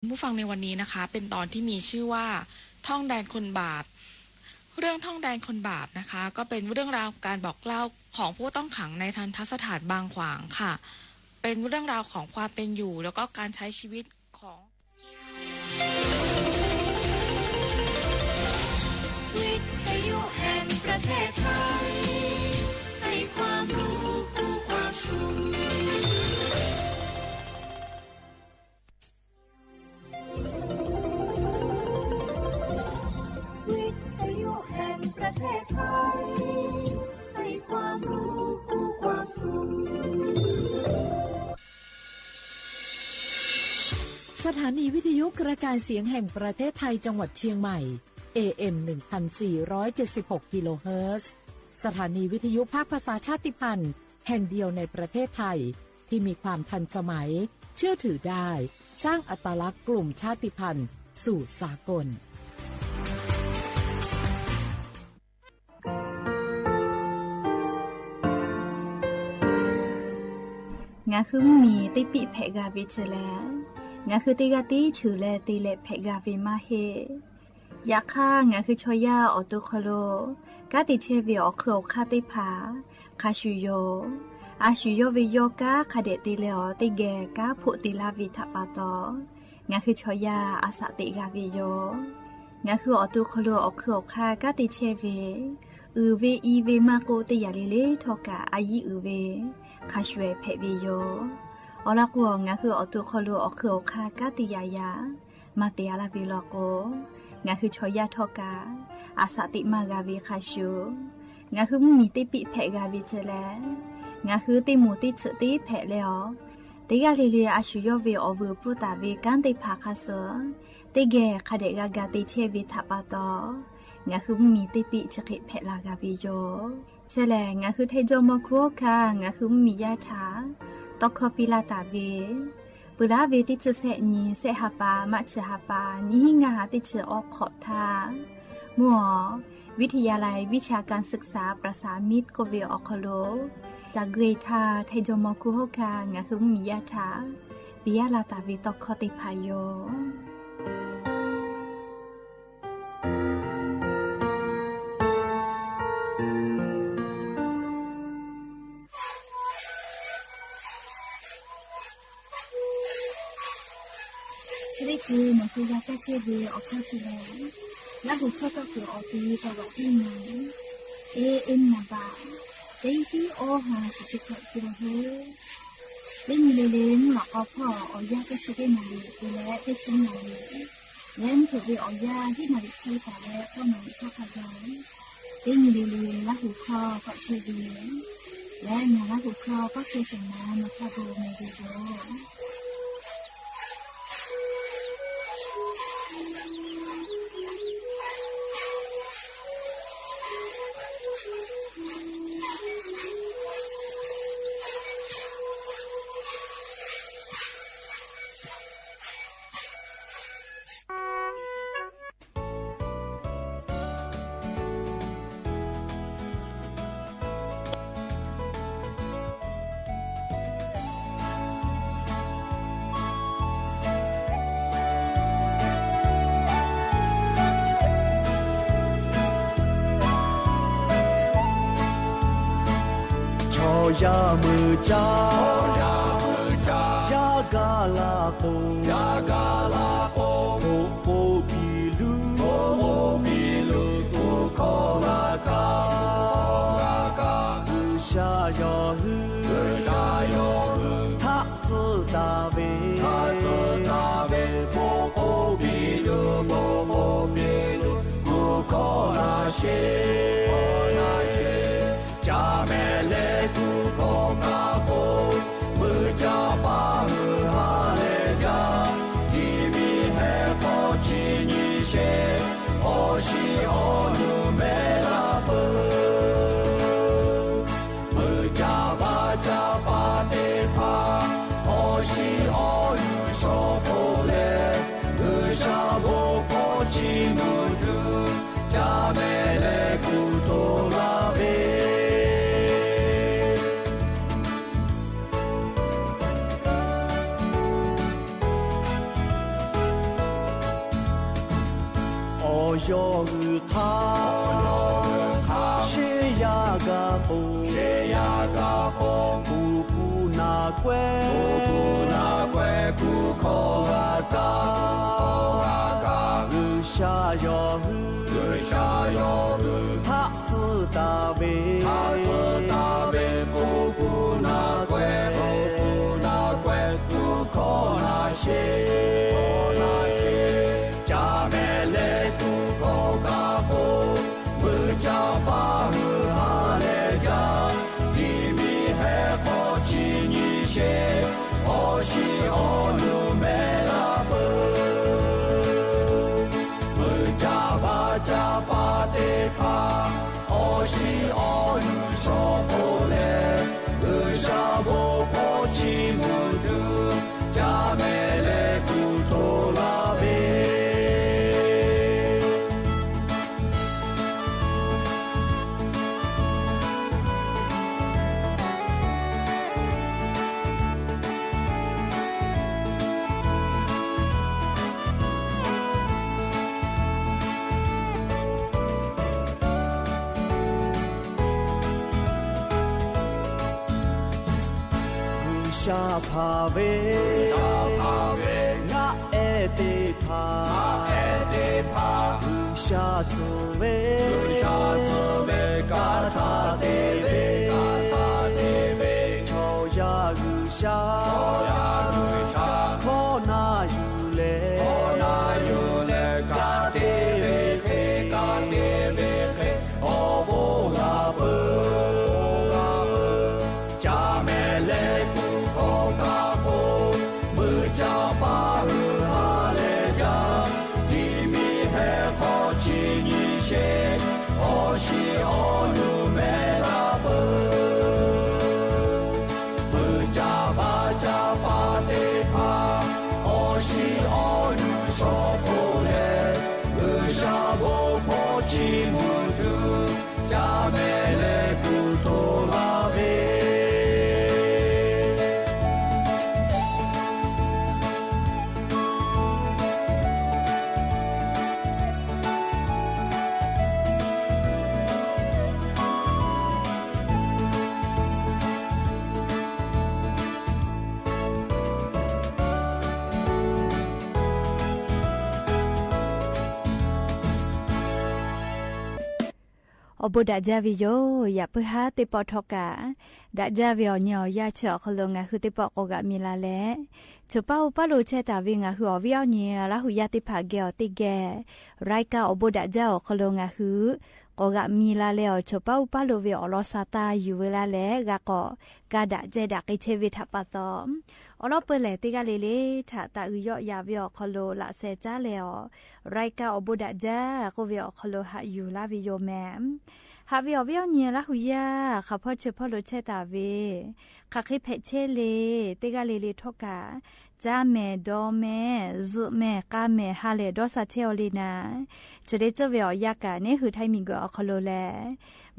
ผู้ฟังในวันนี้นะคะเป็นตอนที่มีชื่อว่าท่องแดนคนบาปเรื่องท่องแดนคนบาปนะคะก็เป็นเรื่องราวการบอกเล่าของผู้ต้องขังในทัณฑสถานบางขวางค่ะเป็นเรื่องราวของความเป็นอยู่แล้วก็การใช้ชีวิตของวิทยุแห่งประเทศไทยให้ความรู้คู่ความสุขวิทยุแห่งประเทศไทยให้ความรู้คู่ความสุขสถานีวิทยุกระจายเสียงแห่งประเทศไทยจังหวัดเชียงใหม่ AM 1476 กิโลเฮิรตซ์สถานีวิทยุภาคภาษาชาติพันธุ์แห่งเดียวในประเทศไทยที่มีความทันสมัยเชื่อถือได้สร้างอัตลักษณ์กลุ่มชาติพันธุ์สู่สากลงาคือมีติปิเพกาวิเชลงาคือติกาติฉือแลติเลเพกาวิมาเฮยาค่างาคือชอยาออตุคโลกาติเชวิออโครคาติผาคาชุโยอาชุโยวิโยกาคาเดติเลอติเกกาพุติลาวิทัปาโตงาคือชอยาอาสติกาวิโยงาคือออตุคโลออโครคากาติเชวิอือเวอีเวมาโกติยาลิเลทอกาอายิอือเวคาชเวเพวิโยอลากัวงาคือออตุคโลออโครคากาติยายามาเตียลาวิโลโกงาคือชอยาทอกาอาสติมากาวิคาชูงาคือมีติปิเพกาวิเชลงาคือติมูติฉติเพเลอติกาลิลีอาชุยเวอวูปุตาเวกันติภาคาเสติเกคาเดกากาติเชวิทัปาโตงาคือมีติปิฉกิเพลากาวิโยเชลงาคือเทโจมโคคางาคือมียาถาตอคอปิลาตาเวปุราเวติเชเสนีเสหปามัชหปานิหิงาติเชออกขอบทามัววิทยาลัยวิชาการศึกษาประสานมิตรโกเวออคโลจากเกรธาไทโจมคุโฮคางาคือมียาถาปิยาลาตาวิตอคอติพายโยนี่คือมันคือยาแก้เชื้อเวออกข้าชิเลแล้วหัวข้อก็คือออกตีแต่ว่าที่ไหนเอ็นมาบาเต็งที่โอหาสุดที่เกิดขึ้นเฮ้เล่นเล่นหลอกเอาพ่อเอายาแก้เชื้อได้มาเลยตัวแล้วได้ชิ้นมาเลยแล้วถือว่าเอายาที่มาใช้แต่แล้วก็มาเข้าขยายเล่นเล่นแล้วหัวข้อก็เชื้อเวและงานแล้วหัวข้อก็เชื้อสมานมาเข้าดูในดูดูยามือจ้ายากาลาโกโอโอบิลูกุโคลากาอุชายอฮึทักซตาเวโอโอบิลูกุโคลาเชจาเมเลกุโกกาโกมือจาปาหือฮาเลจาที่มีเฮโคชินิเชโอชิโอนุเมลาเปมือจาปาเตพาโอชิโอนุโชโกเลอือชาโบโคชิมุดุจาเมเลกุ โยหือคาเชยากาโฮกูกูนาเกวกูคอากาหือชาโยหือทักซืตาเบกูกูนาเกวกูคอนาเชจาเมเลกูโกกาโฮมือจาปาหือฮาเลจาดีมีเฮโคชินิเชโอชิโอนุเมลาเบมือจาบาจาปาเตคาโอชิโอนุโชโพเลอือชาโบโพชิมุตุจาเมเลกูโตลาเบชาพาเวงาเอเตพาชาตุเวกาทาเตเวโชยากุชาโคนายูเลกาเตเวโอโบลาเบจาเมเลกูโกกาโฮมือจาปาหือฮาเลจาดีมีเฮโคชินิเชโอชิโอนุเมลาเบมือจาบาจาปาเตคาโอชิโอนุโชโพเลมือชาโบโพชิมุตุจาเมเลกุโตลาเบอบุดาจาวิโยอย่าเพื่อหาติปอทกาดาจาวิโอเนียยาเฉาคลงาคือติปอกกะมีลาแลจุป้าอุปาโลเชตาวิงาคืออวิโอเนียละหุยาติผาเกอติแกไรกาอบุดาจาคลงาคือกกะมีลาแล้วจุป้าอุปาโลวิโอลอซาตาอยู่เวลาแลกะก็กาดาเจดากิเชวิทัปปะตอมอลอเปเลติกาเลถ้าตาอุยอยาวิโอคโลละเซจาแล้วไรกาอบุดาจากวิโอคโลหะอยู่ลาวิโยแมมฮาวิโอวิโอเนียละหุยาข้าพ่อเชพ่อโลเชตาเวข้าคิเพเชเลติกาเลทกาจาเมดอเมซุเมกาเมฮาเลดอซาเทโอลีนาจะได้เจวิโอยากาเนี่ยคือไทมิงก็คโลแล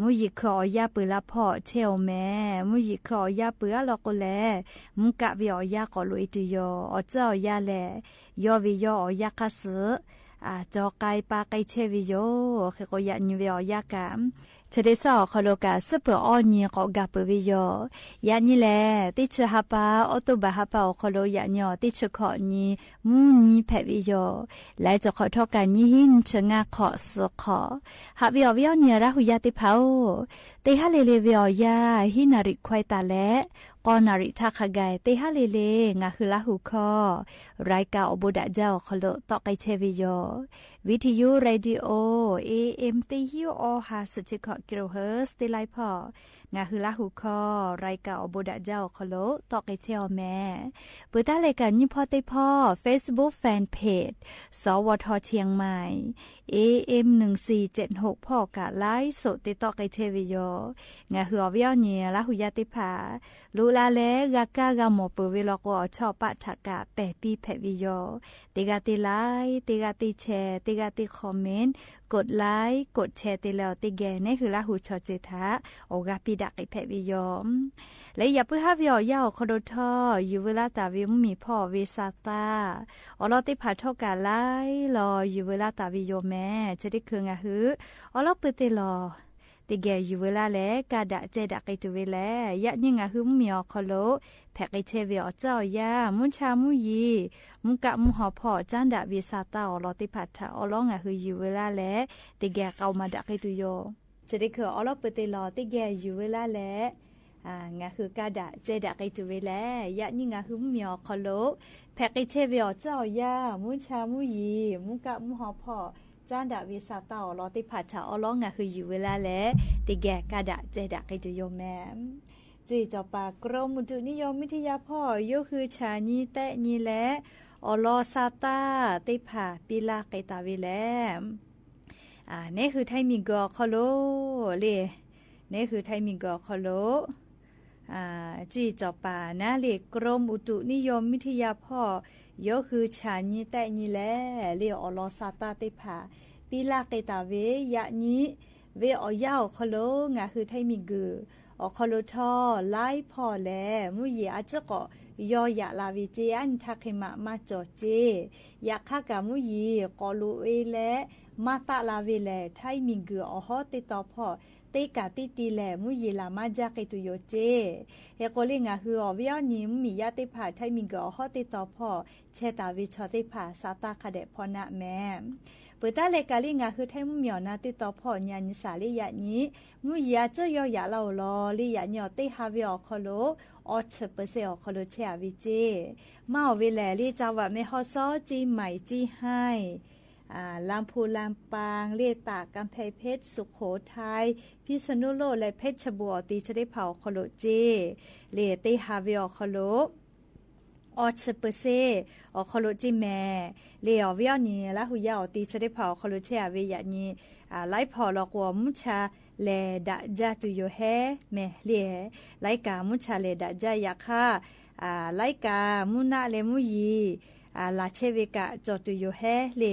มุยิคอยาปือละพ่อเชโอแม่มุยิคอยาปือละก็แลมุกะวิโอยากอลุอิตุโยอเจ้ายาแลยอวิโยอยากะสึจอไกปาไกเชวิโยเคก็ยานิวิโอยากามจะได้สอคโลกาสเปอออนีก็กาเปวิโยยานี่แลติชฮาปาออโตบาฮาปาคโลยาญอติชขอนีมูนีแพวิโยและจะขอทอกันยิหินชงาขอสขอฮาวิโอวิโอเนียระหุยาติเผาเตฮาเลเลวิโอยาหินาริควายตาและกอนาริทักขกายเตฮาเลเลงาคือละหุคอรายกาอบุดาเจ้าคโลตอไกเชวิโยวิทยุเรดิโอ AM ติฮิโอฮาสจิคกิโลเฮิรตซ์ติไลพองาคือละหุคอรายกาอบุดาเจ้าคโลตอไกเชอแม่เปิดตาเลกันยิพอติพ่อ Facebook Fanpage สวทเชียงใหม่ AM 1476พ่อกะไลฟ์สดติตอไกเชวิโยงาคืออวิโอเนียละหุยาติผาลูลาเลกากากาโมปุวิโลโกชอปะทะกะแปปีแพวิโยติกาติไลติกาติแชร์ติกาติคอมเมนต์กดไลค์กดแชร์ติแล้วติแกนี่คือละหูชอจิทะโอกาปิด ดักไอแพวิยอมและอย่าเพิ่งหาวิอยาวคอโดทออยู่เวลาตาวิมมีพ่อเวซาตาอลอติผาทอกาไลรออยู่เวลาตาวิโยแม่จะได้คืองะหืออลอเปเตลอติแกอยู่เวลาแลกาดะเจดักไอตุเวแลยะยิ่งอะหือมีอคอโลแพกไอเชเวอเจ้ายามุนชามุยีมุกะมุหอพ่อจันดะเวซาตาอลอติผาทาอลองอะหืออยู่เวลาแลติแกเกามาดักไอตุโยจะได้คืออลอเปเตลอติแกอยู่เวลาแลงาคือกาดะเจดะไกตุเวแลยะนี่งาคือมีอคอโลแพกไอเชเวอเจ้ายามุนชามุยีมุกะมุหอพ่อจานดะวิสาตาอลอติผัดชาอลองงาคืออยู่เวลาแลติแกกาดะเจดะไกตุโยแมมจีจอปากรมอุตุนิยมวิทยาพ่อโยคือชาญีแตะญีแลอลอซาตาติผาปิลาไกตาเวแลนี่คือไทมิงกอคอโลเลนี่คือไทมิงกอคอโลจีจอปานะเลกรมอุตุนิยมวิทยาพ่อยกคือชาญีแต่ญีแลเลอลอซาตาติผาปิลาเกตาเวยะญีเวอยาวคอโลงาคือไทมิงกืออคอโลทอไลพ่อแลมุยอาจจะก็ยอยะลาวิเจอันทักเขมะมาจอเจยะคะกะมุยกอลูเอแลมาตะลาเวแลไทมิงกืออฮอติตอพ่อเตกาติตีแลมุยลามาจากตุโยเจเฮโกลิงาฮืออวิยานิมมียาติผาไทมิงกอฮอติตอพ่อเชตาวิชอติผาซาตาคาเดพอนะแม่เปิดตาเลกาลิงาคือไทมุมียนาติตอพ่อญาณิสาลิยะนี้มุยาเจยอยาลาลอลิยะญอติฮาวิอคอโลออชเปเซอคอโลเชอวิเจมาเวแลลิจาวะเมฮอซอจีใหม่จีให้ลำพูลำปางเลตากำแพงเพชรสุโขทัยพิษณุโลกและเพชรบัวตีจะได้เผาคอโลเจเลติฮาวิอคอโลออชเปเซอคอโลจิแมเลอวิอนีละหุยาตีจะได้เผาคอโลเชอวิยะนีไลพอลกวมุชาเลดะจาตุโยเฮเมเลไลกามุชาเลดะจายาคาไลกามุนาเลมุยีลาเชเวกะจอตุโยเฮเล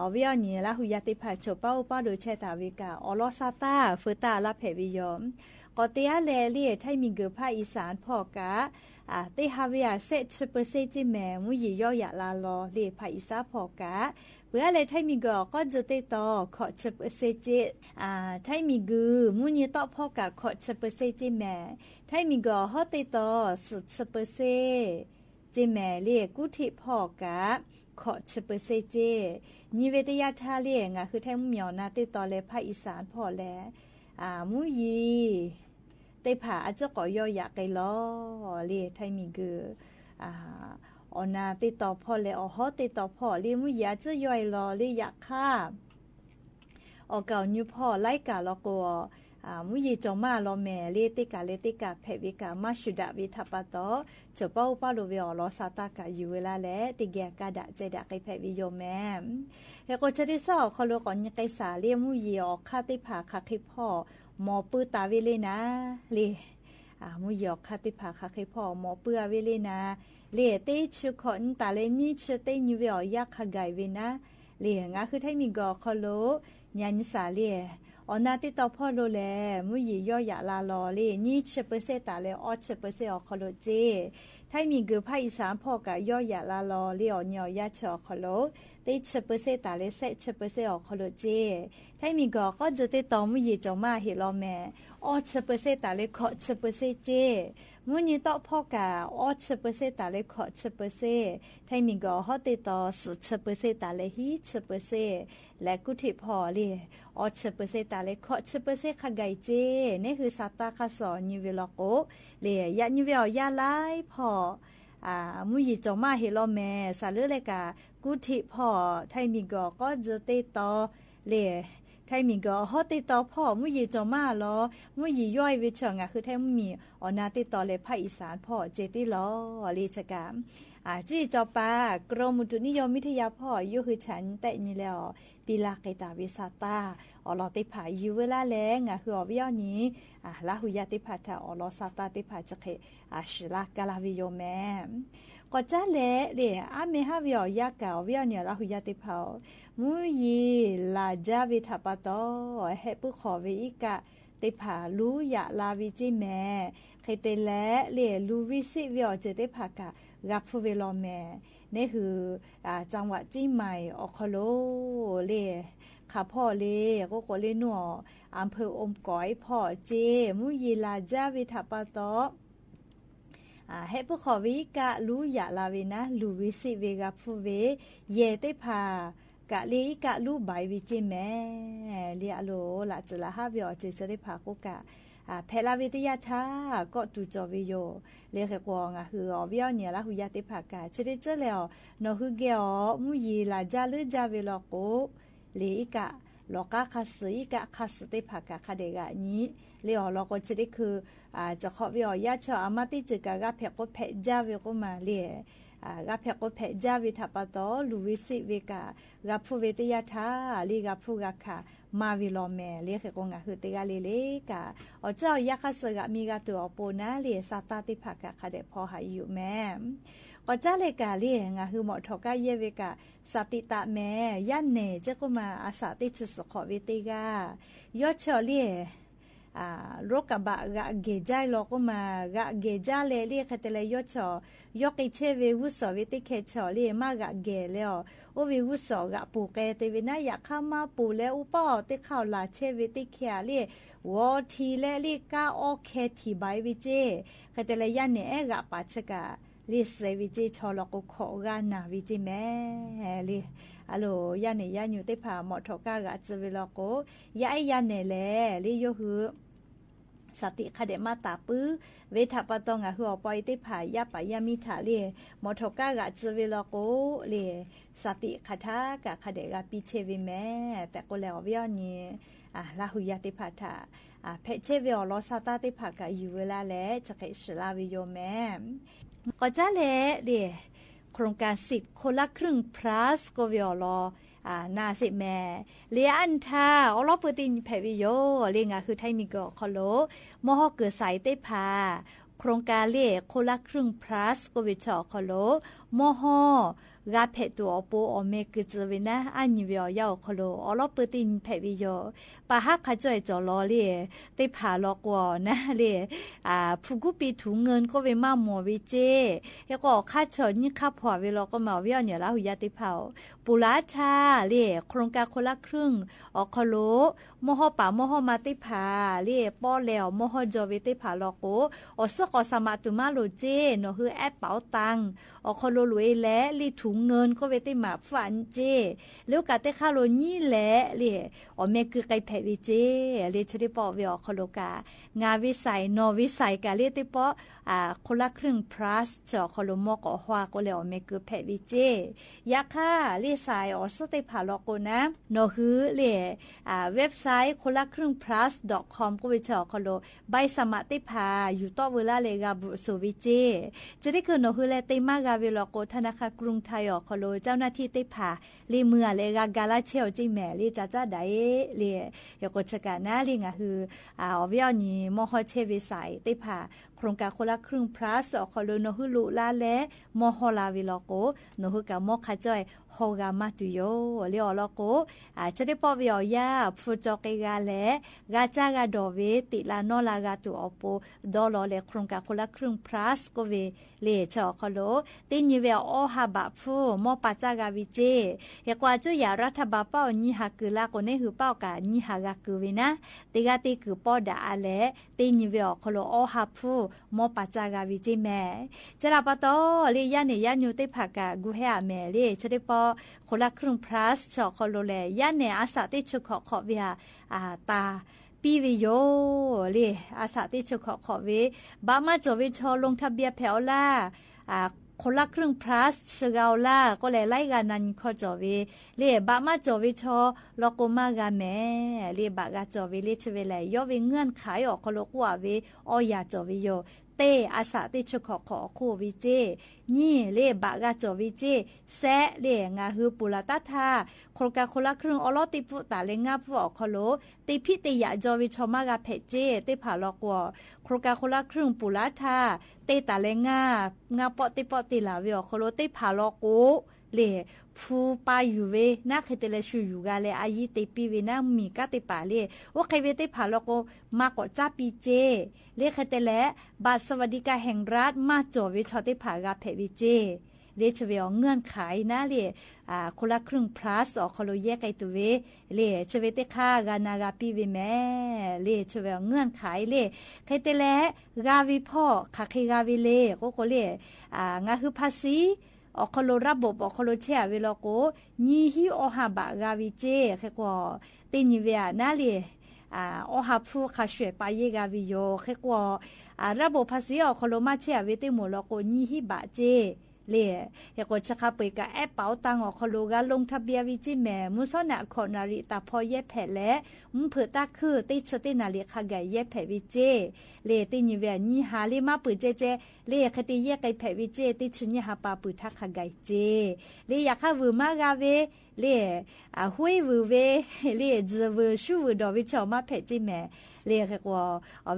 อวิอนีละหุยาติผาโชป้าป้าโดเชตาวิกาอลอซาตาเฟตาลาเพวิยอมกอเตียเลเลียไทมิงเกภาคอีสานพอกะเตฮาวิอาเซชเปเซจิแมมุยยอยะลาลอเลภาคอีสานพอกะเพื่อเลไทมิงเกก็จะเตตอขอชเปเซจิไทมิงเกมุยตอพอกะขอชเปเซจิแมไทมิงเกฮอเตตอสุชเปเซจิแมเลกุธิพอกะขอชเปเซเจนิเวตยาทาเลงคือไทมุมียนาติตอเลภาคอีสานพอแลมุยีเตผาอาจจะก่อยอยากไกลอเลไทมิงเกอนาติต่อพ่อเลอฮอติต่อพ่อเลมุยาจะย่อยรอเลอยากฆ่าอเก่าnewพ่อไล่กาลอกัวมุยจอมาลอแม่เลติกาเพวิกามาชุดาวิทัปะตอเฉป้าป้าโลเวอลอซาตากาอยู่เวลาแลติแกกาดะเจดะไกเพวิโยแม่เฮโกจะได้ซอคอโลก่อนไกสาเลมุยออกคาติผาคักให้พ่อหมอปื้อตาเวเลนะเลมุยอกคาติผาคักให้พ่อหมอปื้อเวเลนะเลเตชุขอนตาเลนี่ชเตนิเวอยากขกายเวนะเลงาคือไทมิงกอคอโลญาณิสาเลอนาติตอพ่อโลแลมุยย่อยะลาลอเลนี่ชเปเซตาเลออชเปเซอคอโลเจไทมิงเกภาคอีสานพ่อกะย่อยะลาลอเลอญอยะชอคอโลเตชเปเซตาเลเซชเปเซอคอโลเจไทมิงก็จะติตอมุยจอมาเฮลอแม่ออชเปเซตาเลขอชเปเซเจมุยตอพ่อกะออชเปเซตาเลขอชเปเซไทมิงก็ฮอติตอสุชเปเซตาเลฮีชเปเซและกุธิพ่อเลออชเปเซตาเลขอชเปเซขไกเจนี่คือซาตาคาสอนนิเวลโกเลยะนิเวลยาไลพ่อมุยจอมาเฮลอแม่สาลือเลกากุธิพ่อไทมิงก็จะติตอเลไทมิงก็ฮอติตอพ่อมุยจอมาลอมุยย่อยวิชงคือไทมีอนาติตอเลภาคอีสานพ่อเจติลอลีชกามจีจอปากรมอุตุนิยมวิทยาพ่ออยู่คือฉันแต่นี่แล้วปีลาไกตาวิสาตาอลอติผาอยู่เวลาแลงคืออวิยอนี้ลาหุยาติผาทาอลอซาตาติผาจะเคชิลากาลาวิโยแมก็จะเละเดเมฮาวิอยากาวิยอเนี่ยลาหุยาติผามุยลาจาวิทัปโตเฮปุขอวิกะ ติผารู้อย่าลาวิจิแม่ใครเตและเล่รู้วิสิวิอจะติผากะรับฟูเวลอแม่นี่คือจังหวัดจีใหม่ออคโลเล่ข้าพ่อเล่ก็เล่หนัวอำเภออมก๋อยพ่อเจมุยีลาจาวิทัปโตให้พวกขอวิกะรู้อย่าลาเวนะรู้วิสิเวกับฟูเวเยติผากะลีกะรู้ใบวิจิแม่เลียโลละจะละฮาวิอจะได้ผากุกะเพลาวิทยาธาก็ตูจอวิโยเรียกกวงคืออวิอเนี่ยละหุยาติผากะจะได้เจอแล้วนคือเกอมุยีลาจาลืจาเวลโกลีกะลอกะคัสอีกะคัสติผากะคเดกะนี้เลียลอกจะได้คือจะขอวิอยาชออามาติจิกะกะเพก็เพจาเวก็มาเลียกับเพก็เพจาวิทัปโตลูวิสิเวกะกับผู้วิทยาธาลีกับผู้กะค่ะมาวิโลเมเรียกกงะคือติกาเลเลกะอเจ้ายักษ์สกะมีกะตัวโปนะเลียสตาติภกะคเดพอหาอยู่แม่ก็จ้าเลกะเลียงะคือหมอทกะเยเวกะสติตะแม่ยันเนเจก็มาอาสาติจุสขอวิติกายอดชอเลียโรคกะบะกะเกจายลก็มากะเกจาเลเลียคเตเลยอดชอยกอิเชเววุสวิติเคชอเลียมากะเกแล้วโอวิวุสกะปูเกเตวินะอยากเข้ามาปูแล้วอุปอติเข้าลาเชวิติเคเลียวอทีเลลีกะโอเคทีไบวิเจคเตเลยยันเนเอกะปัจกะลิเซวิเจชอลกุขอกานาวิเจแม่ลิอะโลยันเนยันอยู่ติผาหมอทกะกะจะเวลโกยะไอยันเนแลลิโยหือสติคเดมาตาปื้อเวทัปตองหัวปอยติผายาปายามิถาเลมอทกะกะจเวลโกเลสติคทากะคเดกะปิเชวิแม่แต่ก็แล้ววิอนี่ลาหุยาติผาทาเพเชวิอลอซาตาติผากะอยู่เวลาแลจะไกสลาวิโยแม่ก็จะแลเดโครงการสิทธิ์คนละครึ่ง plus ก็วิอลอนาสิแม่เลียอันทาอลอปตินแผวิโยเลียงคือไทยมีก็คอโลมอฮอเกิดสายเตพาโครงการเลียคนละครึ่ง plus ก็วิชอคอโลมอฮอกาเพตัวโปอเมกจวินะอันวิอยาคอโลอลอปตินแผวิโยปะฮักขจ่อยจอลอเลียเตพาลอกวนะเลียผู้กุปีถุงเงินก็เวมาหมอวิเจแล้วก็ค่าเฉินนี่ค่าผัวเวลาก็มาวิอเนี่ยละหุยาติเผาปุราชาเลียโครงการคนละครึ่งอคอโลมอฮอป่ามอฮอมาติผาเลียป้อแล้วมอฮอจอวิติผาลอโกอสกอสมาตุมาโลเจเนาะคือแอปเป๋าตังอคอโลรวยและลีถุงเงินก็เวติมาฝันเจแล้วกะเตคาโลนี่แหละเลียอเมคือไกแผวิเจเลียชริปอวิอคอโลกางาวิสัยนอวิสัยกะเลียติปอคนละครึ่ง plus จอคอโลมอกอฮวาก็แล้วอเมคือแผวิเจยะค่ะเลียสายอสติผาลอโกนะเนาะคือเลียเว็บไซต์คนละครึ่ง plus.com ก็วิจอคอโลใบสมัติผาอยู่ต่อเวลาเลกาบุโซวิเจจะได้คือเนาะคือแลติมากาเวลโกธนาคารกรุงไทยอคอโลเจ้าหน้าที่ติผาลีเมือเลกาลาเชลจิแม่ลีจ้าไดเลียยกชกานะลีงะคืออวิอนี่มอฮอเชวิสัยติผาโครงการคนละครึ่ง plus อคอโลเนาะคือลุลาและมอฮอลาวิลโกเนาะคือกะมอคาจ้อยฮอกามาตุโยเลียลโกจะได้ปอวิอยาฟูจอกกาและกาจากาดอเวติลานอลากาตุอโปดอลอเลโครงการคนละครึ่ง plus ก็เวเลชอคอโลตินิเวอฮาบะฟูมอปาจากาวิเจเฮกว่าจุยารัฐบาลเป้าญิหาคือลาโกเนหือเป้ากาญิหากาคือเวนะติกาติคือปอดาอาเลตินิเวอคอโลอฮาฟูมอปาจากาวิเจแม่จะลาปะโตเลียเนยาญูติภากากุเฮอะแม่เลชะได้ปอคนละครึ่ง plus ชอคอโลแลยะเนอาสาติชุขอเวียตาปีวิโยเลอาสาติชุขอเวบามาจวิชอลงทะเบียนแผวล่าคนละครึ่ง plus ชกาวล่าก็เลยไล่กันนันขอจวิเลบามาจวิชอลโกมากาแม่เลบากาจวิเลชเวไลยอเวเงื่อนไขออกคโลกว่าเวอยาจวิโยเตอาสาติชุขอโควิเจนี่เลบากาจวิเจแซเลงาฮือปุลาตาทาโครงการคนละครึ่งอลอติปุตาเลงาผู้อคโลติพิติยาจวิชมากาเพเจเตผาลอกวโครงการคนละครึ่งปุลาทาเตตาเลงาปอติลาวิอคโลเตผาลอกู เลผู้ปาอยู่เวนักเคตเลชูอยู่กาเลอายีเตปีเวนะมีกาเตปาเลว่าใครเวเตผาแล้วก็มากกจ้าปีเจเลเคตเลบัตรสวัสดิการแห่งรัฐมาจ่อเวชอเตผากาเพวิเจเลชเวอเงื่อนไขนะเลคนละครึ่ง plus ออกคโลแยกไอตัวเวเลชเวเตค่ากานากาปีเวแม่เลชเวอเงื่อนไขเลใครเตเลกาวิพ่อคาเคกาวิเลก็เลงาคือภาษีออกคโลระบบออกคโลเชียเวลาโกญีฮิอหาบะกาวิเจแค่ก็ตินิเวนะเลอหาผู้คาช่วยไปเยกาวิโยแค่ก็ระบบภาษีออกคโลมาเชียเวเตหมดแล้วก็ญีฮิบะเจเลยก็จะขับไปกับแอปเป๋าตังออกคโลกาลงทะเบียนวิจิแม่มุสนะขอนาริตาพอเย็บแผลและเผื่อตาคือติชตินาลิขากเย็บแผลวิเจเลตินิเวนี่หาเลมาปืนเจเลคติเย็บไก่แผลวิเจติชุนยหาปาปืนทักขากเจเลอยากข้าวมากาเวเลหุยวูเวเลจะวูชูวูดอวิชอมาแผลจิแม่เลแค่ก็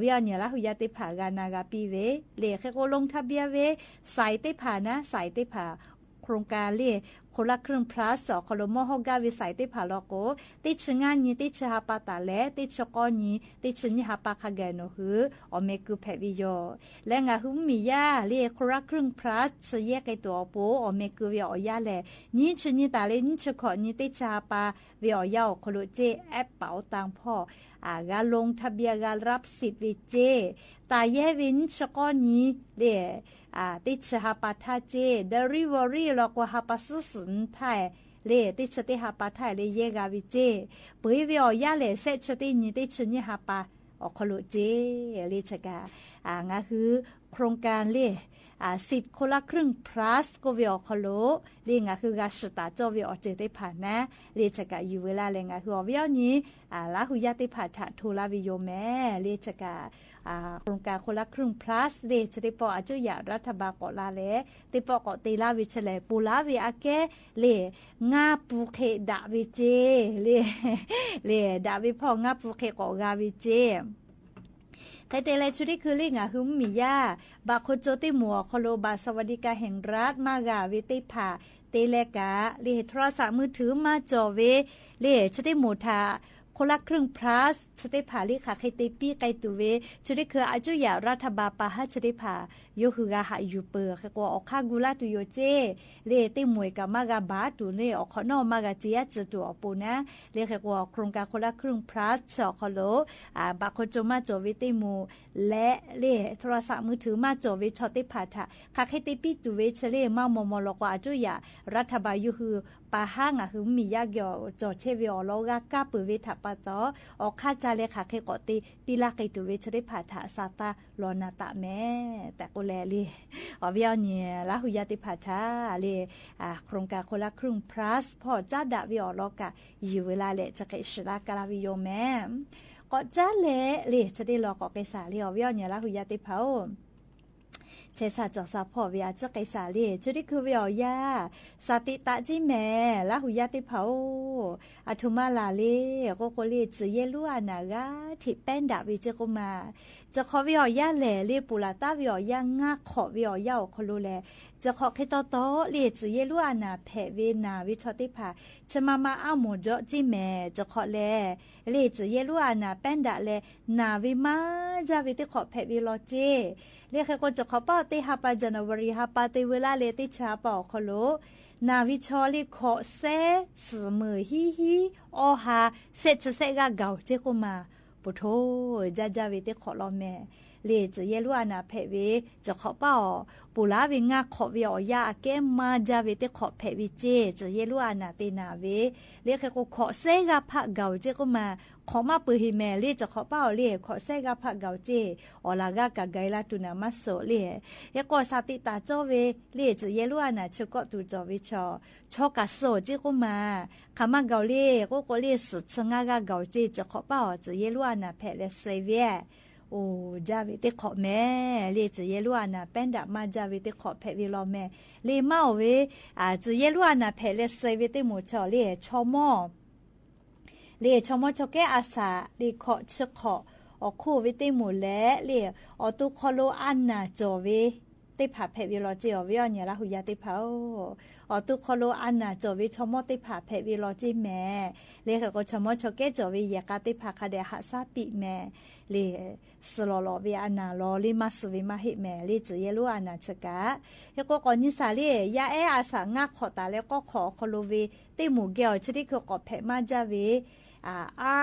วิญญาณละหุยติผากานากาปีเวเลแค่ก็ลงทะเบียนเวใส่ติผานะใส่ติผาโครงการเลคนละครึ่ง plus อคโลมอฮกาวิสัยติผาลโกติชงานนี้ติชหาปาตาและติชกอนี้ติชนิหาปาคาเกนหืออเมกุแพวิโยและงาหุมียาเลคนละครึ่ง plus เสยกไอตัวโปอเมกุวิอยาแลนี้ชนิตาเลนี้ชขอนี้ติชหาปาวิอยาโคโลเจแอปเป๋าตังพ่อกาลงทะเบียนการับสิทธิ์วิเจตาเยวินชกอนี้เลติชหาปาทาเจเดริวอรี่ลอกว่าหาปาสุสุนไทยเลติชติหาปาไทยเลเยกาวิเจปุยวิอยาเลเซชตินิติชนิหาปาออกคโลเจเลชกางาคือโครงการเลสิทธิ์คนละครึ่ง plus ก็วิอคโลเลงาคือกาสตาจอวิอเจติผ่านนะเลชกาอยู่เวลาเลงาคือวิอนี้ลาหุยาติผ่าทะโทลาวิโยแม่เลชกาโครงการคนละครึ่ง plus เลจะได้ปออาจุยารัฐบาลก็ลาเลติปอก็ตีลาวิเฉลปูลาวิอาเกเลงาปูเคดาวิเจเลดาวิพ่องาปูเคก็กาวิเจใครแต่ละชุดที่คือลิงหุมมียาบาโคโจติมัวคโลบาสวัสดิการแห่งรัฐมากาวิติผาเตเลกาเลโทรศัพท์มือถือมาจอเวเลชุดที่หมูทาคนละครึ่ง plus ชติผาลิขาใครเตปีไกตุเวชุดที่คืออาจุยารัฐบาลปะฮะชติผาโยคือกาหาอยู่เปอร์ก็ออกคากุลาตุโยเจเลติมวยกามากาบาตุเนออกขนอมากาเจียจตัวอปูนะเลขก็โครงการคนละครึ่ง plus ชอคโลบาโคโจมาจอวิติมูและเลโทรศัพท์มือถือมาจอวิชติผาทะคาใครเตปีตุเวเชเลมามอมลกว่าอาจุยารัฐบาลอยู่คือปะห้างคือมียากอจอเชวิอโลกากาปือเวทปะตอออกค่าจาเลขาเคกอติปีลาไกตุเวชได้ผ่าถาซาตาลอนาตะแม่แต่ก็แลลีอวิอเนี่ยละหุยาติผ่าถาเลโครงการคนละครึ่ง plus พอจ้าดาวิอโลกะอยู่เวลาเลจะเกชลากาลาวิโยแม่ก็จ้าเลจะได้รอก็เกษาเลอวิอเนี่ยละหุยาติเผาเชษาจอสาพอวิอาจะไกสาลีจุดิคือวิอยาสติตาจิแม่ละหุยาติเผาอัทุมาลาเลก็เลจือเยลัวนากาที่แป้นดาวิเจก็มาจะขอวิอยาแหล่เลปุลาตาวิอยางาขอวิอยาคโลแลจะขอเคตโตเลจือเยลัวนาแผ่เวนาวิชอติผาจะมาอ้าหมดจิแม่จะขอแลเลจือเยลัวนาแป้นดาแลนาวิมาจาวิติขอแผ่วิโลเจเรียกคนจะขอป้าติฮาปาจันวรีฮาปาติเวลาเลติชาปอคโลนาวิชอลิขอเซสมือฮีออฮาเซชเซกาเกาเจกุมาปุโธจาวิติขอลอแม่เลจะเยลัวนาเพเวจะขอป้าปุลาวิงาขอวิอยาเกมาจาวิติขอเพวิเจจะเยลัวนาตินาเวเรียกคนขอเซกาพะเกาเจกุมาขอมาปือฮิแม่เลจะขอเป้าเลขอเซกาพะเกาเจอลากากะไกลาตุนามาโซเลยกอสาติตาโจเวเลจะเยลัวนาชกอตูจอวิชอกะโซเจกุมาคามาเกาเลก็เลสุชงากาเกาเจจะขอเป้าจะเยลัวนาแพเลเซเวโอ้จาวิติขอแม่เลจะเยลัวนาแป้นดามาจาวิติขอแพวิลอแม่เลเมาเวจะเยลัวนาแพเลเซเวติหมูชอเลชอมอเลชมอชอแกอาสาเลขอชขออคู่วิติหมูและเลอตุคโลอันนาจอเว ติผาเพวิโลจิอวิอเนี่ยละหุยาติผาอตุคโลอันน่ะจวิชมติผาเพวิโลจิแม่เลขก็ชมชเกจวิยากาติผาคาเดหะซาปิแม่เลสโลโลวิอันน่ะลอลิมาสวิมาหิแม่เลจเยลูอันน่ะชกะแล้วก็ก่อนนี้สาลียาเออาสางะขอตาแล้วก็ขอคโลวิติหมูเกียวชดิคือก็เพมาจาวิ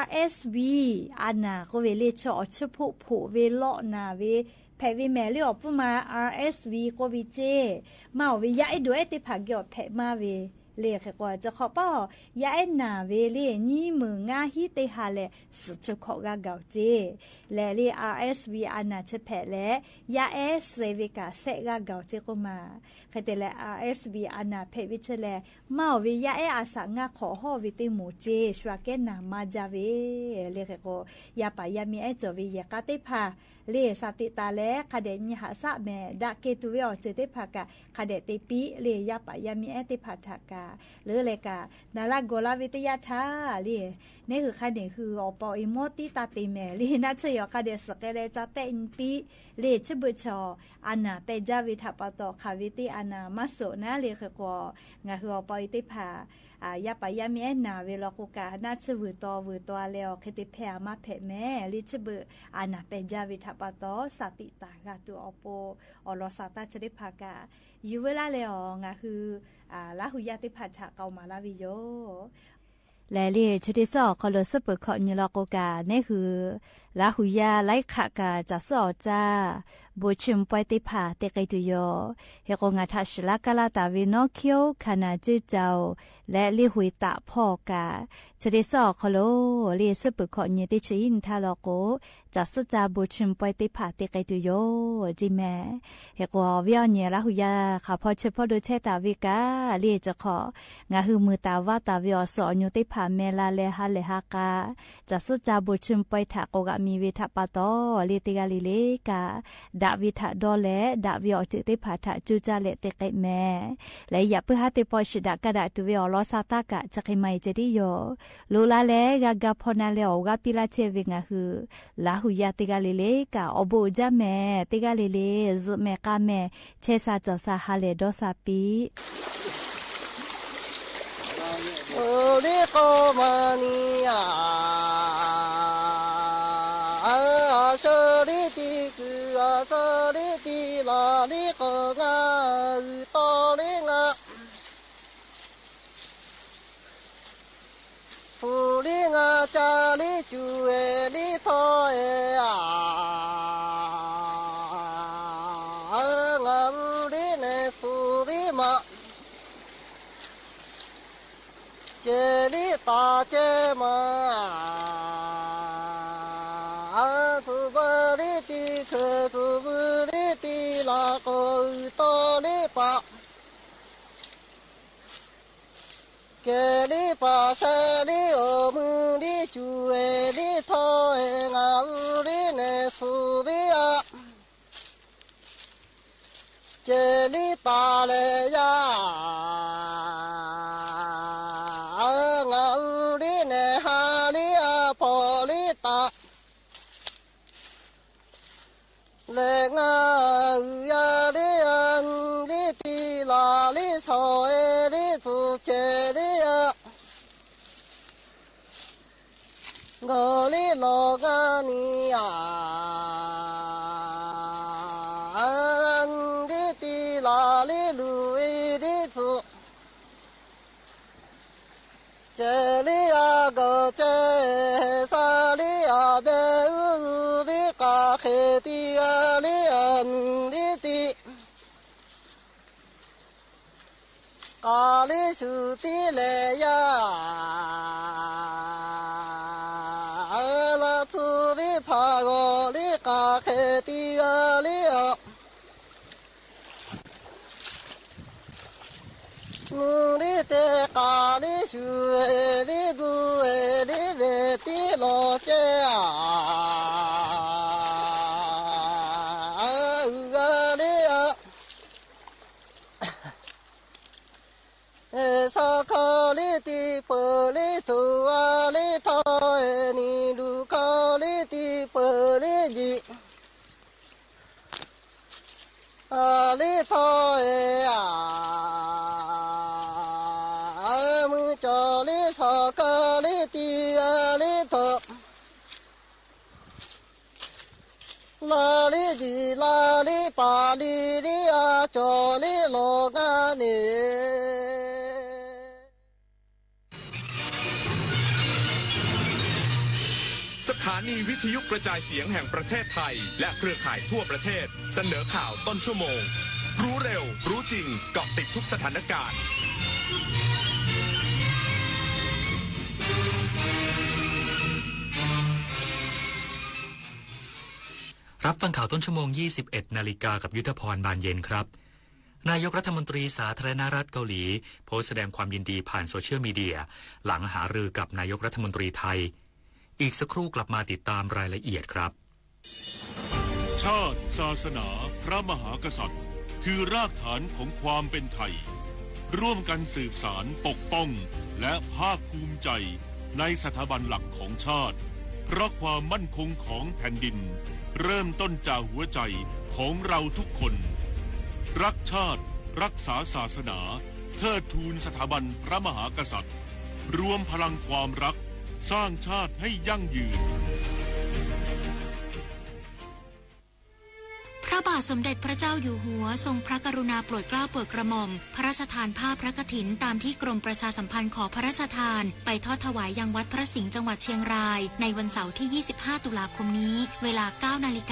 RSV อันน่ะก็เวลิชอชพุผู้เวลอนาเวแพวิแมลิออปุมา RSV ก็วิเจมาวิยาไอด้วยติผาเกี่ยวแพมาเวเรียกว่าจะขอป้อยาไอนาเวลีนี่มืองาฮิเตหาเลสุดจะขอกาเกาเจและลี RSV อันน่ะจะแพและยาเอสเซวิกาเซกาเกาเจก็มาคแต่และ RSV อันน่ะเพวิเชเลมาวิยาเออาสางาขอฮอวิติหมูเจชวาเกนามาจาเวเรียกว่ายาปายามีไอจวิยากาติพาเลสติตาและคเดญหาสะแม่ดะเกตุเวอเจติภากะคเดติปิเลยาปายามีไอติภาทากาหรือเลยกานาลาโกลาวิทยาทาลีนี่คือคันนี้คืออปออิโมติตาติเมลีนัทเสียคันเดสเกเลจเตอินปีลีชบุชออันนาเปจาวิทัปโตคาวิติอันนามาโสนะลีคือกงาคืออปออิติภายาปายามีไอนาเวลกุกานาชวืตัวแล้วคติเพมาเพแม่ลิชบุอันนาเปจาวิทัปโตสติตากาตัวอปอลอสาตาชดิภากาอยู่เวลาแล้วงาคือลาหุยาติพัทธะเกามาลาวิโยและเรียชดิสอคอลสเปขอนิลอกกาเนี่ยคือลาหุยาไลขะกาจะสอจ้าบุชิมปอยติผาเตกตุโยเฮกงาทัชลากาลาตาวินอคิโอคานาจืเจ้าและลิหุยตะพ่อกาชดิสอคอลเรียสเปขอนิติชินทาลโกจะสจาบุชิมปอยติผาเตกตุโยจิแม่เฮกววิอเนลาหุยาข้าพอเฉพาะโดยเชตาวิกาเรียจะของาฮือมือตาว่าตาวิอสอยุติผาเมลาเลฮาเลฮากาจะสจาบุชิมปอยถากกะมีวิทัปโตลิติกาลิเลกาดาวิทะดอเลดาวิอจิติผาทะจูจาเลเตเกแม่และอย่าเพื่อหาติปอชิดากะดาตุวิอลอซาตากะจะไคไมเจดิโยลูลาเลกากาพอนาเลอกาปิลาเชวิงาฮือลาหุยาติกาลิเลกาอโบจาแม่ติกาลิเลซเมกาแม่เชซาจอซาฮาเลดอซาปีโอริโกมานีอาอาชริติคืออาสริติลาลิโกงาตอลิงาฟูลิงาจาลิจูเอลิโตเอางามลิเนฟูลิมาเจลิตาเจมาทุบริติเธอทุบริติลาโกตอลิปะเกลิปะเซลิโอมือลิจูเอลิโตเองาลิเนสุริยะเจลิตาเลยาเลงายาลิอันลิติลาลิโซเอลิสุเจลิอะโกลิโลกานิอาอันลิติลาลิลูอิลิสุเจลิอาโกเจซาลิอาเบอุลิกาเขติอาลิอันลิติกาลิสุติเลยาลาทุริภาโกลิกาเขติอาลิอามุริเตกาลิสุเอลิกุเอลิเวติโลเจอาอุกาลิอาเอสาคาลิติเปลิตุอาลิทาเอนิดุคาลิติเปลิจิอ里头哎呀，木脚里头个里地里头，哪里的哪里把里的啊，脚里老干呢。สถานีวิทยุกระจายเสียงแห่งประเทศไทยและเครือข่ายทั่วประเทศเสนอข่าวต้นชั่วโมงรู้เร็วรู้จริงเกาะติดทุกสถานการณ์รับฟังข่าวต้นชั่วโมง 21 นาฬิกากับยุทธพรบานเย็นครับนายกรัฐมนตรีสาธารณรัฐเกาหลีโพสต์แสดงความยินดีผ่านโซเชียลมีเดียหลังหารือกับนายกรัฐมนตรีไทยอีกสักครู่กลับมาติดตามรายละเอียดครับชาติศาสนาพระมหากษัตริย์คือรากฐานของความเป็นไทยร่วมกันสืบสานปกป้องและภาคภูมิใจในสถาบันหลักของชาติเพราะความมั่นคงของแผ่นดินเริ่มต้นจากหัวใจของเราทุกคนรักชาติรักษาศาสนาเทิดทูนสถาบันพระมหากษัตริย์รวมพลังความรักสร้างชาติให้ยั่งยืนพระบาทสมเด็จพระเจ้าอยู่หัวทรงพระกรุณาโปรดเกล้าโปรดกระหม่อมพระราชทานผ้าพระกฐินตามที่กรมประชาสัมพันธ์ขอพระราชทานไปทอดถวายยังวัดพระสิงห์จังหวัดเชียงรายในวันเสาร์ที่ 25 ตุลาคมนี้เวลา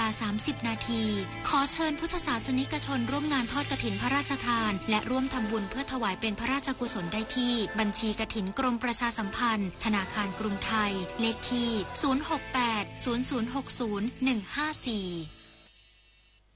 9:30 น.ขอเชิญพุทธศาสนิกชนร่วมงานทอดกฐินพระราชทานและร่วมทำบุญเพื่อถวายเป็นพระราชกุศลได้ที่บัญชีกฐินกรมประชาสัมพันธ์ธนาคารกรุงไทยเลขที่ 068-0060-154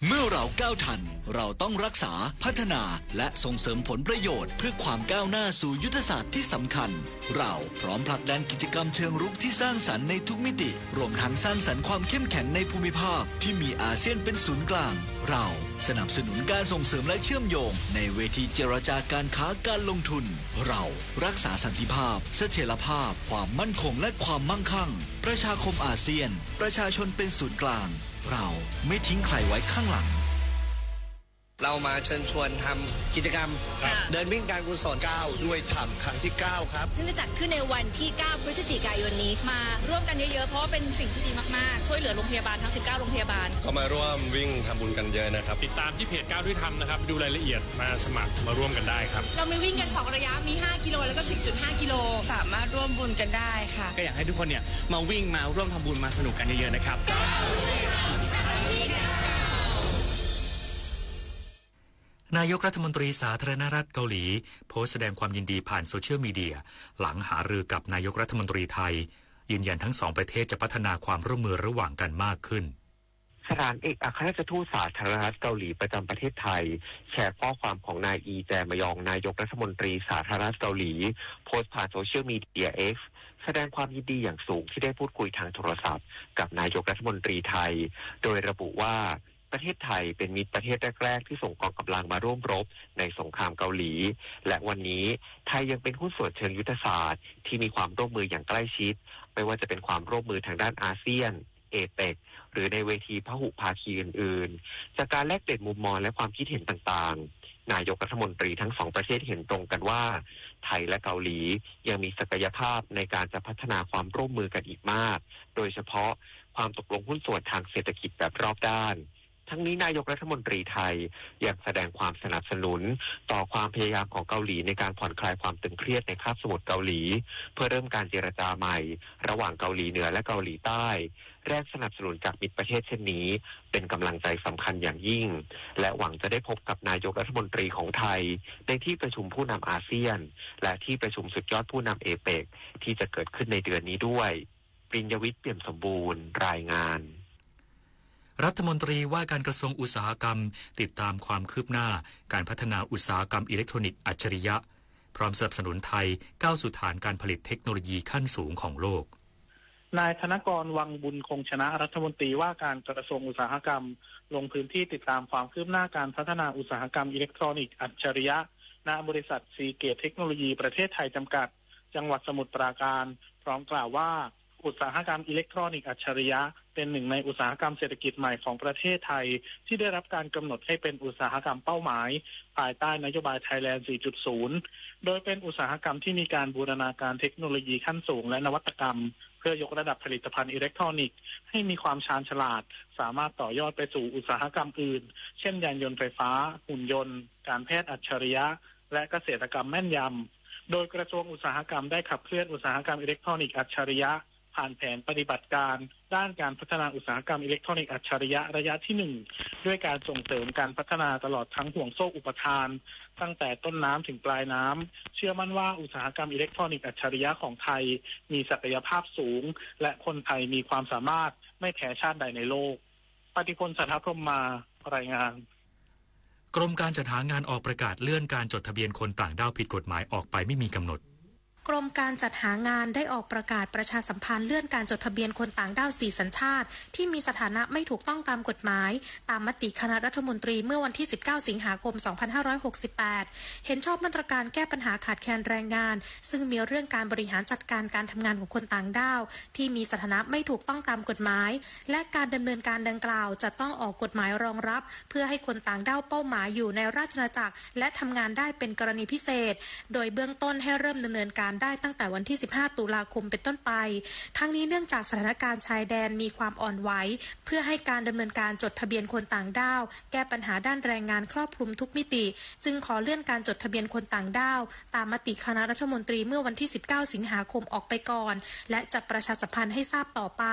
เมื่อเราก้าวทันเราต้องรักษาพัฒนาและส่งเสริมผลประโยชน์เพื่อความก้าวหน้าสู่ยุทธศาสตร์ที่สำคัญเราพร้อมผลักดันกิจกรรมเชิงรุกที่สร้างสรรค์ในทุกมิติรวมทั้งสร้างสรรค์ความเข้มแข็งในภูมิภาคที่มีอาเซียนเป็นศูนย์กลางเราสนับสนุนการส่งเสริมและเชื่อมโยงในเวทีเจรจาการค้าการลงทุนเรารักษาสันติภาพเสถียรภาพความมั่นคงและความมั่งคั่งประชาคมอาเซียนประชาชนเป็นศูนย์กลางเราไม่ทิ้งใครไว้ข้างหลังเรามาเชิญชวนทำกิจกรรมเดินวิ่งการกุศล9ด้วยธรรมครั้งที่9ครับซึ่งจะจัดขึ้นในวันที่9พฤศจิกายนนี้มาร่วมกันเยอะๆเพราะว่าเป็นสิ่งที่ดีมากๆช่วยเหลือโรงพยาบาลทั้ง19โรงพยาบาลก็มาร่วมวิ่งทำบุญกันเยอะนะครับติดตามที่เพจ9ด้วยธรรมนะครับดูรายละเอียดมาสมัครมาร่วมกันได้ครับเรามีวิ่งกัน2ระยะมี5กิโลแล้วก็ 10.5 กิโลสามารถร่วมบุญกันได้ค่ะก็อยากให้ทุกคนเนี่ยมาวิ่งมาร่วมทำบุญมาสนุกกันเยอะๆนะครับนายกรัฐมนตรีสาธารณรัฐเกาหลีโพสต์แสดงความยินดีผ่านโซเชียลมีเดียหลังหารือกับนายกรัฐมนตรีไทยยืนยันทั้งสองประเทศจะพัฒนาความร่วมมือระหว่างกันมากขึ้นสถานเอกอัครราชทูตสาธารณรัฐเกาหลีประจำประเทศไทยแชร์ข้อความของนายอีแจมยองนายกรัฐมนตรีสาธารณรัฐเกาหลีโพสต์ผ่านโซเชียลมีเดีย X แสดงความยินดีอย่างสูงที่ได้พูดคุยทางโทรศัพท์กับนายกรัฐมนตรีไทยโดยระบุว่าประเทศไทยเป็นมิตรประเทศแรกๆที่ส่งกองกำลังมาร่วมรบในสงครามเกาหลีและวันนี้ไทยยังเป็นหุ้นส่วนเชิงยุทธศาสตร์ที่มีความร่วมมืออย่างใกล้ชิดไม่ว่าจะเป็นความร่วมมือทางด้านอาเซียนเอเปกหรือในเวทีพหุภาคีอื่นๆจากการแลกเปลี่ยนมุมมองและความคิดเห็นต่างๆนายกรัฐมนตรีทั้งสองประเทศเห็นตรงกันว่าไทยและเกาหลียังมีศักยภาพในการจะพัฒนาความร่วมมือกันอีกมากโดยเฉพาะความตกลงหุ้นส่วนทางเศรษฐกิจแบบรอบด้านทั้งนี้นายกรัฐมนตรีไทยยังแสดงความสนับสนุนต่อความพยายามของเกาหลีในการผ่อนคลายความตึงเครียดในคาบสมุทรเกาหลีเพื่อเริ่มการเจรจาใหม่ระหว่างเกาหลีเหนือและเกาหลีใต้แรงสนับสนุนจากมิตรประเทศเช่นนี้เป็นกำลังใจสำคัญอย่างยิ่งและหวังจะได้พบกับนายกรัฐมนตรีของไทยในที่ประชุมผู้นำอาเซียนและที่ประชุมสุดยอดผู้นำเอเปกที่จะเกิดขึ้นในเดือนนี้ด้วยปริญญวิทย์เปี่ยมสมบูรณ์รายงานรัฐมนตรีว่าการกระทรวงอุตสาหกรรมติดตามความคืบหน้าการพัฒนาอุตสาหกรรมอิเล็กทรอนิกส์อัจฉริยะพร้อมสนับสนุนไทยก้าวสู่ฐานการผลิตเทคโนโลยีขั้นสูงของโลกนายธนกรวังบุญคงชนะรัฐมนตรีว่าการกระทรวงอุตสาหกรรมลงพื้นที่ติดตามความคืบหน้าการพัฒนาอุตสาหกรรมอิเล็กทรอนิกส์อัจฉริยะณบริษัทซีเกตเทคโนโลยีประเทศไทยจำกัดจังหวัดสมุทรปราการพร้อมกล่าวว่า อุตสาหกรรมอิเล็กทรอนิกส์อัจฉริยะเป็นหนึ่งในอุตสาหกรรมเศรษฐกิจใหม่ของประเทศไทยที่ได้รับการกำหนดให้เป็นอุตสาหกรรมเป้าหมายภายใต้นโยบาย Thailand 4.0 โดยเป็นอุตสาหกรรมที่มีการบูรณาการเทคโนโลยีขั้นสูงและนวัตกรรมเพื่อยกระดับผลิตภัณฑ์อิเล็กทรอนิกส์ให้มีความชาญฉลาดสามารถต่อยอดไปสู่อุตสาหกรรมอื่นเช่นยานยนต์ไฟฟ้าหุ่นยนต์การแพทย์อัจฉริยะและเกษตรกรรมแม่นยำโดยกระทรวงอุตสาหกรรมได้ขับเคลื่อนอุตสาหกรรมอิเล็กทรอนิกส์อัจฉริยะผ่านแผนปฏิบัติการด้านการพัฒนาอุตสาหกรรมอิเล็กทรอนิกส์อัจฉริยะระยะที่1ด้วยการส่งเสริมการพัฒนาตลอดทั้งห่วงโซ่อุปทานตั้งแต่ต้นน้ำถึงปลายน้ำเชื่อมั่นว่าอุตสาหกรรมอิเล็กทรอนิกส์อัจฉริยะของไทยมีศักยภาพสูงและคนไทยมีความสามารถไม่แพ้ชาติใดในโลกปฏิพล สัทธพรหมมารายงานกรมการจัดหางานออกประกาศเลื่อนการจดทะเบียนคนต่างด้าวผิดกฎหมายออกไปไม่มีกำหนดกรมการจัดหางานได้ออกประกาศประชาสัมพันธ์เลื่อนการจดทะเบียนคนต่างด้าว4สัญชาติที่มีสถานะไม่ถูกต้องตามกฎหมายตามมติคณะรัฐมนตรีเมื่อวันที่19สิงหาคม2568เห็นชอบมาตรการแก้ปัญหาขาดแคลนแรงงานซึ่งมีเรื่องการบริหารจัดการการทำงานของคนต่างด้าวที่มีสถานะไม่ถูกต้องตามกฎหมายและการดำเนินการดังกล่าวจะต้องออกกฎหมายรองรับเพื่อให้คนต่างด้าวเป้าหมายอยู่ในราชอาณาจักรและทำงานได้เป็นกรณีพิเศษโดยเบื้องต้นให้เริ่มดำเนินการได้ตั้งแต่วันที่15ตุลาคมเป็นต้นไปทั้งนี้เนื่องจากสถานการณ์ชายแดนมีความอ่อนไหวเพื่อให้การดำเนินการจดทะเบียนคนต่างด้าวแก้ปัญหาด้านแรงงานครอบคลุมทุกมิติจึงขอเลื่อนการจดทะเบียนคนต่างด้าวตามมติคณะรัฐมนตรีเมื่อวันที่19สิงหาคมออกไปก่อนและจะประชาสัมพันธ์ให้ทราบต่อไป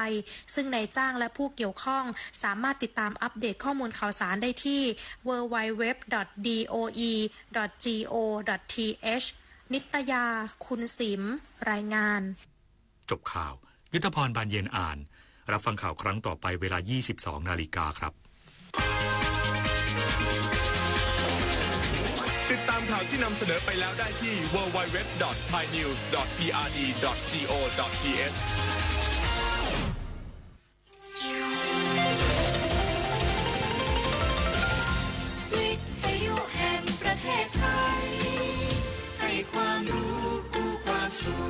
ซึ่งนายจ้างและผู้เกี่ยวข้องสามารถติดตามอัปเดตข้อมูลข่าวสารได้ที่ www.doe.go.th นิตยาคุณสิมรายงานจบข่าวยุทธพรบานเย็นอ่านรับฟังข่าวครั้งต่อไปเวลา 22:00 น.ครับติดตามข่าวที่นำเสนอไปแล้วได้ที่ www.thainews.prd.go.thวิทยุแห่งประเทศไทยให้ความรู้คู่ความสุข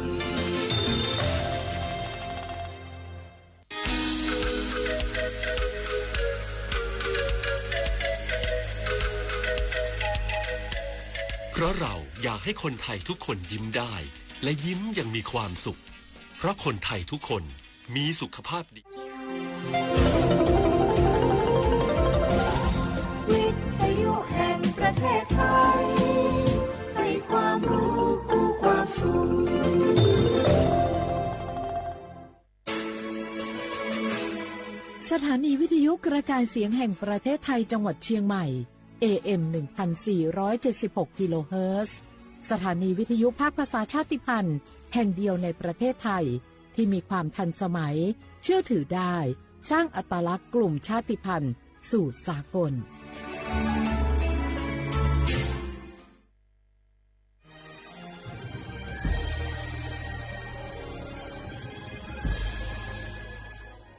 เพราะเราอยากให้คนไทยทุกคนยิ้มได้และยิ้มอย่างมีความสุขเพราะคนไทยทุกคนมีสุขภาพดีวิทยุแห่งประเทศไทยให้ความรู้คู่ความสุขสถานีวิทยุกระจายเสียงแห่งประเทศไทยจังหวัดเชียงใหม่ AM 1476 กิโลเฮิรตซ์สถานีวิทยุภาคภาษาชาติพันธุ์แห่งเดียวในประเทศไทยที่มีความทันสมัยเชื่อถือได้สร้างอัตลักษณ์กลุ่มชาติพันธุ์สู่สากล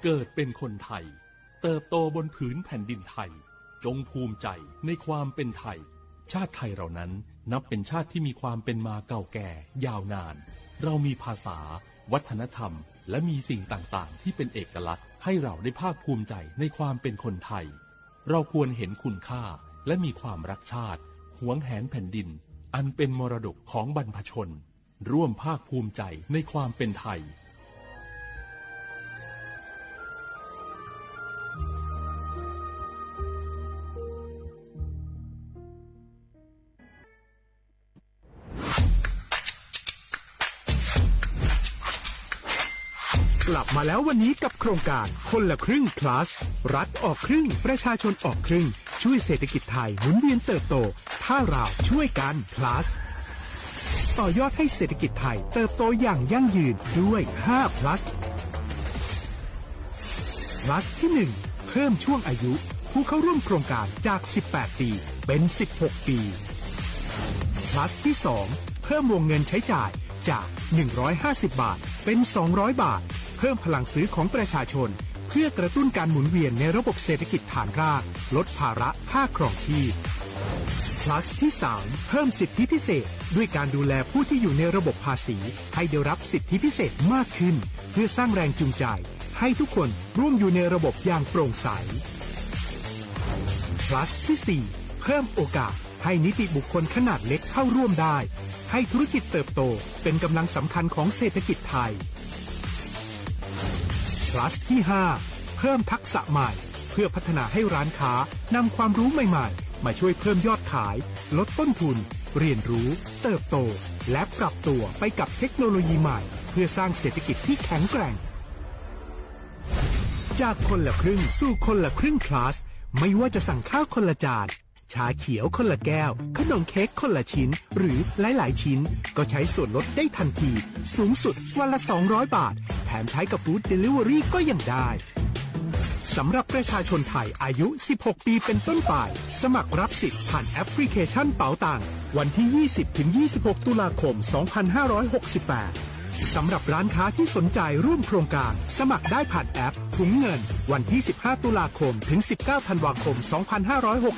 เกิดเป็นคนไทยเติบโตบนผืนแผ่นดินไทยจงภูมิใจในความเป็นไทยชาติไทยเรานั้นนับเป็นชาติที่มีความเป็นมาเก่าแก่ยาวนานเรามีภาษาวัฒนธรรมและมีสิ่งต่างๆที่เป็นเอกลักษณ์ให้เราได้ภาคภูมิใจในความเป็นคนไทยเราควรเห็นคุณค่าและมีความรักชาติหวงแหนแผ่นดินอันเป็นมรดกของบรรพชนร่วมภาคภูมิใจในความเป็นไทยกลับมาแล้ววันนี้กับโครงการคนละครึ่ง plus รัฐออกครึ่งประชาชนออกครึ่งช่วยเศรษฐกิจไทยหมุนเวียนเติบโตถ้าเราช่วยกัน plus ต่อยอดให้เศรษฐกิจไทยเติบโตอย่างยั่งยืนด้วย5 plus plus ที่ 1 เพิ่มช่วงอายุผู้เข้าร่วมโครงการจาก18ปีเป็น16ปี plus ที่ 2 เพิ่มวงเงินใช้จ่ายจาก150บาทเป็น200บาทเพิ่มพลังซื้อของประชาชนเพื่อกระตุ้นการหมุนเวียนในระบบเศรษฐกิจฐานรากลดภาระค่าครองชีพ plus ที่ 3 เพิ่มสิทธิพิเศษด้วยการดูแลผู้ที่อยู่ในระบบภาษีให้ได้รับสิทธิพิเศษมากขึ้นเพื่อสร้างแรงจูงใจให้ทุกคนร่วมอยู่ในระบบอย่างโปร่งใส plus ที่ 4 เพิ่มโอกาสให้นิติบุคคลขนาดเล็กเข้าร่วมได้ให้ธุรกิจเติบโตเป็นกำลังสำคัญของเศรษฐกิจไทย plus ที่ 5 เพิ่มทักษะใหม่เพื่อพัฒนาให้ร้านค้านำความรู้ใหม่ๆมาช่วยเพิ่มยอดขายลดต้นทุนเรียนรู้เติบโตและปรับตัวไปกับเทคโนโลยีใหม่เพื่อสร้างเศรษฐกิจที่แข็งแกร่งจากคนละครึ่งสู่คนละครึ่ง plus ไม่ว่าจะสั่งข้าวคนละจานชาเขียวคนละแก้วขนมเค้กคนละชิ้นหรือหลายๆชิ้นก็ใช้ส่วนลดได้ทันทีสูงสุดวันละ200 บาทแถมใช้กับฟู้ดเดลิเวอรี่ก็ยังได้สำหรับประชาชนไทยอายุ 16 ปีเป็นต้นไปสมัครรับสิทธิ์ผ่านแอปพลิเคชันเป๋าตังค์วันที่ 20-26 ตุลาคม 2568 สำหรับร้านค้าที่สนใจร่วมโครงการสมัครได้ผ่านแอปถุงเงินวันที่ 15 ตุลาคมถึง 19 ธันวาคม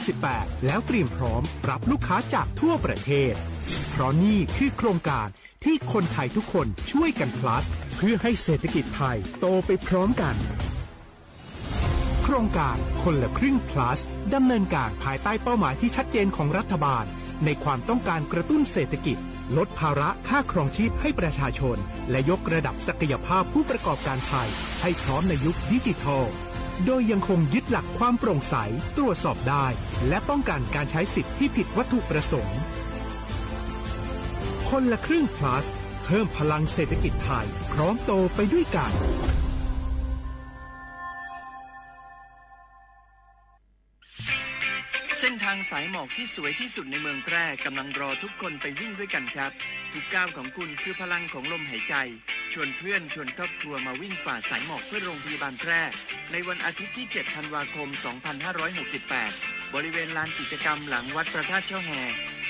2568 แล้วเตรียมพร้อมรับลูกค้าจากทั่วประเทศเพราะนี่คือโครงการที่คนไทยทุกคนช่วยกัน plus เพื่อให้เศรษฐกิจไทยโตไปพร้อมกันโครงการคนละครึ่ง plus ดำเนินการภายใต้เป้าหมายที่ชัดเจนของรัฐบาลในความต้องการกระตุ้นเศรษฐกิจลดภาระค่าครองชีพให้ประชาชนและยกระดับศักยภาพผู้ประกอบการไทยให้พร้อมในยุคดิจิทัลโดยยังคงยึดหลักความโปร่งใสตรวจสอบได้และป้องกันการใช้สิทธิที่ผิดวัตถุประสงค์คนละครึ่ง plus เพิ่มพลังเศรษฐกิจไทยพร้อมโตไปด้วยกันเส้นทางสายหมอกที่สวยที่สุดในเมืองแพร่กำลังรอทุกคนไปวิ่งด้วยกันครับทุกก้าวของคุณคือพลังของลมหายใจชวนเพื่อนชวนครอบครัวมาวิ่งฝ่าสายหมอกเพื่อโรงพยาบาลแพร่ในวันอาทิตย์ที่ 7 ธันวาคม 2568 บริเวณลานกิจกรรมหลังวัดพระธาตุช่อแฮ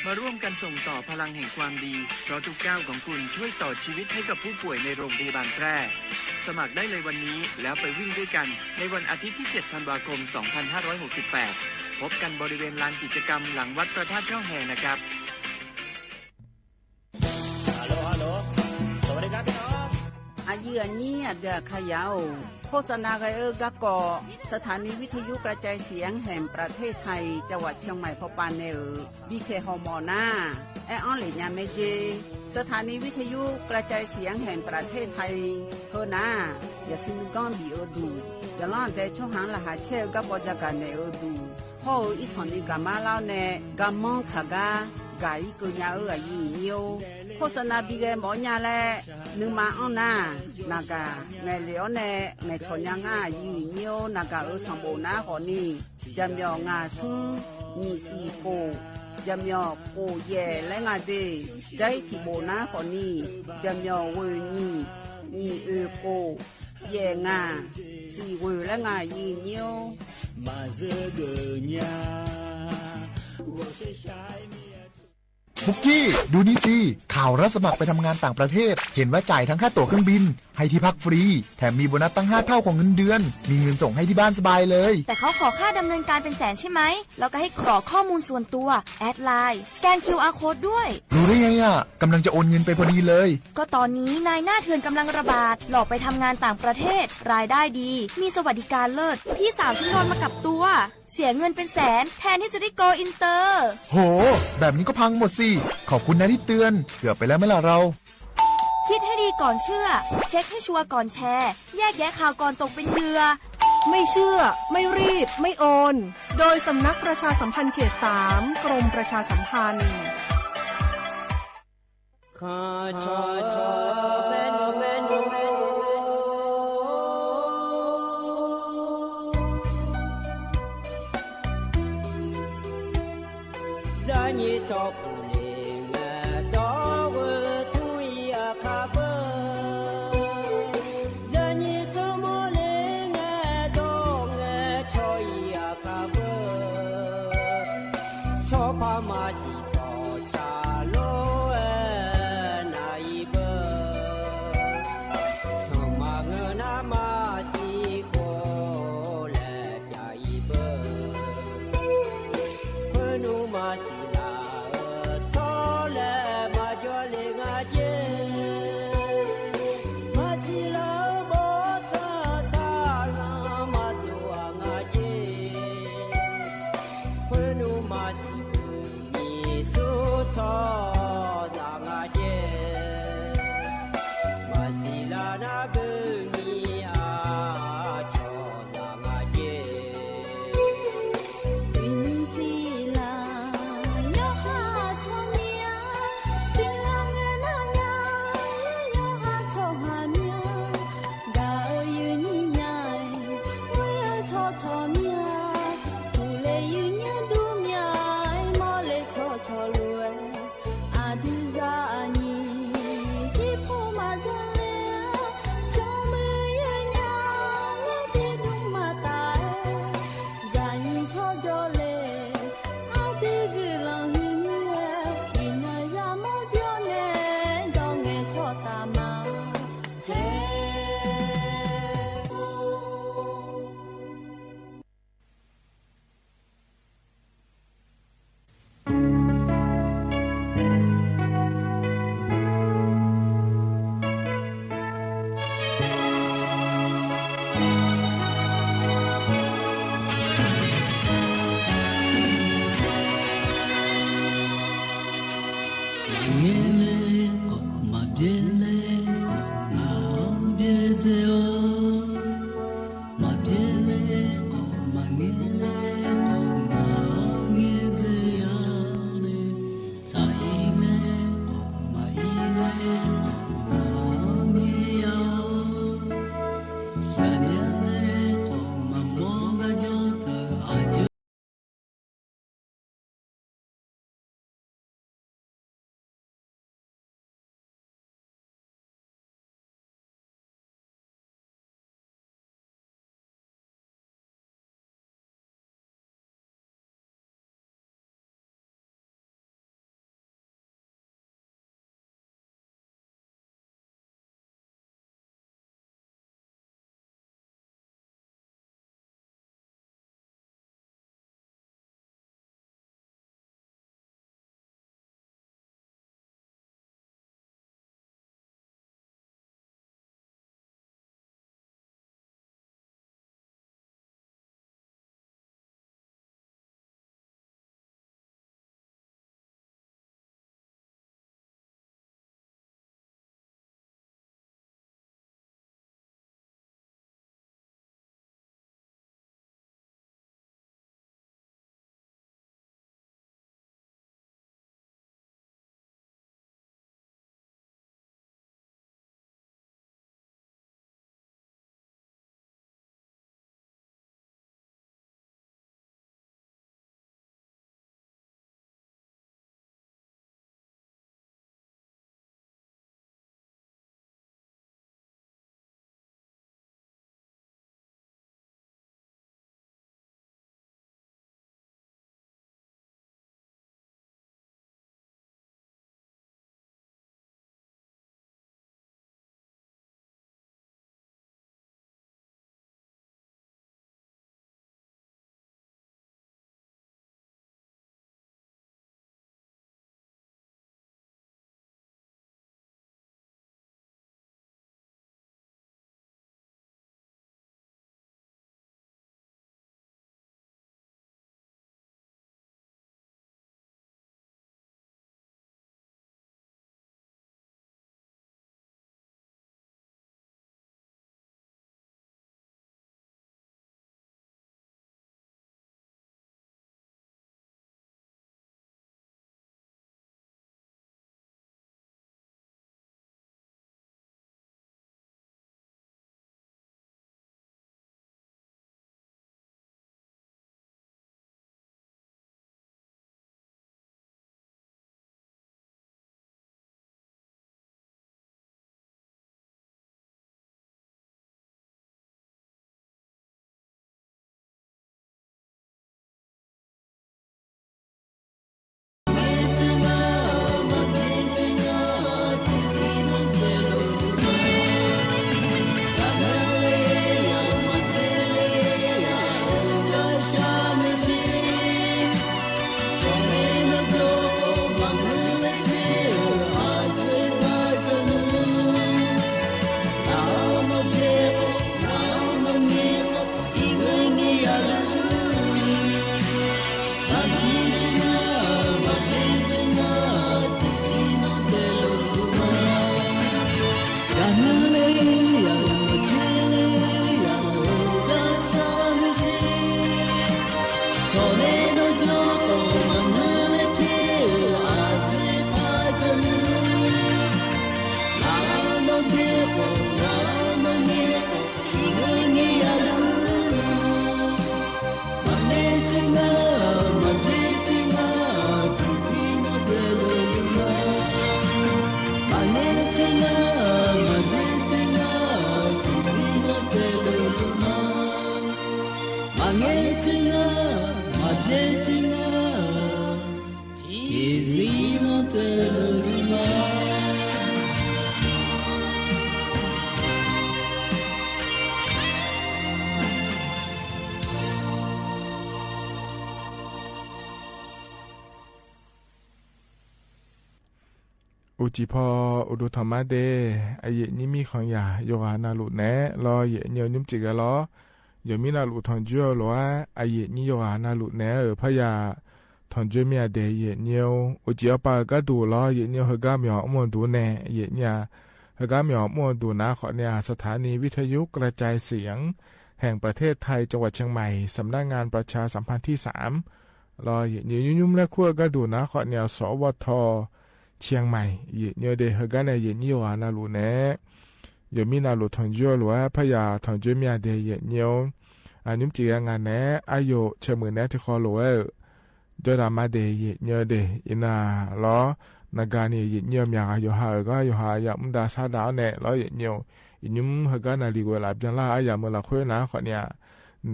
มาร่วมกันส่งต่อพลังแห่งความดีเพราะทุกก้าวของคุณช่วยต่อชีวิตให้กับผู้ป่วยในโรงพยาบาลแพร่สมัครได้เลยวันนี้แล้วไปวิ่งด้วยกันในวันอาทิตย์ที่ 7 ธันวาคม 2568 พบกันบริเวณลานกิจกรรมหลังวัดพระธาตุช่อแฮนะครับฮัลโหลสวัสดีครับพี่น้องอายุอันนี้เดือขยาวโฆษณาไกกะกอสถานีวิทยุกระจายเสียงแห่งประเทศไทยจังหวัดเชียงใหม่พบปานเนอบีเคฮอมอนาแอออนหลิญาเมเจสถานีวิทยุกระจายเสียงแห่งประเทศไทยเฮนาอย่าซินก้อนบีเอดูอย่าล่อนแต่ช่วงหางละหาเชลกับปจักกันเนอดูพ่ออีสอนนี่กามาเล่าเนกามองขากากาอีกุญญาอายุเนียวโฆษณาบีเกหมอญาแลนึงมาอ้อนนานากาในเหลียวเนในชนยังอายุเนียวนากาสัมโบนาหอนี่จำยองาซุงมีสีโกจำยอโกเย่และงาเดใจที่โบนาหอนี่จำยอเวนี่โกเย่งาสีเวและงายีเนียวมาเจอเกญาบุกกี้ดูนี่สิข่าวรับสมัครไปทำงานต่างประเทศเห็นว่าจ่ายทั้งค่าตั๋วเครื่องบินให้ที่พักฟรีแถมมีโบนัสตั้ง5 เท่าของเงินเดือนมีเงินส่งให้ที่บ้านสบายเลยแต่เขาขอค่าดำเนินการเป็นแสนใช่ไหมแล้วก็ให้กรอกข้อมูลส่วนตัวแอดไลน์สแกน QR Code ด้วยรู้ได้ไงอ่ะกำลังจะโอนเงินไปพอดีเลยก็ตอนนี้นายหน้าเถื่อนกำลังระบาดหลอกไปทำงานต่างประเทศรายได้ดีมีสวัสดิการเลิศพี่สาวฉันโดนมากับตัวเสียเงินเป็นแสนแทนที่จะได้โกอินเตอร์โหแบบนี้ก็พังหมดสิขอบคุณนะที่เตือนเกือบไปแล้วไหมล่ะเราคิดให้ดีก่อนเชื่อเช็คให้ชัวร์ก่อนแชร์แยกแยะข่าวก่อนตกเป็นเหยื่อไม่เชื่อไม่รีบไม่โอนโดยสำนักประชาสัมพันธ์เขต 3 กรมประชาสัมพันธ์Masila จิพออุดุธรรมะเดไอเยนี่มีของอย่าโยกานาลุแนะรอเยเนียวนุ่มจิกะล้อยมีนาลุทองจั่วหรอไอเยนี่โยกานาลุแนะพะยาทองจั่วเมียเดเยเนียวอุจิปากะดูล้อเยเนียวฮกะเหมียวมวนดูแน่เยเนี่ยฮกะเหมียวมวนดูนะขอเนี่ยสถานีวิทยุกระจายเสียงแห่งประเทศไทยจังหวัดเชียงใหม่สำนักงานประชาสัมพันธ์ที่3รอเยเนียวยุ่มและคั่วกะดูนะขอเนี่ยสวทเชียงใหม่เยเนียวเดฮกะเนี่ยเยนี่โยกานาลุแนะยมีนาลุทองจั่วหรอพะยาทองจั่วเมียเดเยเนียวอันนุ่มจิกะงานแนะอายุเชมือแนะที่คอหลวจดามาเดยเนเดอินาล้อนากานียเนียมยากอยู่หาก็อยู่หายามุดาซาดาวเนล้อเยเนียวอินุมฮกานาลีกวลาเปียงลาอายามละคุยนะขอเนี่ย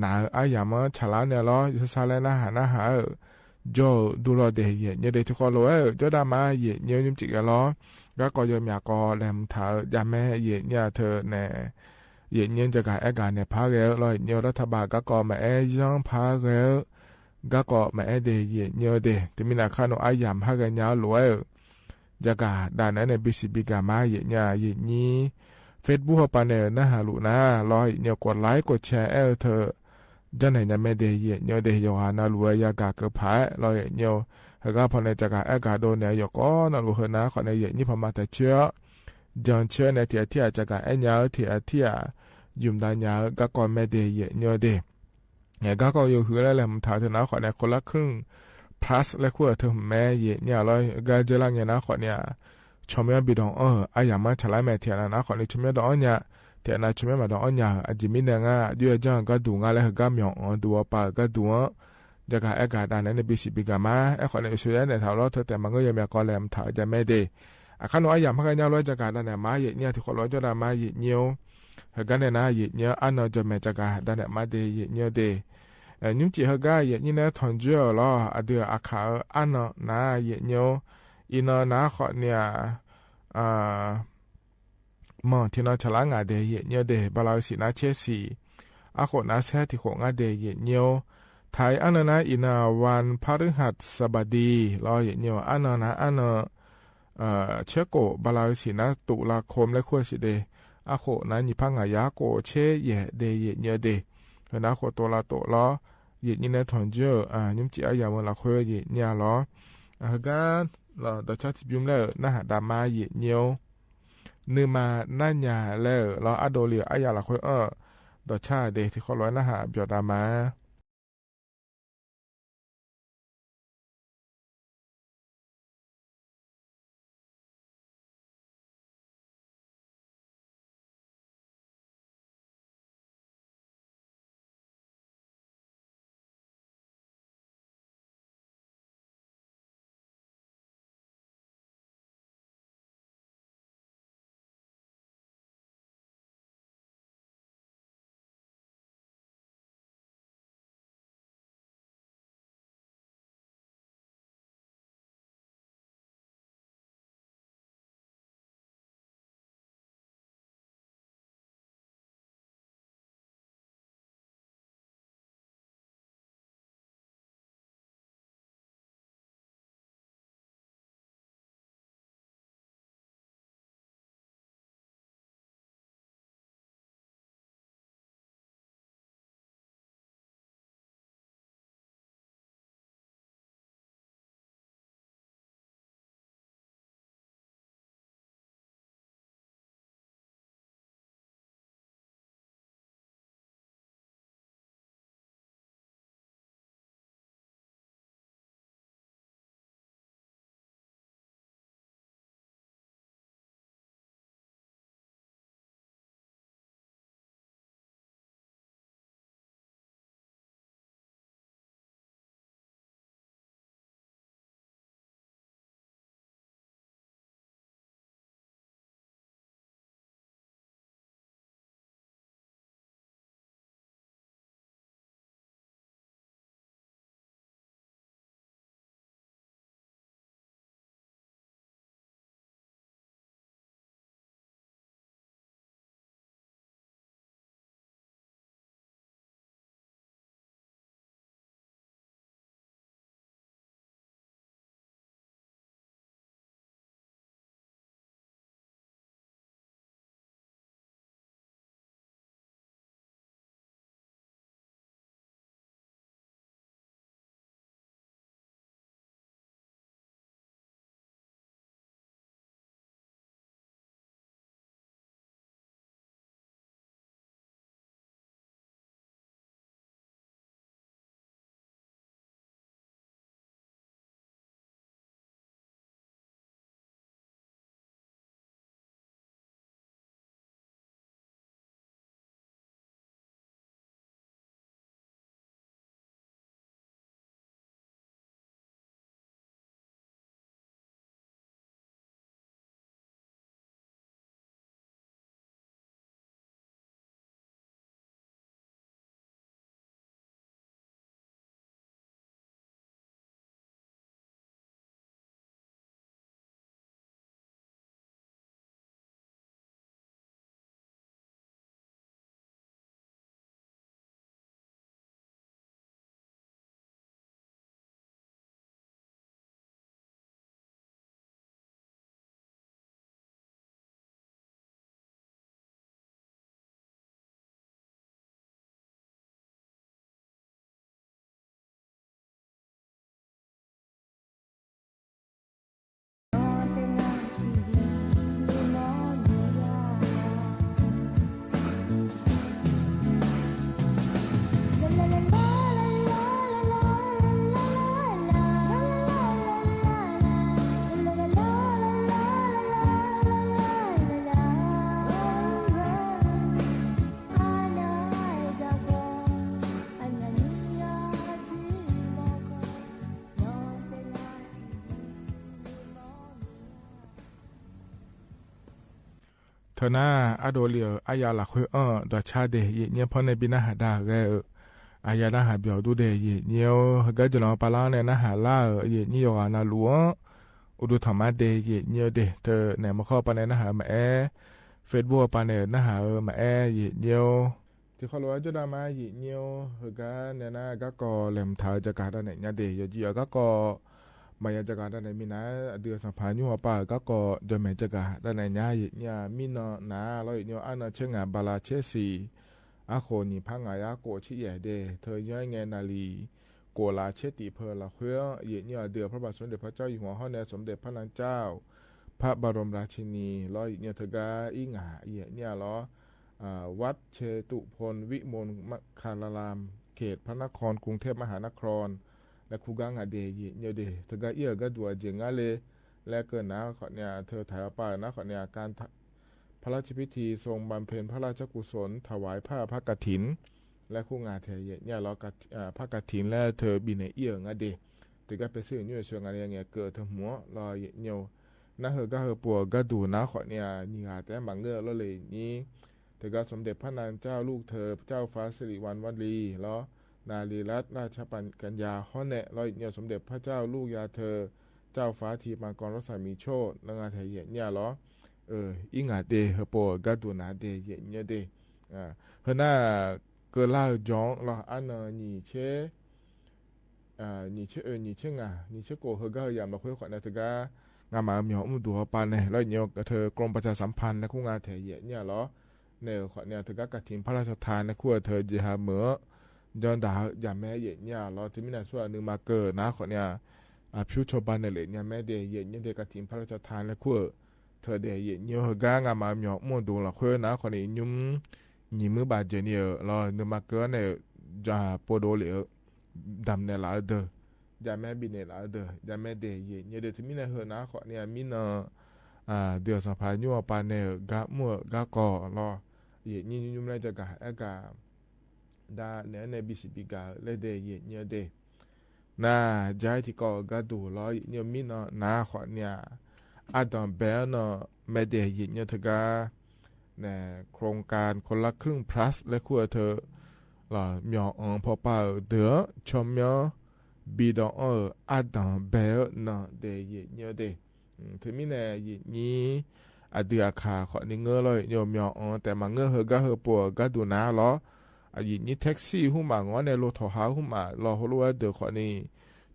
นาอายามฉลาเนล้อยุซาเลนะหานะหาโจดูโลเดยเนเดที่คอหลวจดามาเยเนียนุ่มจิกะล้อก็กอยมยากอแลมถายาแม่เยเนียเธอเนเยเนียจะกาแอกาเนพาเกลล้อเนียวรัฐบาลก็กอมาเอยังพาเกลก็ก็มาเดเยเนียวเดที่มีนาคาโนอายามฮากันยาวรวยจะกาด่านนั้นในบิสิบิกามาเยเนียเยนี้เฟซบุ๊กปานเนอร์นะฮะลูนะรอยเนียวกดไลค์กดแชร์เธอจันไหนจะไม่เดเยเนียวเดยอหานารวยยากาเกือบพายรอยเนียวฮก็พอในจะกาอากาโดนเนี่ยยก็นาลูเฮนะขอในเยนี่พอมาแต่เชื่อจังเชื่อในเทียที่จะกาเอ็นยาเทียที่ยุมดานยาก็ก่อนไม่เดเยเนียวเดเนี่ยก็อยู่คือแล้วแหละมันถามเธอนะขอเนี่ยคนละครึ่ง plus และขั้วเธอแม่เย่เนี่ยร้อยก็จะลังเนี่ยนะขอเนี่ยชมยาบิดองอายามาฉลาแม่เทียนะขอเนี่ยชมยาดองเนี่ยเทียนะชมยามาดองเนี่ยอาจิมิเนงะด้วยจังก็ดูงาแล้วก็มีองดูปาก็ดูจะก็อากาศนั้นในบิสิบิกามาขอเนี่ยสุดเนี่ยถามเราเธอแต่มันก็ยังมีกอแลมถามจะไม่ได้ขนมอายามากันยาร้อยจะการนั้นเนี่ยมาเย่เนี่ยที่ขอร้อยจะได้มาเย่เนียวกันเนี่ยนะเย่เนี่ยอันนั้นจะแม่จะการนั้นเนี่ยมาเดเย่เนียวเดนุ่มจีฮกาเยนี่นะทอนจั่วล้ออเดืออาคาอันนาเยเนียวอินนาขอเนี่ยมองที่นอฉลางาเดเยเนียวเดบาลาสินาเชสีอาโคนาแซที่โคงาเดเยเนียวไทยอันนาอินาวันพฤหัสบดีล้อเยเนียวอันนาอันเชโกบาลาสินาตุลาคมและขั้วสิเดอาโคนานิพังายาโกเชเยเดเยเนียวเดนาโคตัวลาโตล้อเย็นนี่นะทอนเจอยุ่มจีอายามละคุยเย็นเนี่ยล้อกันเราดชาติบิมแล้วน่าหาดามาเย็นเนียวนึมาน่าหยาแล้วเราอโดเลียอายาละคุยดชาเดที่เขาร้อยน่าหาเบียดามา อหน้าอโดเลียอายาหลักคุยดอชาเดยเนี่ยพอในบินาหาดาเกอายานาหาเบียวดูเดยเนี่ยก็จะลองปาลาในนาหาล่าเนี่ยยอนาหลวงอุดุธรรมะเดยเนี่ยเดเธอเนี่ยมาข้อปานในนาหามาเฟซบุ๊กปานในนาหามาเนี่ยที่เขาว่าจะได้มาเนี่ยก็เนี่ยนะก็เล่มถ่ายจากการนั้นเนี่ยเดยจีก็มายาจากการนั้นมีนะเดือนสัมพันธ์อยู่ว่าป่าก็โดยแม่จากการนั้นเนี่ยมีนาแล้วเนี่ยอันนั้นเชื่องบาลาเชสีอาโคนี่พังอายาโกชิเยเดเธอยังไงนาลีโกลาเชติเพลละเพื่อเนี่ยเดือพระบาทสมเด็จพระเจ้าอยู่หัวห้อในสมเด็จพระนางเจ้าพระบรมราชินีแล้วเนี่ยเธอก็อิงเนี่ยล้อวัดเชตุพลวิมลมคารารามเขตพระนครกรุงเทพมหานครและคูกังเดยเนี่ยเดเธอก็ก็ดัวเจงเลยและเกินนะขอเนี่ยเธอถ่ายไปนะขอเนี่ยการพระราชพิธีทรงบำเพ็ญพระราชกุศลถวายผ้าพระกฐินและคู่งานเธอเนี่ยเราพระกฐินและเธอบินในเดเธอก็ไปซื้อเนี่ยช่วงอะไรเงี้ยเกิดเธอหัวรอเนี่ยนะเธอก็ปัวก็ดูนะขอเนี่ยนี่แต่บางเงื่อแล้วเลยนี้เธอก็สมเด็จพระนางเจ้าลูกเธอเจ้าฟ้าสิริวัณวลีแล้วนาลีรัตนราชปัญญาฮ้อนแนะร้อยเนี่ยสมเด็จพระเจ้าลูกยาเธอเจ้าฟ้าทีมังกรรศมีโชตนางาไทยเนี่ยล้ออิงาเดเฮปอกัดูนาเดเนี่ยเดเฮน่าเกล่าจองล้ออันนี่เชนี่เชงานี่เชโกเฮก็ยามเราคุยขวัญนะเธอก็งามามีหัวมุดูปานเนี่ยร้อยเนี่ยเธอกรมประชาสัมพันธ์และคู่งานไทยเนี่ยล้อเนี่ยขวัญเนี่ยเธอก็กฐินพระราชทานและคู่เธอจิหาเหมือย้อนด่าอย่าแม่เนี่ยเราที่มีหน้าส่วนหนึ่งมาเกิดนะขอเนี่ยผิวชาวบ้านเนี่ยเลยเนี่ยแม่เดียเนี่ยเด็กกฐินพระราชทานและคู่เธอเดียเนี่ยก้างามาหยอกมั่วดูละคู่นะขอเนี่ยยุ่มยิ้มมือบาดเจ็บเนี่ยเราหนึ่งมาเกิดเนี่ยจะปวดโดเหลวดำเนี่ยหลายเด้ออย่าแม่บินเนี่ยหลายเด้ออย่าแม่เดียเนี่ยเด็กที่มีหน้าเฮนะขอเนี่ยมีหน้าเดือดสัมพันธ์ยั่วปานเนี่ยกะมั่วกะก่อรอเนี่ยยุ่มอะไรจะกะกะดาเนี่ยในบิสิบิกาเลเดยเนี่ยเดน่าใจที่ก็กระดูล้อเนี่ยมีนาขอเนี่ยอาดัมเบลเนาะเมเดยเนี่ยเธอก็เนี่ยโครงการคนละครึ่ง plus และคู่เธอหล่อมีพอป่าเดือชมเนาะบีดอาดัมเบลเนาะเดยเนี่ยเดถึงมีเนี่ยนี่เดือขาขอนี่เงอเลยเนี่ยมีแต่มาเงอเฮก็เฮปัวก็ดูนาล้อนี่แท็กซี่หุ่มมางอในรถถอหาหุ่มมารอเขารู้ว่าเดี๋ยวขอนี่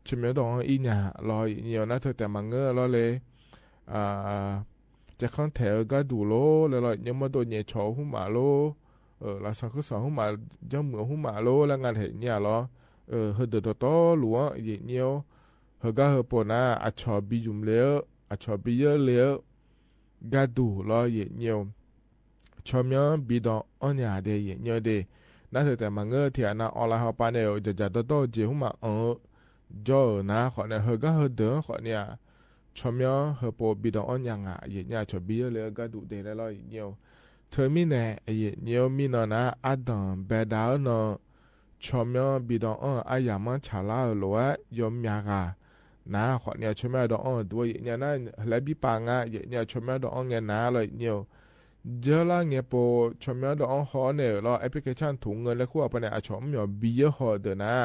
ชิมเมดองอีเนี่ยรอเนี่ยนะเธอแต่มาเงอรอเลยจะข้างแถวก็ดูโลเลยรอยังมาโดนเนี่ยชอหุ่มมาโลเราสักก็สองหุ่มมาย่อมเหมือหุ่มมาโลแล้วงานเห็นเนี่ยรอเฮเดือดต่อหลวงเนี่ยเฮก็เฮปน่าอัดชอบีจุ่มเลี้ยวอัดชอบีเยอะเลี้ยวก็ดูรอเนี่ยชอมยังบีดองอันเนี่ยเดียเนี่ยเดนั่นคือแต่มาเงอที่อันนั้นออนไลน์เขาไปเนี่ยจะต่อเจ้าหุ่มมาจ่อนะขอเนี่ยเฮก็เฮเดือขอเนี่ยชมยอเฮปอบิดอนยังเนี่ยชอบบีเลยก็ดูเดลเลยเนี่ยเธอมีเนี่ยมีนะอาดัมเบดาวเนาะชมยอบิดอนอายามันชาลาหรือว่ายอมยากานะขอเนี่ยชมยอดอนด้วยเนี่ยนั่นแล้วบีปังเนี่ยชมยอดอนเงี้ยนะเลยเนี่ยเจอละเงี้ยพอชมยอดอนหอเนี่ยเราแอปพลิเคชันถุงเงินและคู่ไปเนี่ยชมยอบีเยอะหอเดนะ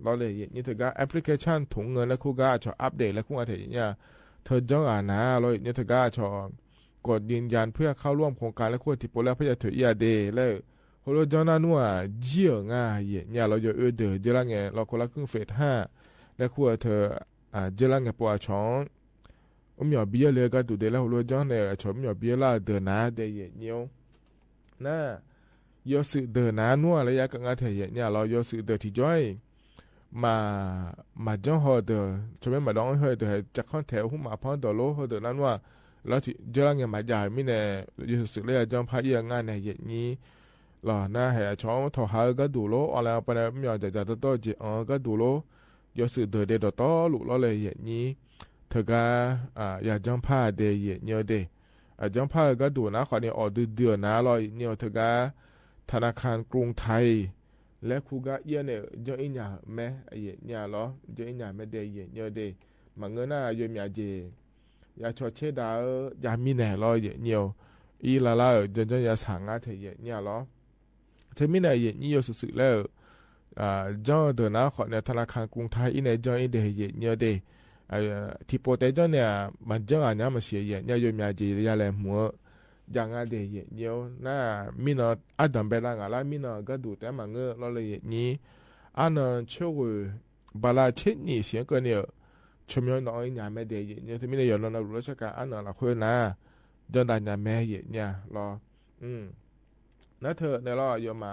เราเลยนี่ถือว่าแอปพลิเคชันถุงเงินและคู่ก็ชออัปเดตและคู่อะไรเนี่ยเธอจ้องนะเราเนี่ยถือว่าชอกดยืนยันเพื่อเข้าร่วมโครงการและคู่ที่โปรแล้วเพื่อจะถือยาเดแล้วเราจ้องนั่นว่าเจี๋ยง่ายเนี่ยเราจะเดือดเจอละเงี้ยเราคนละครึ่งเฟส5และคู่เธอเจอละเงี้ยปวดช้อนมีเบี้ยเลยก็ดูเดแล้วเราจ้องเนี่ยชอมีเบี้ยละเดินนะเดียเนี่ยน่ายอสื่อเดินนะนัวระยะกันงานเถียเนี่ยเรายอสื่อเดินที่จ้อยมาจ้องหอเดอชมมาดองเฮเดอจะข้อนแถวหุ่มมาพอนดอโลเฮเดอนั้นว่าแล้วที่เจอเงี้ยมาใหญ่ไม่แน่ยอสื่อเลยจ้องพายงานในอย่างนี้หล่อหน้าแห่ช้อนถอหาก็ดูโลอะไรไปแล้วไม่ยอมจะต่อจีก็ดูโลยอสื่อเดอต่อลุเราเลยอย่างนี้เธอก็อยากจ้องผ้าเดยเนี่ยเดจ้องผ้าก็ดูนะขอเนี่ยออกเดือนนะเราเนี่ยเธอก็ธนาคารกรุงไทยและคูก็เยอะเนี่ยจะอินยาแม่เนี่ยหรอจะอินยาแม่เดยเนี่ยเดมังเงินน่ะยมยาเจยาชอเชดายามีแน่รอเนี่ย อีลาลาจะยาสางาเทเยเนี่ยล้อเทมินายเยนี่ยสุดๆแล้วจอเดินนะขอเนี่ยธนาคารกรุงไทยอีเนี่ยจออีเดเยเนี่ยเดที่โปรเตจเนี่ยมันจออันนี้มันเสียเยเนี่ยยมีจียาแลมัวอย่างอาเดเยเนี่ยน่ามีนอดัมเบลังอะไรมีนก็ดูแต่มันเงอเราเลยนี่อันนั้นช่วยบาลาเช่นนี้เสียก็เนี่ยชมยน้อยเนี่ยไม่เดเยเนี่ยที่มีเนี่ยเรารู้ชักการอันนั้นละคนนะจอได้เนี่ยแม่เยเนี่ยรอนั่นเธอเนี่ยเราอยู่มา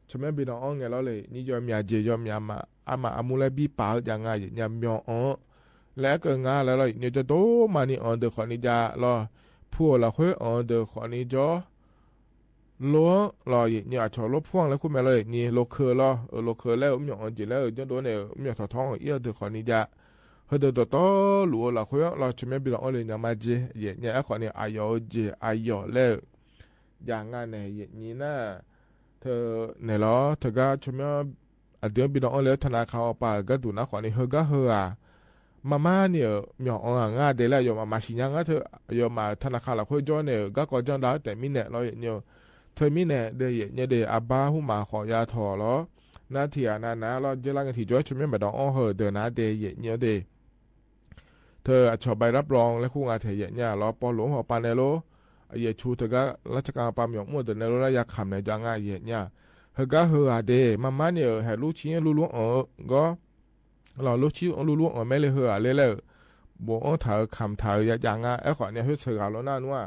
ชมบิดองเงี้ยเราเลยนี่ยอมยาเจยอมยามาอามูลบีป่าอย่างไงยามยองแล้วก็งาแล้วเราเนี่ยจะโตมานี่เดอขอนิจาเราพวกเราคุยเดอขอนิจาล้อเราเนี่ยชอบลบพ่วงแล้วคุณแม่เลยนี่โลเคอร์เราโลเคอร์แล้วมีจีแล้วจะโดนเนี่ยมีถอดท้องเดอขอนิจาเฮเดอโตหลัวเราคุยเราชมบิดองเลยเนี่ยมาเจเนี่ยขอเนี่ยอายอเจอายอแล้วอย่างงั้นเนี่ยนี่นะเธอเนี่ยล้อเธอก็ชมเดือนบิดองเลยธนาคารป่าก็ดูนะขอนี่เฮก็เฮมาเนี่ยมีงาเดล่ยมาชิญงาเธอยมาธนาคารเราคุยจอเนี่ยก็จอได้แต่มีเนี่ยเราเนี่ยเธอมีเนี่ยเดย์เนี่ยเดย์อาบ้าหูมาขอยาถอล้อนาทีนะเราเจริญกันที่จอชมบิดองเฮเดินนะเดย์เนี่ยเดย์เธอชอบใบรับรองและคู่งานเทียเนี่ยเราปอหลวงหัวปานเนโลเยชูเธอก็ราชการปามหยงมั่วเดินในรถระยะขำในจังง่ายเนี่ยเฮก็เฮอเดย์มาเนี่ยให้ลูกชิ้นลูกก็เราลูกชิ้นลูกไม่เลยเฮอเลยบ่ถ่ายคำถ่ายอย่างง่ายขอเนี่ยเฮเสือเราหน้านัว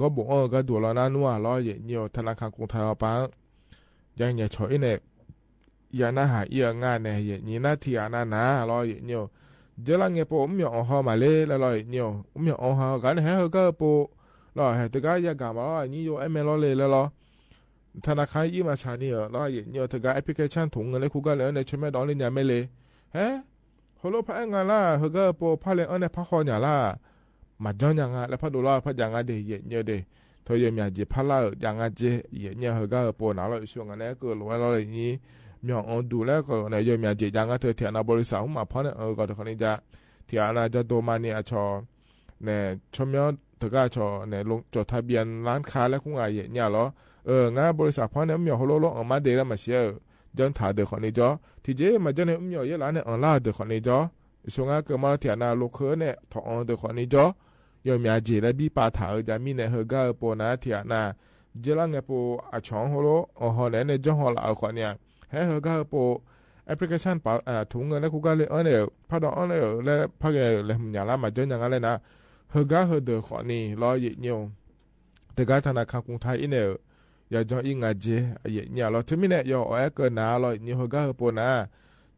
ก็บ่ก็ดูเราหน้านัวเราเนี่ยธนาคารกรุงไทยปังยังเนี่ยช่วยเนี่ยยาหน้าหายงานเนี่ยนี่หน้าที่นะเราเนี่ยเจริญเงี้ยพอมีอ๋อมาเลยแล้วเนี่ยมีอ๋อกันให้เขาก็พอเราให้ตัวก็อยากกันมาเรานี่อยู่เราเลยแล้วธนาคารยี่มาชาเนี่ยเราเนี่ยตัวก็แอปพลิเคชันถุงเงินเลยคู่กันเลยในช่วงแม่ดอนเลยเนี่ยไม่เลยเฮ้เขาลบพักงานละเขาก็พอพักเลยในพักคอเนี่ยละมาจ้องยังไงแล้วพักดูเราพักยังไงเดี๋ยวเนี่ยเดี๋ยวเธอยังมีจีพักละยังไงเจเนี่ยเขาก็พอหนาเราช่วงนั้นก็รู้ว่าเราเลยนี่มีอ๋อดูแล้วก็ในยังมีจียังไงเธอเทียนบริษัทหุ้มมาพักเนี่ยก็ตัวคนนี้จะที่อาณาจะโดมาเนี่ยชอเนี่ยชมยอดถึงก็ชอเนี่ยลงจดทะเบียนร้านค้าและคู่งานเนี่ยเหรองานบริษัทพอเนี่ยมีหัวโลออกมาเดือนมาเสียจังถ่ายเดือคนนี้จ้อที่เจมาจังเนี่ยมีเยอะร้านเนี่ยออนไลน์เดือคนนี้จ้อช่วงนั้นเกิดมาที่อาณาลูกเคยเนี่ยถอนเดือคนนี้จ้อยอมยาจีและบีปาถ่ายจะมีเนี่ยเฮก็ปนนะที่อาณาเจริญเนี่ยปูอาช่องหัวโลเนี่ยจังหัวละคนเนี่ยให้เฮก็ปูแอปพลิเคชันถุงเงินแล้วกูก็เลยเนี่ยพอดอนเลยแล้วพอเลยมันอย่างละมาจนอย่างนั้นเลยนะเฮก็เฮเดือขอนี่รอเยอะเนี่ยแต่การธนาคารกรุงไทยเนี่ยอย่าจองอิงอาเจเยอะเนี่ยเราถึงมีเนี่ยอย่าเกินนะเราเนี่ยเฮก็เฮปนะ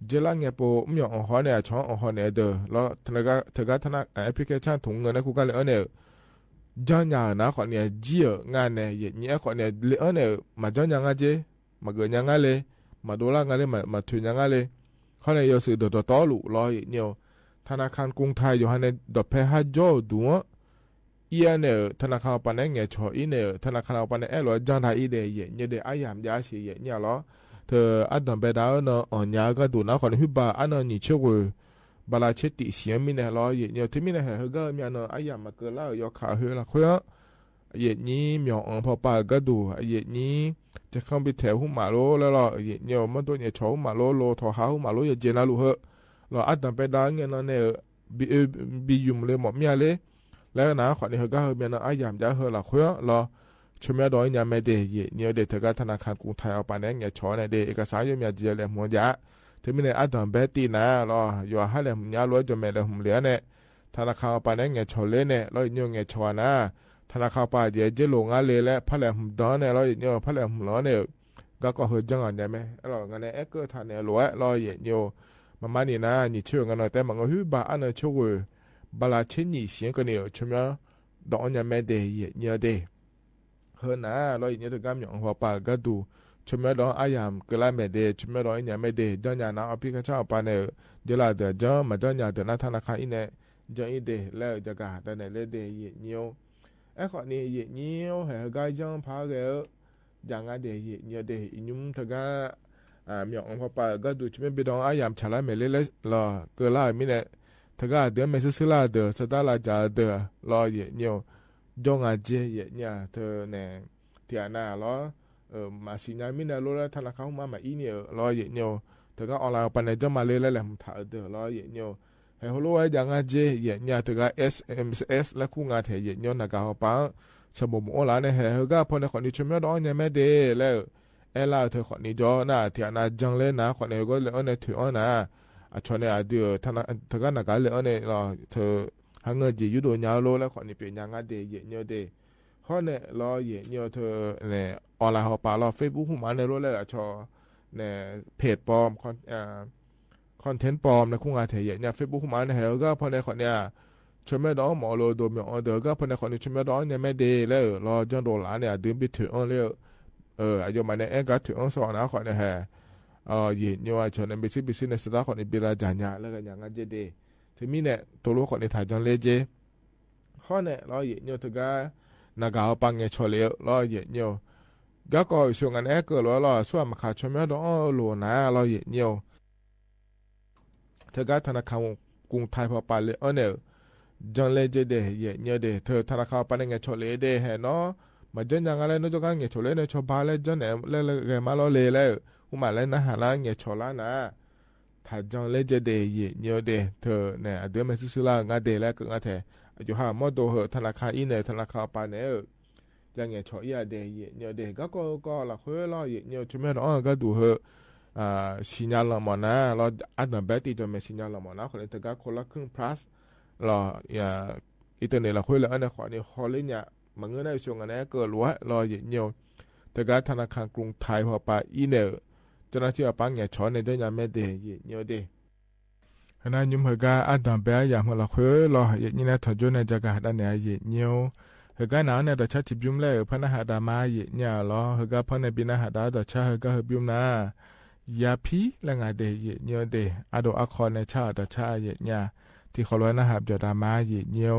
เจริญเนี่ยปูมีอ๋อเนี่ยช่องอ๋อเนี่ยเดือแล้วธนาแอปพลิเคชันถุงเงินแล้วกูก็เลยเนี่ยจอนอย่างนะขอเนี่ยเจี๋ยงานเนี่ยเยอะเนี่ยขอเนี่ยเลยเนี่ยมาจอนอย่างอาเจมาเกินอย่างนั้นเลยมาดูแลงานเลยมาถึงยังไงเลยเขาเนี่ยอยู่สื่อต่อหลุรอเนี่ยธนาคารกรุงไทยอยู่ในดอกเพฮาโจดูอีเนี่ยธนาคารปันเนี่ยชออีเนี่ยธนาคารปันเนี่ยหรอจังได้อีเดียเนี่ยเดียอายามยาสีเนี่ยหรอเธออันดับไปดาวเนาะอ่อนยาก็ดูนะคนที่บ้าอันนั้นนี่เชื่อว่าบาลาเชติเสียมีเนี่ยหรอเนี่ยที่มีเนี่ยเขาก็มีเนาะอายามมาเกิดแล้วยกขาเหือละคุยนี้มีอ๋อพอป่าก็ดูนี้จะเข้าไปแถวหุ่มมาโลแล้วเราเนี่ยมันตัวเนี่ยชอบมาโลทอหาหุ่มมาโลอย่าเจน่าลูกเหรอเราอัดตั้งไปได้เงี้ยเนี่ยบียุ่มเลยหมดเมียเลยแล้วนะขอเนี่ยก็เมียนะอายามจะเหรอละคุยเราช่วยไม่ได้เนี่ยไม่ได้เนี่ยเด็กเธอก็ธนาคารกรุงไทยเอาไปเนี่ยชอเนี่ยเด็กเอกสารยังมีเจริญหัวใจถึงมีเนี่ยอัดตั้งไปตีนะเราอยู่ให้เลยเนี่ยรวยจนไม่เลยหุ่มเหลือเนี่ยธนาคารเอาไปเนี่ยชอเลยเนี่ยเราเนี่ยชอนะธนาคารป่าเดี๋ยวจะลงอะไรแล้วพลังดอนเนี่ยเราเนี่ยพลังล้อเนี่ยก็เฮจังอันได้ไหมเรางั้นเนี่ยก็ทานเนี่ยรวยเราเนี่ยมานี่นะนี่เชื่อกันหน่อยแต่มันก็บ้าอันนั้นช่วยบาลาเช่นนี้เสียงกันเนี่ยช่วยดอนเนี่ยไม่ได้เนี่ยเด้เฮนะเราเนี่ยถึงการอย่างหัวป่าก็ดูช่วยดอนอายามก็ไล่ไม่ได้ช่วยดอนเนี่ยไม่ได้จังเนี่ยนะแอปพลิเคชันป่าเนี่ยเดี๋ยวเราเดี๋ยวจังมาจังเนี่ยเดี๋ยวนะธนาคารอีเนี่ยจังอีเด้แล้วจะกะแต่เนี่ยเลยเด้เนี่ยขอเนี่ยเนี่ยเหรอก็ยังพาเกลยังไงเดี๋ยวเนี่ยเดี๋ยวยุ่งถ้าก็มีองค์พอไปก็ดูช่วยไปดองอายามฉลาดไม่เล่ๆรอเกิดละมีเนี่ยถ้าก็เดี๋ยวไม่ซื้อละเดี๋ยวสตาร์ละจะเดี๋ยวรอเนี่ย จงอาเจเยเนี่ยเธอเนี่ยเทียนาล้อมาสิญญามินาโลแล้วธนาคารมาอีเนี่ยล้อเยเนี่ยเธอก็ออนไลน์ปันในจะมาเลยแล้วแหละมันถ่ายเด้อล้อเยเนี่ยให้ฮัลโหลไอ้ยังอาเจเยเนี่ยเธอก็ SMS และคู่งานเทียเยเนี่ยนักข่าวปังสมมุติว่าเนี่ยเฮก็พอในคนนี้ชมยอดเนี่ยไม่ได้แล้วเอล่าเธอคนนี้จ่อน่ะเทียนาจังเลยนะคนนี้ก็เลยเนี่ยถือนะชวนเนี่ยเดี๋ยวเธอก็นักการเลยเนี่ยล้อเธอหาเงินจีอยู่โดนยาวโลแล้วคนนี้เป็นยังไงเดียเยเนี่ยเดข้อเนี่ยล้อเยเนี่ยเธอเนี่ยออนไลน์เขาป่าล้อ Facebook หุ่มอันในโลแล้วชอเนี่ยเพจปลอมคอนเทนต์ปลอมในคู่งานเทียเนี่ย Facebook หุ่มอันในเฮก็พอในคนเนี่ยชมไม่ได้หมอโลโดมีออเดอร์ก็พอในคนนี้ชมไม่ได้เนี่ยไม่ดีแล้วรอจังโดนหลานเนี่ยดื่มไปถึงแล้วอายุมันเนี่ยก็ถึงสองนะคนเนี่ยเย็นเนี่ยชนเป็นบิสเนสได้คนนี้เวลาจ่ายเนี่ยแล้วก็อย่างนั้นจะดีทีนี้เนี่ยตัวลูกคนนี้ถ่ายจังเลยเจ้ข้อเนี่ยเราเย็นเนี่ยถึงก็นักข่าวปังเงี้ยชอเลยเราเย็นเนี่ยก็ช่วงนั้นเกิดแล้วส่วนมาขาดชมไม่ได้โลนะเราเย็นเนี่ยถึงก็ธนาคารกรุงไทยพอไปเลยเนี่ยจังเลยเจเดเย็นเนี่ยเดเธอธนาคารปังเงี้ยชอเลยเดเห็นเนาะมาจังยังอะไรนู้นจะก็เงี้ยชอเลยเนี่ยชอบไปเลยจังเนี่ยเลยมาเราเลยแล้วหุ่มมาเลยนะหาละเงี้ยชอละนะถ้าจังเลยเจเดเย็นเนี่ยเดเธอเนี่ยเดี๋ยวมันซื้อละงาเดแล้วก็งาเถอะอยู่หาหมดตัวเหธนาคารอีเนี่ยธนาคารปังเนี่ยยังเงี้ยชอยาเดเย็นเนี่ยเดก็ละคุยละเย็นเนี่ยช่วยไม่ได้ก็ดูเหสัญญาณละมันนะเราอัดมาแบบที่จะไม่สัญญาณละมันนะคนนี้ถึงก็คนละครึ่ง plus เราอินเทอร์เน็ตเราคุยแล้วอันนี้ขอเนี่ยฮอลล์เนี่ยมันเงินได้ช่วงนั้นเกิดล้วนเราเย็นเนี่ยถึงก็ธนาคารกรุงไทยพอไปอีเนี่ยเจ้าหน้าที่ปังเนี่ยชอนในเดือนไม่เดเย็นเนี่ยเดขณะยุ่งเหตุการณ์อัดมาแบบอย่างเราคุยเราเย็นเนี่ยถ้าจุดในจักรด้านเนี่ยเย็นเนี่ยเหตุการณ์นั้นเนี่ยเราใช้ทิบยุ่มเลยพนักหาดามาเย็นเนี่ยเราเหตุการณ์พนักบินหาดาเราใช้เหตุการณ์ยุ่มนะยาพีและงานเดเย็นเนี่ยเดอดอักขรในชาเราใช้เย็นเนี่ยที่เขาล้วนนะครับจะดามาเย็นเนี่ย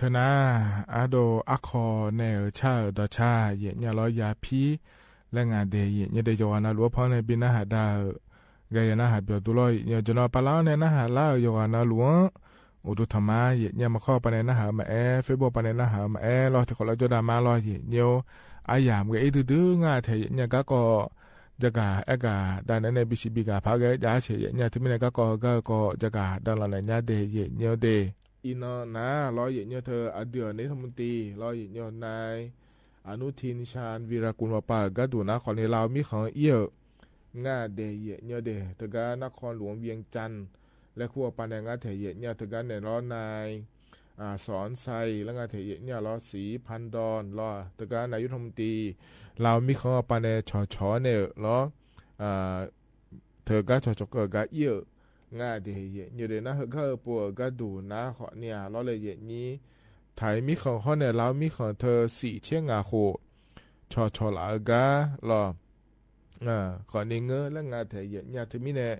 เธอนะอาโดอาคอเนอชาดอชาเยญะลอยาพีและงานเดยเยเดจวานาลัวพอในบินาหาดาไกยนาหาเปียวตุลอยเยจนอปาลาเนนะหาลาโยวานาลัวอุดุธรรมาเยมาข้อปะเนนะหามาเฟบปะเนนะหามาลอที่ขอลจดามาลอยเยอายามเกอีดื้องาเทเยกะก็จะกาเอกาดานในบิชิบิกาพาเกยาเฉยเยที่มีกะก็จะกาดานละเนเดเยเยเดอินนะรอยเยเธออเดือในธรรมนตรีรอยเยนายอนุทินชาญวีรกุลวปากะดูนะขอในลาวมีของเอี้ยง่าเดเยเดเธอกานครหลวงเวียงจันทร์และขั้วปานแดงงาเทเยเธอกานในล้อนายสอนไซและงาเทเยล้อสีพันดอนล้อเธอกานนายยุทธมนตรีลาวมีของปานแดงชอเนี่ยล้อเธอกาชกกะเอี้ยง่าเดเยเดนะเฮอปัวกะดูนะขอเนี่ยล้อเลยเยนี้ไทยมีของเขาเนี่ยแล้วมีของเธอ4เชียงงาโคชอลากาลอขอในเงื้อและงาเทเยเนี่ยที่มีเนี่ย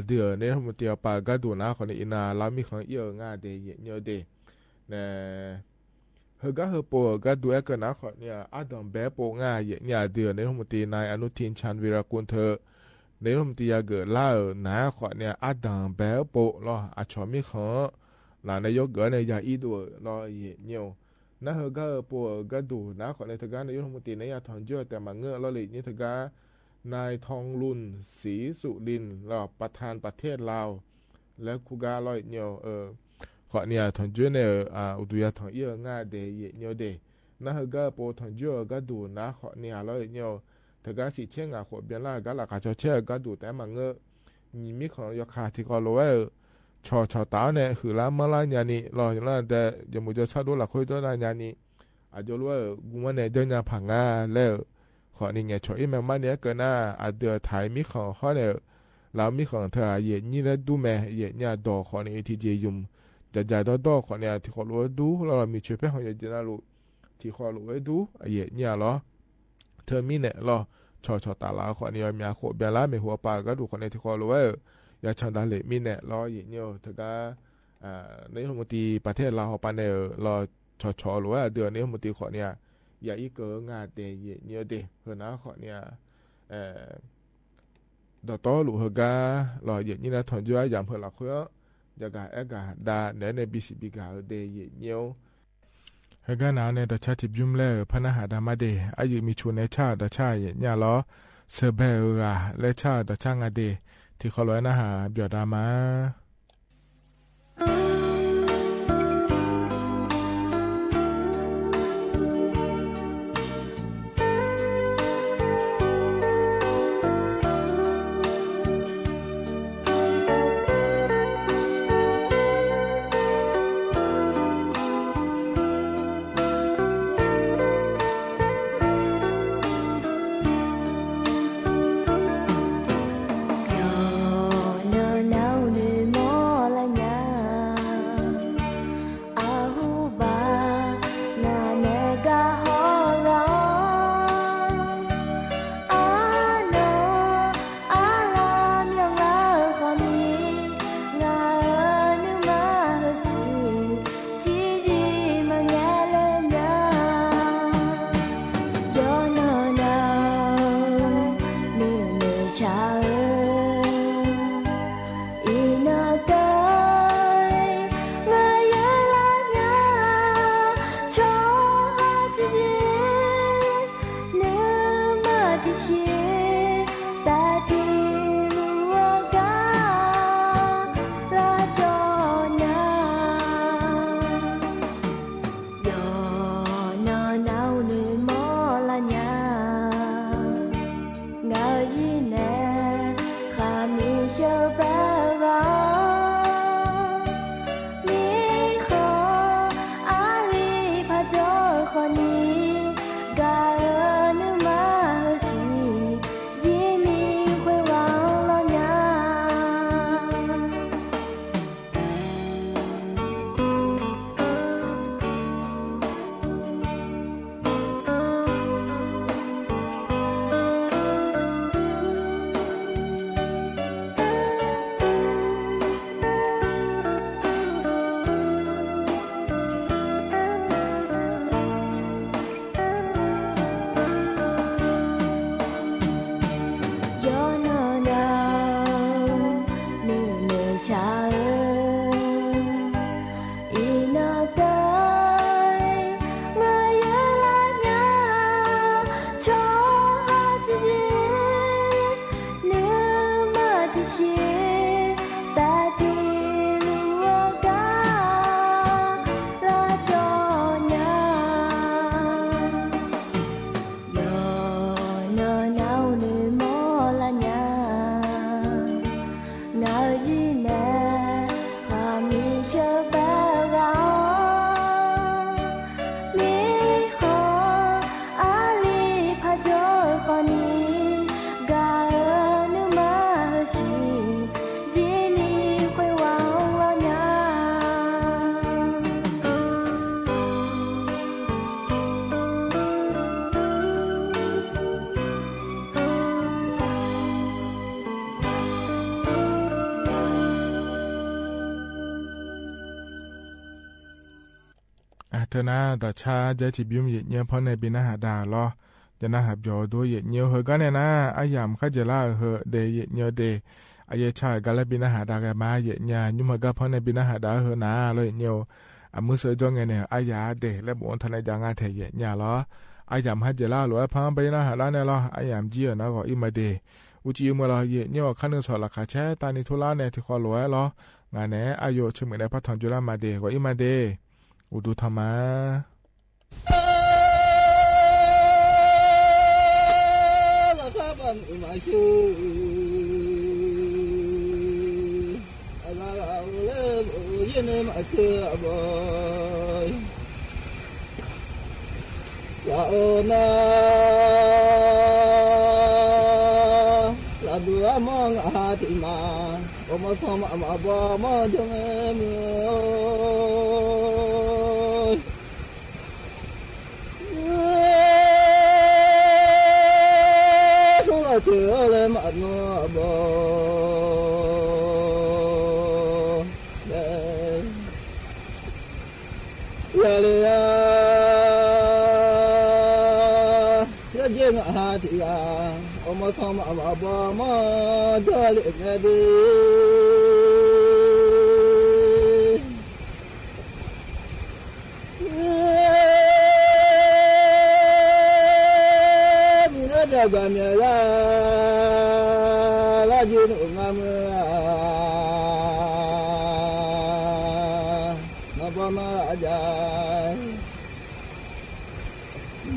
เดือในทั้งหมดเดียวปากาดูนะขอในอินาแล้วมีของเยอะงาเดเยเนี่ยเดเนี่ยเฮปัวกะดูเอกนะขอเนี่ยดัมเบโปงาเยเนี่ยเดือในทั้งหมดนายอนุทินชาญวีรกุลเธอในทั้งหมดเกิดล่านะขอเนี่ยดัมเบโปลอชอมีของหลานนายกเกิดในยาอีดูรอเยี่ยวนะเฮก็ปัวก็ดูนะขอในทการนายกรัฐมนตรีในยาทองเยอะแต่มาเงื้อรอเลยนี่ทการนายทองลุนศรีสุรินทร์รอประธานประเทศลาวและคูกาลอยเยี่ยวขอเนี่ยทองเยอะเนี่ยอุดยาทองเยอะง่ายเดยเยี่ยวเดนะเฮก็ปัวทองเยอะก็ดูนะขอเนี่ยรอยเยี่ยวทการสิเชียงขอเบียนล่าก็หลักการเชื่อก็ดูแต่มาเงื้อมีของยาคาที่ก็รู้ว่าชอตาเนี่ยคือละเมื่อไรญาณีรออย่างนั้นแต่ยังไม่จะชาดูหลักคุยตัวนั้นญาณีอาจจะรู้ว่ากูมันเนี่ยเดินยาผังงาแล้วขอนี่ไงชออีแม่มันเนี่ยเกินหน้าอาจเดือดไทยมีของเขาเนี่ยเรามีของเธอเย็นนี่แล้วดูแม่เย็นเนี่ยดอกขอนี่ที่เจียมจะจ่ายดอกขอเนี่ยที่ขอรู้ดูเรามีช่วยเพื่อนของเย็นน่ารู้ที่ขอรู้ดูเย็นเนี่ยเหรอเธอมีเนี่ยเหรอชอตาลาขอนี่มีอาโคเบียร์ละมีหัวปลาก็ดูขอเนี่ยที่ขอรู้ยาชันดาเลมินเนี่ยรอเยี่ยวถึงก็ในรัฐมนตรีประเทศลาวปานเนี่ยรอชอหรือว่าเดือนในรัฐมนตรีขอเนี่ยอย่าอีกเกินงานเดเยี่ยวเดเพื่อนะขอเนี่ยดอกโตหรือเฮการอเยี่ยนะถอนย้อยอย่างเพื่อหลักเพื่อจะกาเอกาดาในบิสิบิกาเดเยี่ยวเฮกานาในดัชชาติบุมเล่พนักหาดามาเดอายุมีชูในชาดัชชาเนี่ยล้อเซเบอร์และชาดัชชางาเดที่เขาลอยนะฮะเบียดามา เธอนะต่อชาจะจิบยุ่มเหยียดเนี้ยเพราะในบินาหาดาล้อจะน่าหับยอด้วยเหยียดเนี้ยเหอกันเนี่ยนะอายามข้าจะล่าเหอเดเหยียดเนี้ยเดอายชายกันแล้วบินาหาดากันมาเหยียดเนี้ยยุ่มเหอกันเพราะในบินาหาดาเหอนะเลยเนี้ยมือเสือจ้องไงเนี่ยอายาเดและบุญทนายจางาเทเหยียดเนี้ยล้ออายามข้าจะล่าหรือพังบินาหาดาเนี่ยล้ออายามจีนะก็อิมาเดอุจิมาล้อเหยียดเนี้ยขั้นหนึ่งสอนหลักขาแช่ตานิทุลาเนี่ยที่คอหลวยล้องานเนี่ยอายุชิมในพัฒนจุฬามาเดก็อิมาเดอุดุธรรมะละครับอันมาชูอะไรเอาเล่มยินมาเชื่อบ่อยละโอนาละดูมองอาติมาโอมาสมมาบ่มาจังเมื่อเจอเลยมันนัวบ่เลยจะเย็นหาที่อาอมาทำมาบ่มาจะเล่นดีจะมีอะไรละจีนงามนับมาอาจารย์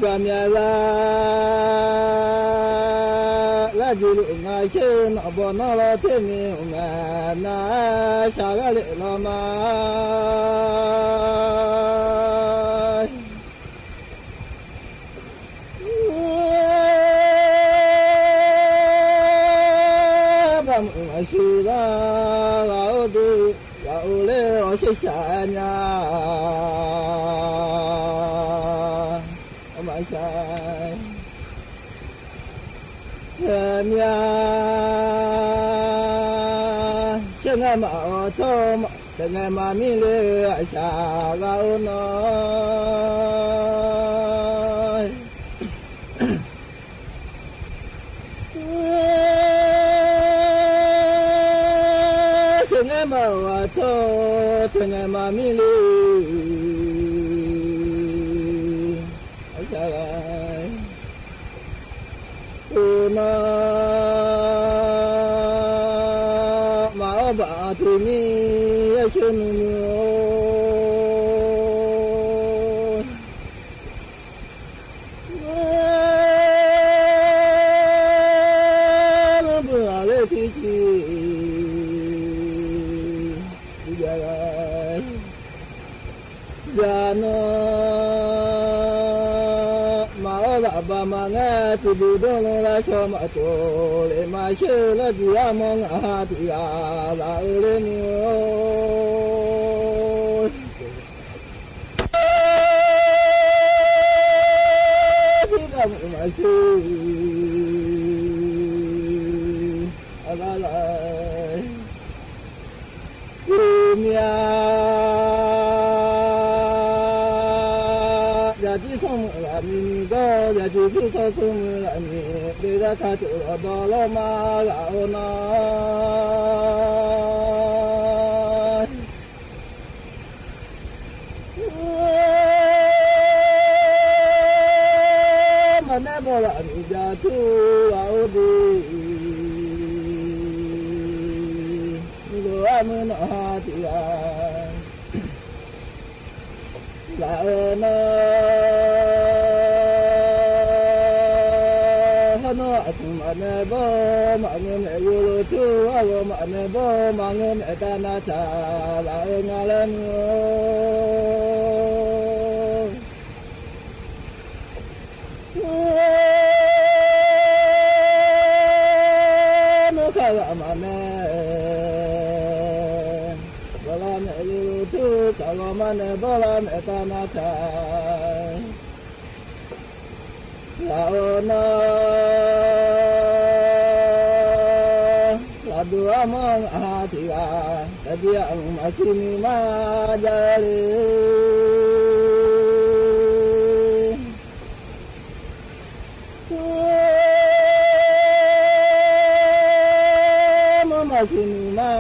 จะมีอะไรละจีนงามเช่นนับมาละเช่นมีงานน่าชาลาลามา是的，老的老了，我是啥呀？我买啥？呀，现在嘛我做嘛，现在嘛米了下老呢。มาว่าโตถึงมามิลีอะไรอุนามาบาตุนียชนุโนเบื่อเลยที่จียาโนมาละบามางะตุดูดงละชอมาโตเลมาเชละจิยามองอาติยาลาเลมิโอจิบามมาชูอะไรกุมยาที่ส่งละมีก็จะจูบเขาส่งละมีเดี๋ยวข้าจะดอลมาละโอนามันได้บอกละมีจะชูละโอดีมีก็ว่ามือหน้าที่ละโอนาฮันว่าทุกมันบ่มาเงินอยู่รู้ wa yo ma ne bo ma ngem etana cha la nga le no ka ma ne ba la ne lu tu ka ma ne ba la etana cha la na la dua mong atia dia masini ma jale mama sini ma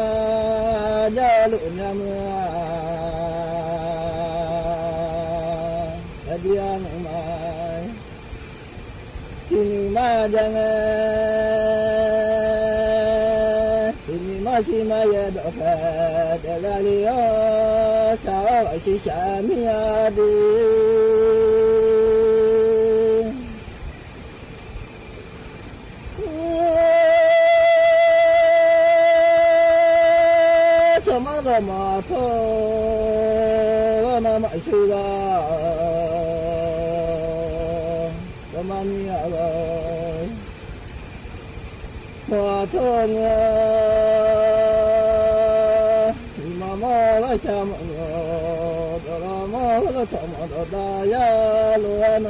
jalu nyama dia mai sini ma jangan sini masih maya doka dalalio sao si sami adi sama sama to nama suda mania hoa thơm mama la chăm đó là mama la chăm đó da ya luôn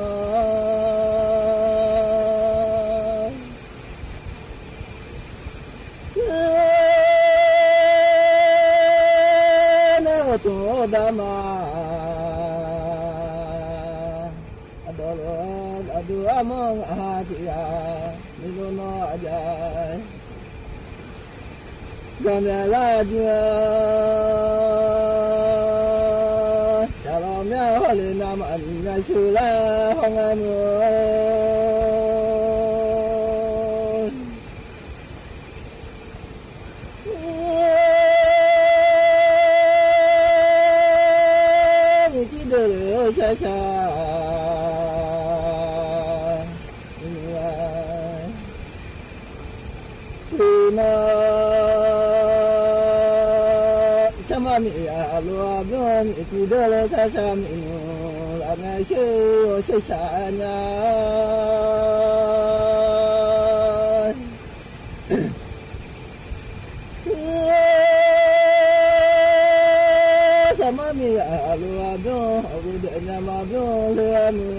nếu tôi đã mà dua mong atia milono aja gamela dia salamnya hole nama anna sula hongamu miti dulu saja sama mi alu abon itu dulu saya minu lana shio sesanya sama mi alu abon abudnya mabon lemu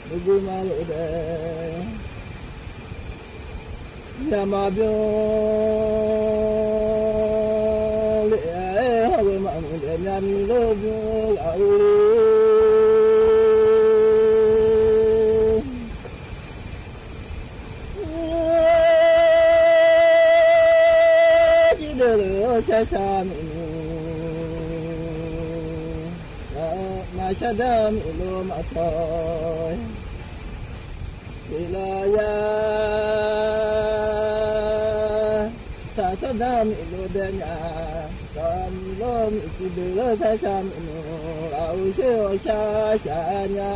bugu malu deh Yamabyo le hawe mamu de nyami lobu auli jidelo sasaminu ma shadam ilo matoy wilaya sadam ilo denya kamilom ikidelo sasam ino au seo shashanya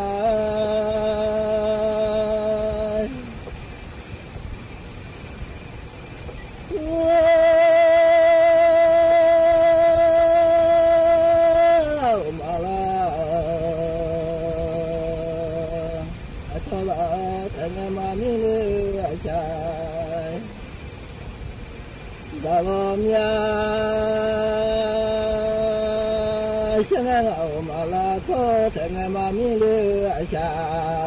mala atola tanama mile asai dalamnya senang malah to tengah mamile asya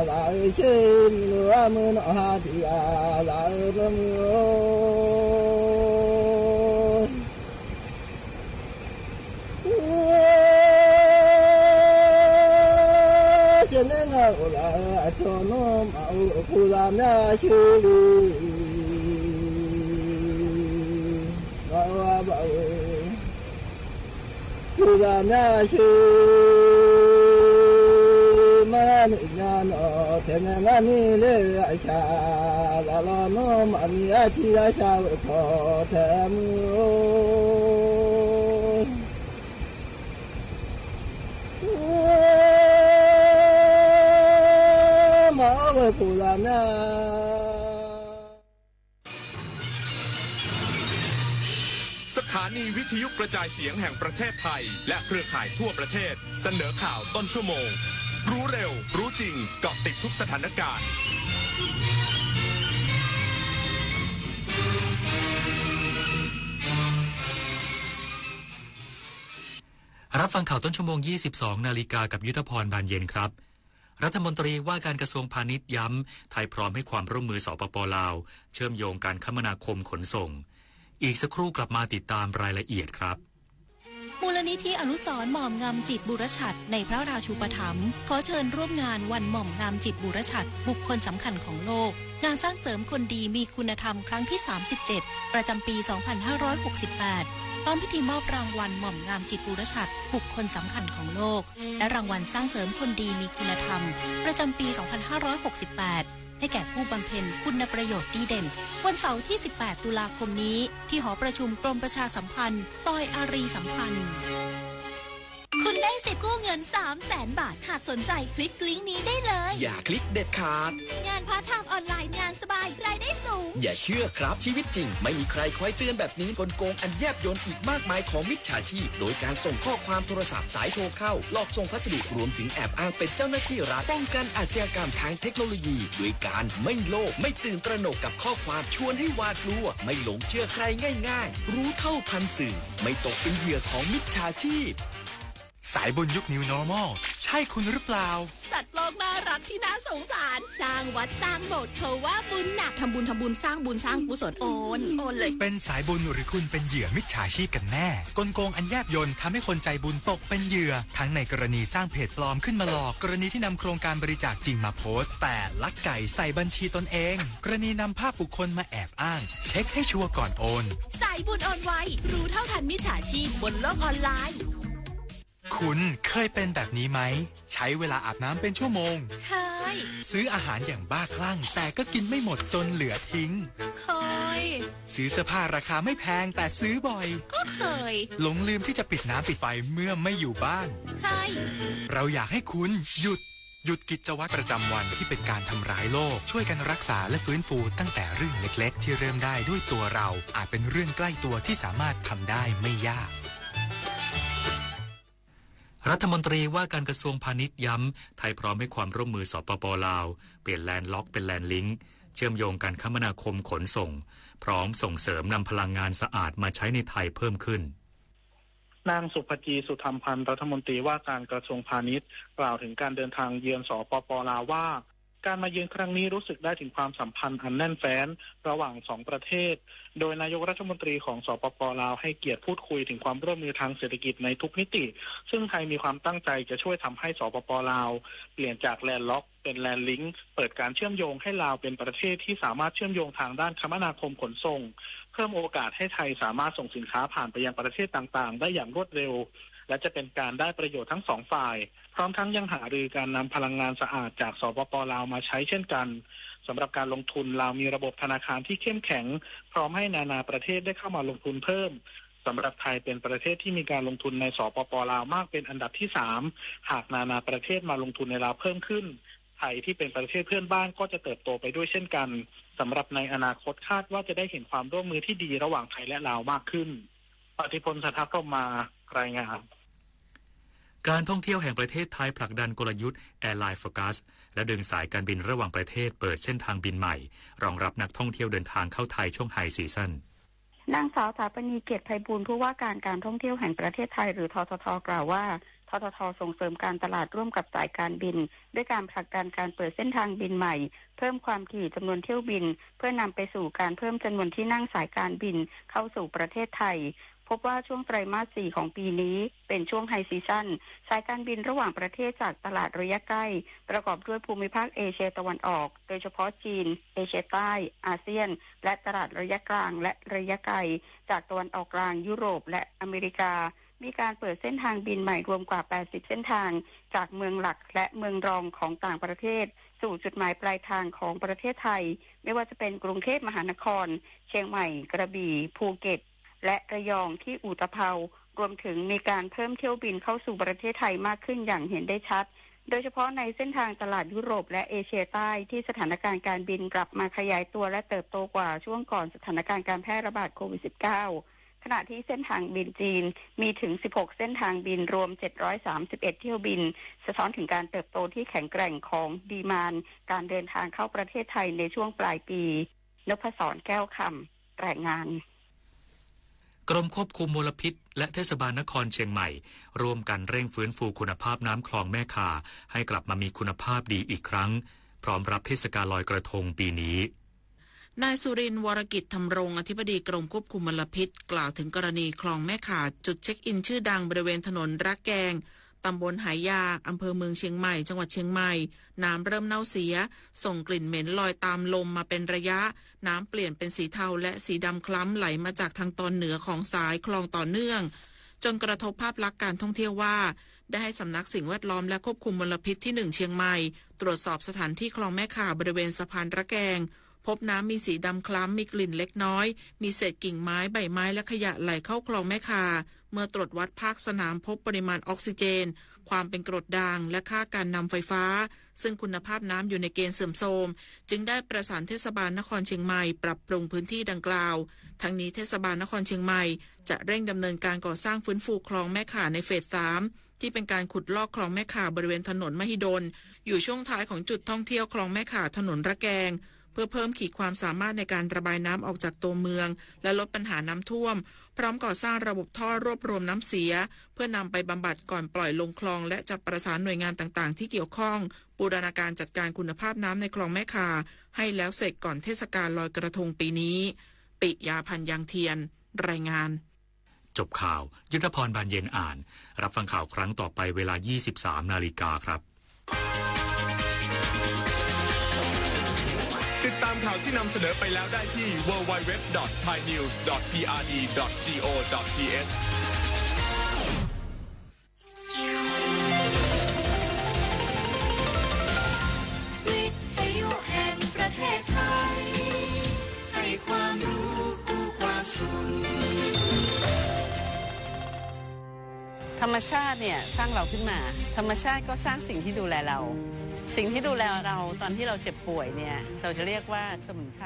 lalu sini amun hati lalu senang ulah tono mau pulamnya suri bawa pulamnya suri mana nyano tengah mamile asya lalu mami aci asya to temu mau pulamnya สถานีวิทยุกระจายเสียงแห่งประเทศไทยและเครือข่ายทั่วประเทศเสนอข่าวต้นชั่วโมงรู้เร็วรู้จริงเกาะติดทุกสถานการณ์รับฟังข่าวต้นชั่วโมง 22 นาฬิกากับยุทธพรบานเย็นครับรัฐมนตรีว่าการกระทรวงพาณิชย์ย้ำไทยพร้อมให้ความร่วมมือสปป.ลาวเชื่อมโยงการคมนาคมขนส่งอีกสักครู่กลับมาติดตามรายละเอียดครับมูลนิธิอนุสรณ์หม่อมงามจิตบุรชัดในพระราชูปถัมภ์ขอเชิญร่วมงานวันหม่อมงามจิตบุรชัดบุคคลสำคัญของโลกงานสร้างเสริมคนดีมีคุณธรรมครั้งที่ 37 ประจำปี 2568พร้อมพิธีมอบรางวัลหม่อมงามจิตบุรชัดบุคคลสำคัญของโลกและรางวัลสร้างเสริมคนดีมีคุณธรรมประจำปี 2568ให้แก่ผู้บำเพ็ญคุณประโยชน์ดีเด่นวันเสาร์ที่ 18 ตุลาคมนี้ที่หอประชุมกรมประชาสัมพันธ์ซอยอารีสัมพันธ์คุณได้สิทธิ์กู้เงิน 300,000 บาทหากสนใจคลิกลิงก์นี้ได้เลยอย่าคลิกเด็ดขาดงานพาร์ทไทม์ออนไลน์งานสบายรายได้สูงอย่าเชื่อครับชีวิตจริงไม่มีใครคอยเตือนแบบนี้กลโกงอันแยบยลอีกมากมายของมิจฉาชีพโดยการส่งข้อความโทรศัพท์สายโทรเข้าหลอกส่งพัสดุรวมถึงแอบอ้างเป็นเจ้าหน้าที่รัฐป้องกันอาชญากรรมทางเทคโนโลยีด้วยการไม่โลภไม่ตื่นตระหนกกับข้อความชวนให้หวาดกลัวไม่หลงเชื่อใครง่ายๆรู้เท่าทันสื่อไม่ตกเป็นเหยื่อของมิจฉาชีพสายบุญยุค New Normal ใช่คุณหรือเปล่าสัตว์โลกน่ารักที่น่าสงสารสร้างวัดสร้างโบสถ์เธอว่าบุญหนักทำบุญสร้างบุญสร้างกุศลโอนเลยเป็นสายบุญหรือคุณเป็นเหยื่อมิจฉาชีพกันแน่กลโกงอันแยบยลทำให้คนใจบุญตกเป็นเหยื่อทั้งในกรณีสร้างเพจปลอมขึ้นมาหลอกกรณีที่นำโครงการบริจาคจริงมาโพสต์แต่ลักไก่ใส่บัญชีตนเองกรณีนำภาพบุคคลมาแอบอ้างเช็คให้ชัวร์ก่อนโอนสายบุญโอนไวรู้เท่าทันมิจฉาชีพบนโลกออนไลน์คุณเคยเป็นแบบนี้ไหมใช้เวลาอาบน้ำเป็นชั่วโมงเคยซื้ออาหารอย่างบ้าคลั่งแต่ก็กินไม่หมดจนเหลือทิ้งเคยซื้อเสื้อผ้าราคาไม่แพงแต่ซื้อบ่อยก็เคยหลงลืมที่จะปิดน้ำปิดไฟเมื่อไม่อยู่บ้านเคยเราอยากให้คุณหยุดกิจวัตรประจำวันที่เป็นการทำร้ายโลกช่วยกันรักษาและฟื้นฟูตั้งแต่เรื่องเล็กๆที่เริ่มได้ด้วยตัวเราอาจเป็นเรื่องใกล้ตัวที่สามารถทำได้ไม่ยากรัฐมนตรีว่าการกระทรวงพาณิชย์ย้ำไทยพร้อมให้ความร่วมมือสปป.ลาวเปลี่ยนแลนด์ล็อกเป็นแลนด์ลิงก์เชื่อมโยงการคมนาคมขนส่งพร้อมส่งเสริมนำพลังงานสะอาดมาใช้ในไทยเพิ่มขึ้นนางสุภจีสุธรรมพันธ์รัฐมนตรีว่าการกระทรวงพาณิชย์กล่าวถึงการเดินทางเยือนสปป.ลาวว่าการมาเยือนครั้งนี้รู้สึกได้ถึงความสัมพันธ์อันแน่นแฟ้นระหว่างสองประเทศโดยนายกรัฐมนตรีของสปป.ลาวให้เกียรติพูดคุยถึงความร่วมมือทางเศรษฐกิจในทุกมิติซึ่งไทยมีความตั้งใจจะช่วยทำให้สปป.ลาวเปลี่ยนจากแลนด์ล็อกเป็นแลนด์ลิงก์เปิดการเชื่อมโยงให้ลาวเป็นประเทศที่สามารถเชื่อมโยงทางด้านคมนาคมขนส่งเพิ่มโอกาสให้ไทยสามารถส่งสินค้าผ่านไปยังประเทศต่างๆได้อย่างรวดเร็วและจะเป็นการได้ประโยชน์ทั้งสองฝ่ายพร้อมทั้งยังหารือการนำพลังงานสะอาดจากสปป.ลาวมาใช้เช่นกันสำหรับการลงทุนลาวมีระบบธนาคารที่เข้มแข็งพร้อมให้นานาประเทศได้เข้ามาลงทุนเพิ่มสำหรับไทยเป็นประเทศที่มีการลงทุนในสปป.ลาวมากเป็นอันดับที่3หากนานาประเทศมาลงทุนในลาวเพิ่มขึ้นไทยที่เป็นประเทศเพื่อนบ้านก็จะเติบโตไปด้วยเช่นกันสำหรับในอนาคตคาดว่าจะได้เห็นความร่วมมือที่ดีระหว่างไทยและลาวมากขึ้นปฏิพล สัทธพรหมารายงานการท่องเที่ยวแห่งประเทศไทยผลักดันกลยุทธ์ Airline Focus และดึงสายการบินระหว่างประเทศเปิดเส้นทางบินใหม่รองรับนักท่องเที่ยวเดินทางเข้าไทยช่วงไฮซีซั่นนางสาวถาปณีเกียรติไพบูลย์ผู้ว่าการท่องเที่ยวแห่งประเทศไทยหรือททท.กล่าวว่าททท.ส่งเสริมการตลาดร่วมกับสายการบินด้วยการผลักดันการเปิดเส้นทางบินใหม่เพิ่มความถี่จำนวนเที่ยวบินเพื่อนำไปสู่การเพิ่มจำนวนที่นั่งสายการบินเข้าสู่ประเทศไทยพบว่าช่วงไตรมาส 4 ของปีนี้เป็นช่วงไฮซีซั่นสายการบินระหว่างประเทศจากตลาดระยะใกล้ประกอบด้วยภูมิภาคเอเชียตะวันออกโดยเฉพาะจีนเอเชียใต้อาเซียนและตลาดระยะกลางและระยะไกลจากตะวันออกกลางยุโรปและอเมริกามีการเปิดเส้นทางบินใหม่รวมกว่า80เส้นทางจากเมืองหลักและเมืองรองของต่างประเทศสู่จุดหมายปลายทางของประเทศไทยไม่ว่าจะเป็นกรุงเทพมหานครเชียงใหม่กระบี่ภูเก็ตและระยองที่อุตภเปารวมถึงมีการเพิ่มเที่ยวบินเข้าสู่ประเทศไทยมากขึ้นอย่างเห็นได้ชัดโดยเฉพาะในเส้นทางตลาดยุโรปและเอเชียใต้ที่สถานการณ์การบินกลับมาขยายตัวและเติบโตกว่าช่วงก่อนสถานการณ์การแพร่ระบาดโควิด -19 ขณะที่เส้นทางบินจีนมีถึง16เส้นทางบินรวม731เที่ยวบินสะท้อนถึงการเติบโตที่แข็งแกร่งของดีมานด์การเดินทางเข้าประเทศไทยในช่วงปลายปีนพศรแก้วคำรายงานกรมควบคุมมลพิษและเทศบาลนครเชียงใหม่ร่วมกันเร่งฟื้นฟูคุณภาพน้ำคลองแม่ข่าให้กลับมามีคุณภาพดีอีกครั้งพร้อมรับเทศกาลลอยกระทงปีนี้นายสุรินทร์วรกิจธรรมรงค์อธิบดีกรมควบคุมมลพิษกล่าวถึงกรณีคลองแม่ข่าจุดเช็คอินชื่อดังบริเวณถนนระแกงตำบลหายาอำเภอเมืองเชียงใหม่จังหวัดเชียงใหม่น้ำเริ่มเน่าเสียส่งกลิ่นเหม็นลอยตามลมมาเป็นระยะน้ำเปลี่ยนเป็นสีเทาและสีดำคล้ำไหลมาจากทางตอนเหนือของสายคลองต่อเนื่องจนกระทบภาพลักษณ์การท่องเที่ยวว่าได้ให้สำนักสิ่งแวดล้อมและควบคุมมลพิษที่1เชียงใหม่ตรวจสอบสถานที่คลองแม่ข่าบริเวณสะพานระแกงพบน้ำมีสีดำคล้ำมีกลิ่นเล็กน้อยมีเศษกิ่งไม้ใบไม้และขยะไหลเข้าคลองแม่ข่าเมื่อตรวจวัดภาคสนามพบปริมาณออกซิเจนความเป็นกรดด่างและค่าการนำไฟฟ้าซึ่งคุณภาพน้ำอยู่ในเกณฑ์เสื่อมโทรมจึงได้ประสานเทศบาลนครเชียงใหม่ปรับปรุงพื้นที่ดังกล่าวทั้งนี้เทศบาลนครเชียงใหม่จะเร่งดำเนินการก่อสร้างฟื้นฟูคลองแม่ข่าในเฟส 3ที่เป็นการขุดลอกคลองแม่ข่าบริเวณถนนมหิดลอยู่ช่วงท้ายของจุดท่องเที่ยวคลองแม่ข่าถนนระแกงเพื่อเพิ่มขีดความสามารถในการระบายน้ำออกจากตัวเมืองและลดปัญหาน้ำท่วมพร้อมก่อสร้างระบบท่อรวบรวมน้ำเสียเพื่อนำไปบำบัดก่อนปล่อยลงคลองและจะประสานหน่วยงานต่างๆที่เกี่ยวข้องบูรณาการจัดการคุณภาพน้ำในคลองแม่ข่าให้แล้วเสร็จก่อนเทศกาลลอยกระทงปีนี้ปิยาพันธ์ยังเทียนรายงานจบข่าวยุทธพรบานเย็นอ่านรับฟังข่าวครั้งต่อไปเวลา 23:00 น.ครับติดตามข่าวที่นำเสนอไปแล้วได้ที่ www.thainews.prd.go.th วิทยุแห่งประเทศไทยให้ความรู้กู้ความสุขธรรมชาติเนี่ยสร้างเราขึ้นมาธรรมชาติก็สร้างสิ่งที่ดูแลเราสิ่งที่ดูแลเราตอนที่เราเจ็บป่วยเนี่ยเราจะเรียกว่าสมุนไพร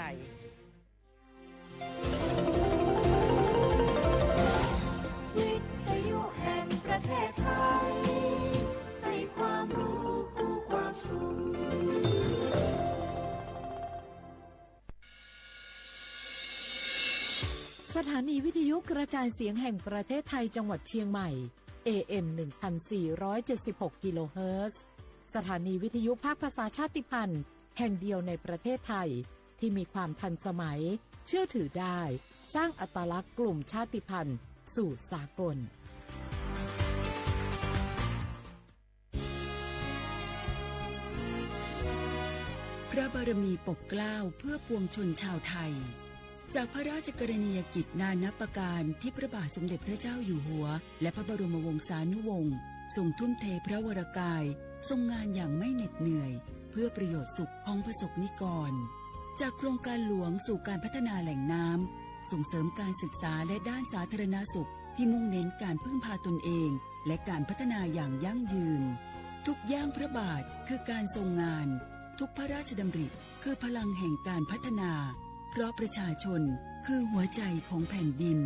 วิทยุแห่งประเทศไทยให้ความรู้กู้ความสุขสถานีวิทยุกระจายเสียงแห่งประเทศไทยจังหวัดเชียงใหม่ AM 1476 กิโลเฮิรตซ์สถานีวิทยุภาคภาษาชาติพันธุ์แห่งเดียวในประเทศไทยที่มีความทันสมัยเชื่อถือได้สร้างอัตลักษณ์กลุ่มชาติพันธุ์สู่สากลพระบารมีปกเกล้าเพื่อปวงชนชาวไทยจากพระราชกรณียกิจนานับประการที่พระบาทสมเด็จพระเจ้าอยู่หัวและพระบรมวงศานุวงศ์ทรงทุ่มเทพระวรกายทรงงานอย่างไม่เหน็ดเหนื่อยเพื่อประโยชน์สุขของประสบนิกรจากโครงการหลวงสู่การพัฒนาแหล่งน้ำส่งเสริมการศึกษาและด้านสาธารณสุขที่มุ่งเน้นการพึ่งพาตนเองและการพัฒนาอย่างยั่งยืนทุกย่างพระบาทคือการทรงงานทุกพระราชดำริคือพลังแห่งการพัฒนาเพราะประชาชนคือหัวใจของแผ่นดิน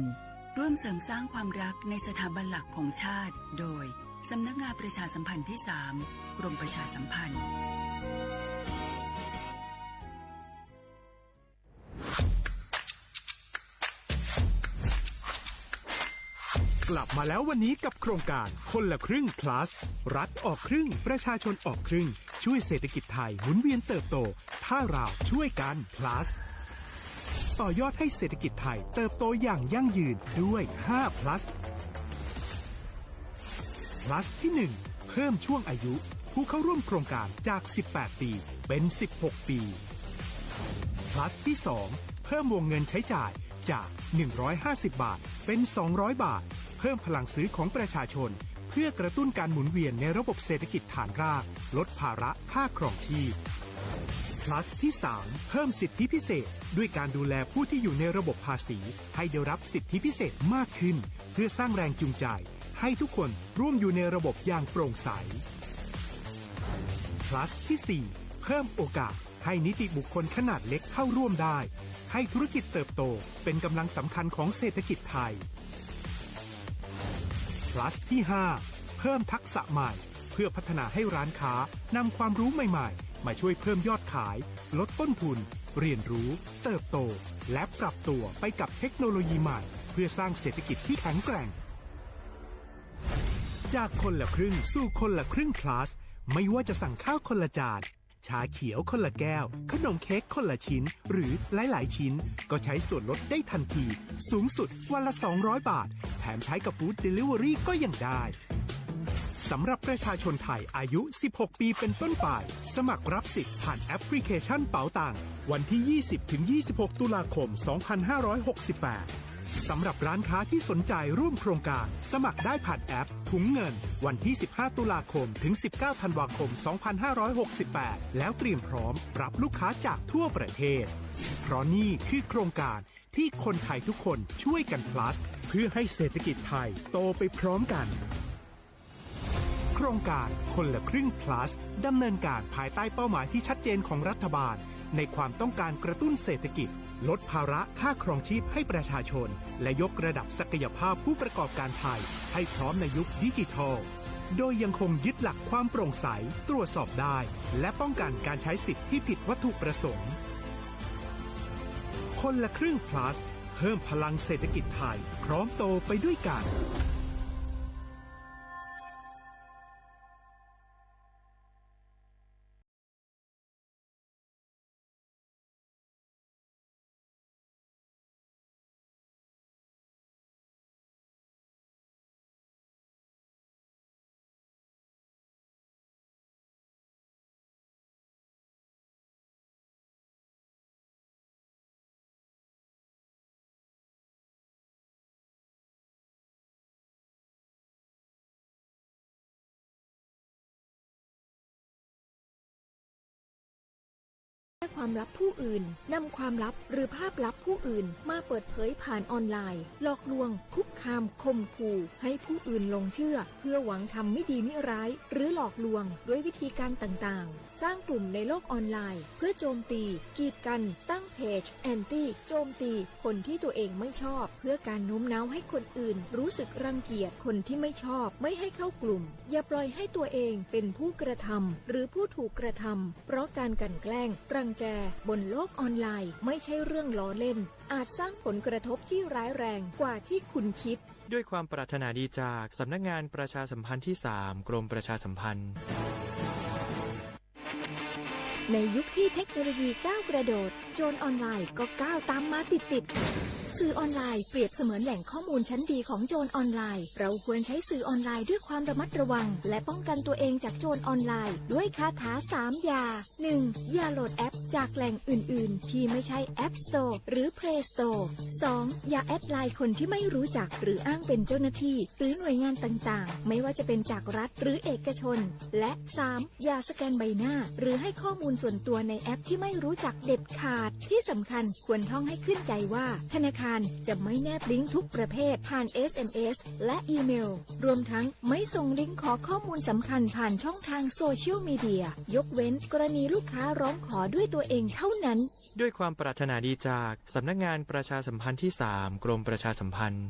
ร่วมเสริมสร้างความรักในสถาบันหลักของชาติโดยสำนักงานประชาสัมพันธ์ที่ 3 กรมประชาสัมพันธ์กลับมาแล้ววันนี้กับโครงการคนละครึ่ง plus รัฐออกครึ่งประชาชนออกครึ่งช่วยเศรษฐกิจไทยหมุนเวียนเติบโตถ้าเราช่วยกัน plus ต่อยอดให้เศรษฐกิจไทยเติบโตอย่างยั่งยืนด้วย5 plus plus ที่ 1 เพิ่มช่วงอายุผู้เข้าร่วมโครงการจาก18ปีเป็น16ปีplus ที่ 2 เพิ่มวงเงินใช้จ่ายจาก150บาทเป็น200บาทเพิ่มพลังซื้อของประชาชนเพื่อกระตุ้นการหมุนเวียนในระบบเศรษฐกิจฐานรากลดภาระค่าครองชีพ plus ที่ 3 เพิ่มสิทธิพิเศษด้วยการดูแลผู้ที่อยู่ในระบบภาษีให้ได้รับสิทธิพิเศษมากขึ้นเพื่อสร้างแรงจูงใจให้ทุกคนร่วมอยู่ในระบบอย่างโปร่งใส plus ที่ 4 เพิ่มโอกาสให้นิติบุคคลขนาดเล็กเข้าร่วมได้ ให้ธุรกิจเติบโตเป็นกำลังสำคัญของเศรษฐกิจไทย plus ที่ 5 เพิ่มทักษะใหม่เพื่อพัฒนาให้ร้านค้านำความรู้ใหม่ๆมาช่วยเพิ่มยอดขายลดต้นทุนเรียนรู้เติบโตและปรับตัวไปกับเทคโนโลยีใหม่เพื่อสร้างเศรษฐกิจที่แข็งแกร่งจากคนละครึ่งสู่คนละครึ่ง plus ไม่ว่าจะสั่งข้าวคนละจานชาเขียวคนละแก้วขนมเค้กคนละชิ้นหรือหลายๆชิ้นก็ใช้ส่วนลดได้ทันทีสูงสุดวันละ200 บาทแถมใช้กับฟู้ดเดลิเวอรี่ก็ยังได้สำหรับประชาชนไทยอายุ16 ปีเป็นต้นไปสมัครรับสิทธิ์ผ่านแอปพลิเคชันเป๋าตังวันที่ 20-26 ตุลาคม 2568 สำหรับร้านค้าที่สนใจร่วมโครงการสมัครได้ผ่านแอปถุงเงินวันที่ 15 ตุลาคมถึง 19 ธันวาคม 2568 แล้วเตรียมพร้อมรับลูกค้าจากทั่วประเทศเพราะนี่คือโครงการที่คนไทยทุกคนช่วยกัน plus เพื่อให้เศรษฐกิจไทยโตไปพร้อมกันโครงการคนละครึ่ง plus ดำเนินการภายใต้เป้าหมายที่ชัดเจนของรัฐบาลในความต้องการกระตุ้นเศรษฐกิจลดภาระค่าครองชีพให้ประชาชนและยกระดับศักยภาพผู้ประกอบการไทยให้พร้อมในยุคดิจิทัลโดยยังคงยึดหลักความโปร่งใสตรวจสอบได้และป้องกันการใช้สิทธิที่ผิดวัตถุประสงค์คนละครึ่ง plus เพิ่มพลังเศรษฐกิจไทยพร้อมโตไปด้วยกันความลับผู้อื่นนำความลับหรือภาพลับผู้อื่นมาเปิดเผยผ่านออนไลน์หลอกลวงคุกคามข่มขู่ให้ผู้อื่นหลงเชื่อเพื่อหวังทำไม่ดีไม่ร้ายหรือหลอกลวงด้วยวิธีการต่างๆสร้างกลุ่มในโลกออนไลน์เพื่อโจมตีกีดกันตั้งเพจแอนตี้โจมตีคนที่ตัวเองไม่ชอบเพื่อการโน้มน้าวให้คนอื่นรู้สึกรังเกียจคนที่ไม่ชอบไม่ให้เข้ากลุ่มอย่าปล่อยให้ตัวเองเป็นผู้กระทำหรือผู้ถูกกระทำเพราะการกลั่นแกล้งรังแกบนโลกออนไลน์ไม่ใช่เรื่องล้อเล่นอาจสร้างผลกระทบที่ร้ายแรงกว่าที่คุณคิดด้วยความปรารถนาดีจากสำนักงานประชาสัมพันธ์ที่ 3 กรมประชาสัมพันธ์ในยุคที่เทคโนโลยีก้าวกระโดดโจรออนไลน์ก็ก้าวตามมาติดสื่อออนไลน์เปรียบเสมือนแหล่งข้อมูลชั้นดีของโจรออนไลน์เราควรใช้สื่อออนไลน์ด้วยความระมัดระวังและป้องกันตัวเองจากโจรออนไลน์ด้วยคาถา3อย่า 1. อย่าโหลดแอปจากแหล่งอื่นๆที่ไม่ใช่ App Store หรือ Play Store 2. อย่าแอดไลน์คนที่ไม่รู้จักหรืออ้างเป็นเจ้าหน้าที่หรือหน่วยงานต่างๆไม่ว่าจะเป็นจากรัฐหรือเอกชนและ 3. อย่าสแกนใบหน้าหรือให้ข้อมูลส่วนตัวในแอปที่ไม่รู้จักเด็ดขาดที่สำคัญควรท่องให้ขึ้นใจว่าธนาคารจะไม่แนบลิงก์ทุกประเภทผ่าน SMS และอีเมลรวมทั้งไม่ส่งลิงก์ขอข้อมูลสำคัญผ่านช่องทางโซเชียลมีเดียยกเว้นกรณีลูกค้าร้องขอด้วยตัวเองเท่านั้นด้วยความปรารถนาดีจากสำนักงานประชาสัมพันธ์ที่ 3 กรมประชาสัมพันธ์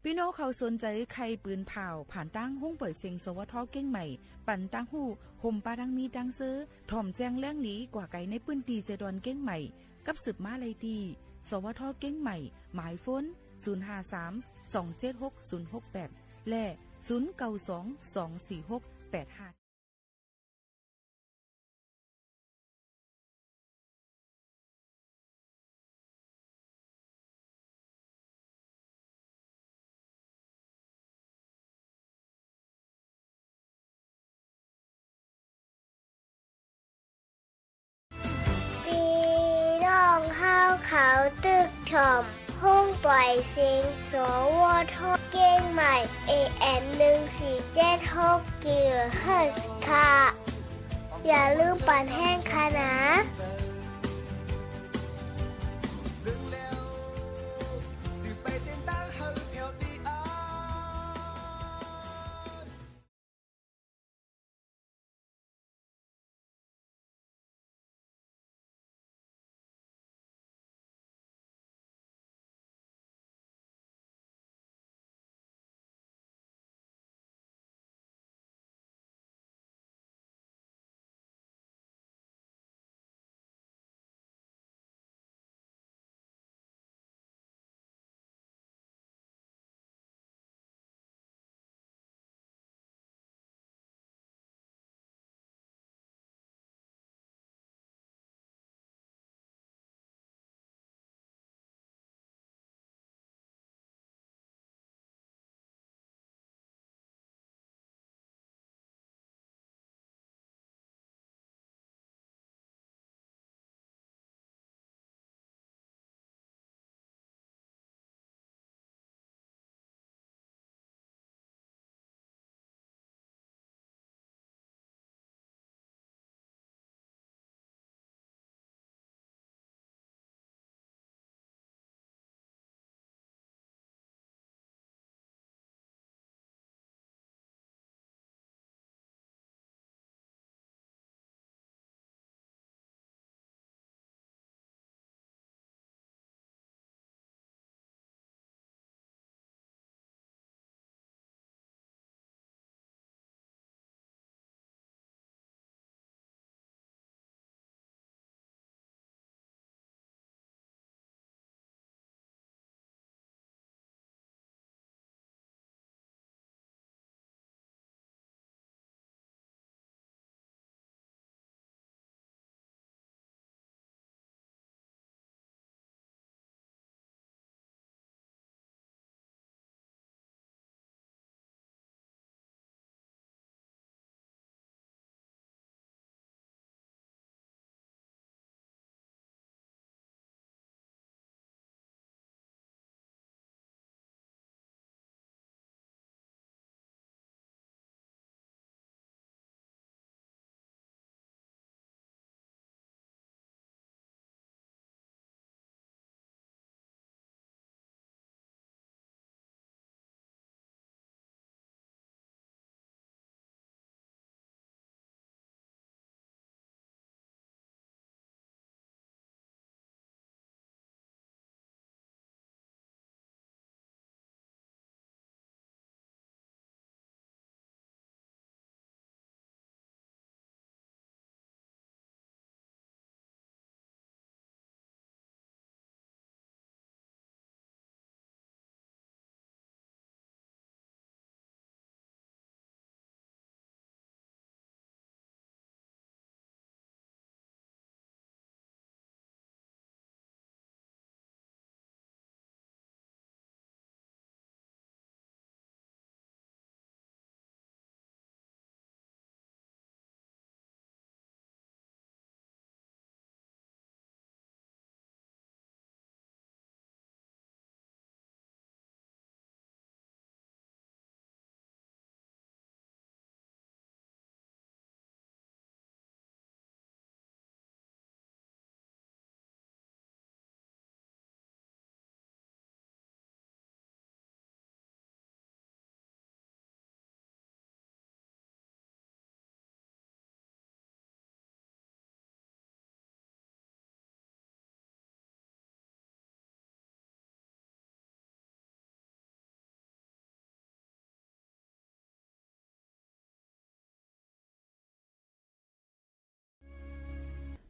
พี่น้องเขาสนใจใครปืนเผาผ่านตั้งห้องเปิดเสียงสวทเก้งใหม่ปั่นตั้งหู้ห่มปาดังมีดังซื้อถ่อมแจ้งเรื่องนี้กว่าไก่ในปืนตีเจดอนเก้งใหม่กับสืบมาเลยดีสวทเก้งใหม่หมายฟ้น053-276-068และ092-246-85 เขาตึกถ่อมห้องปล่อยเสียงสวทเก้งใหม่ AM 1476 กิโลเฮิรตซ์ค่ะอย่าลืมปั่นแห้งค่ะนะ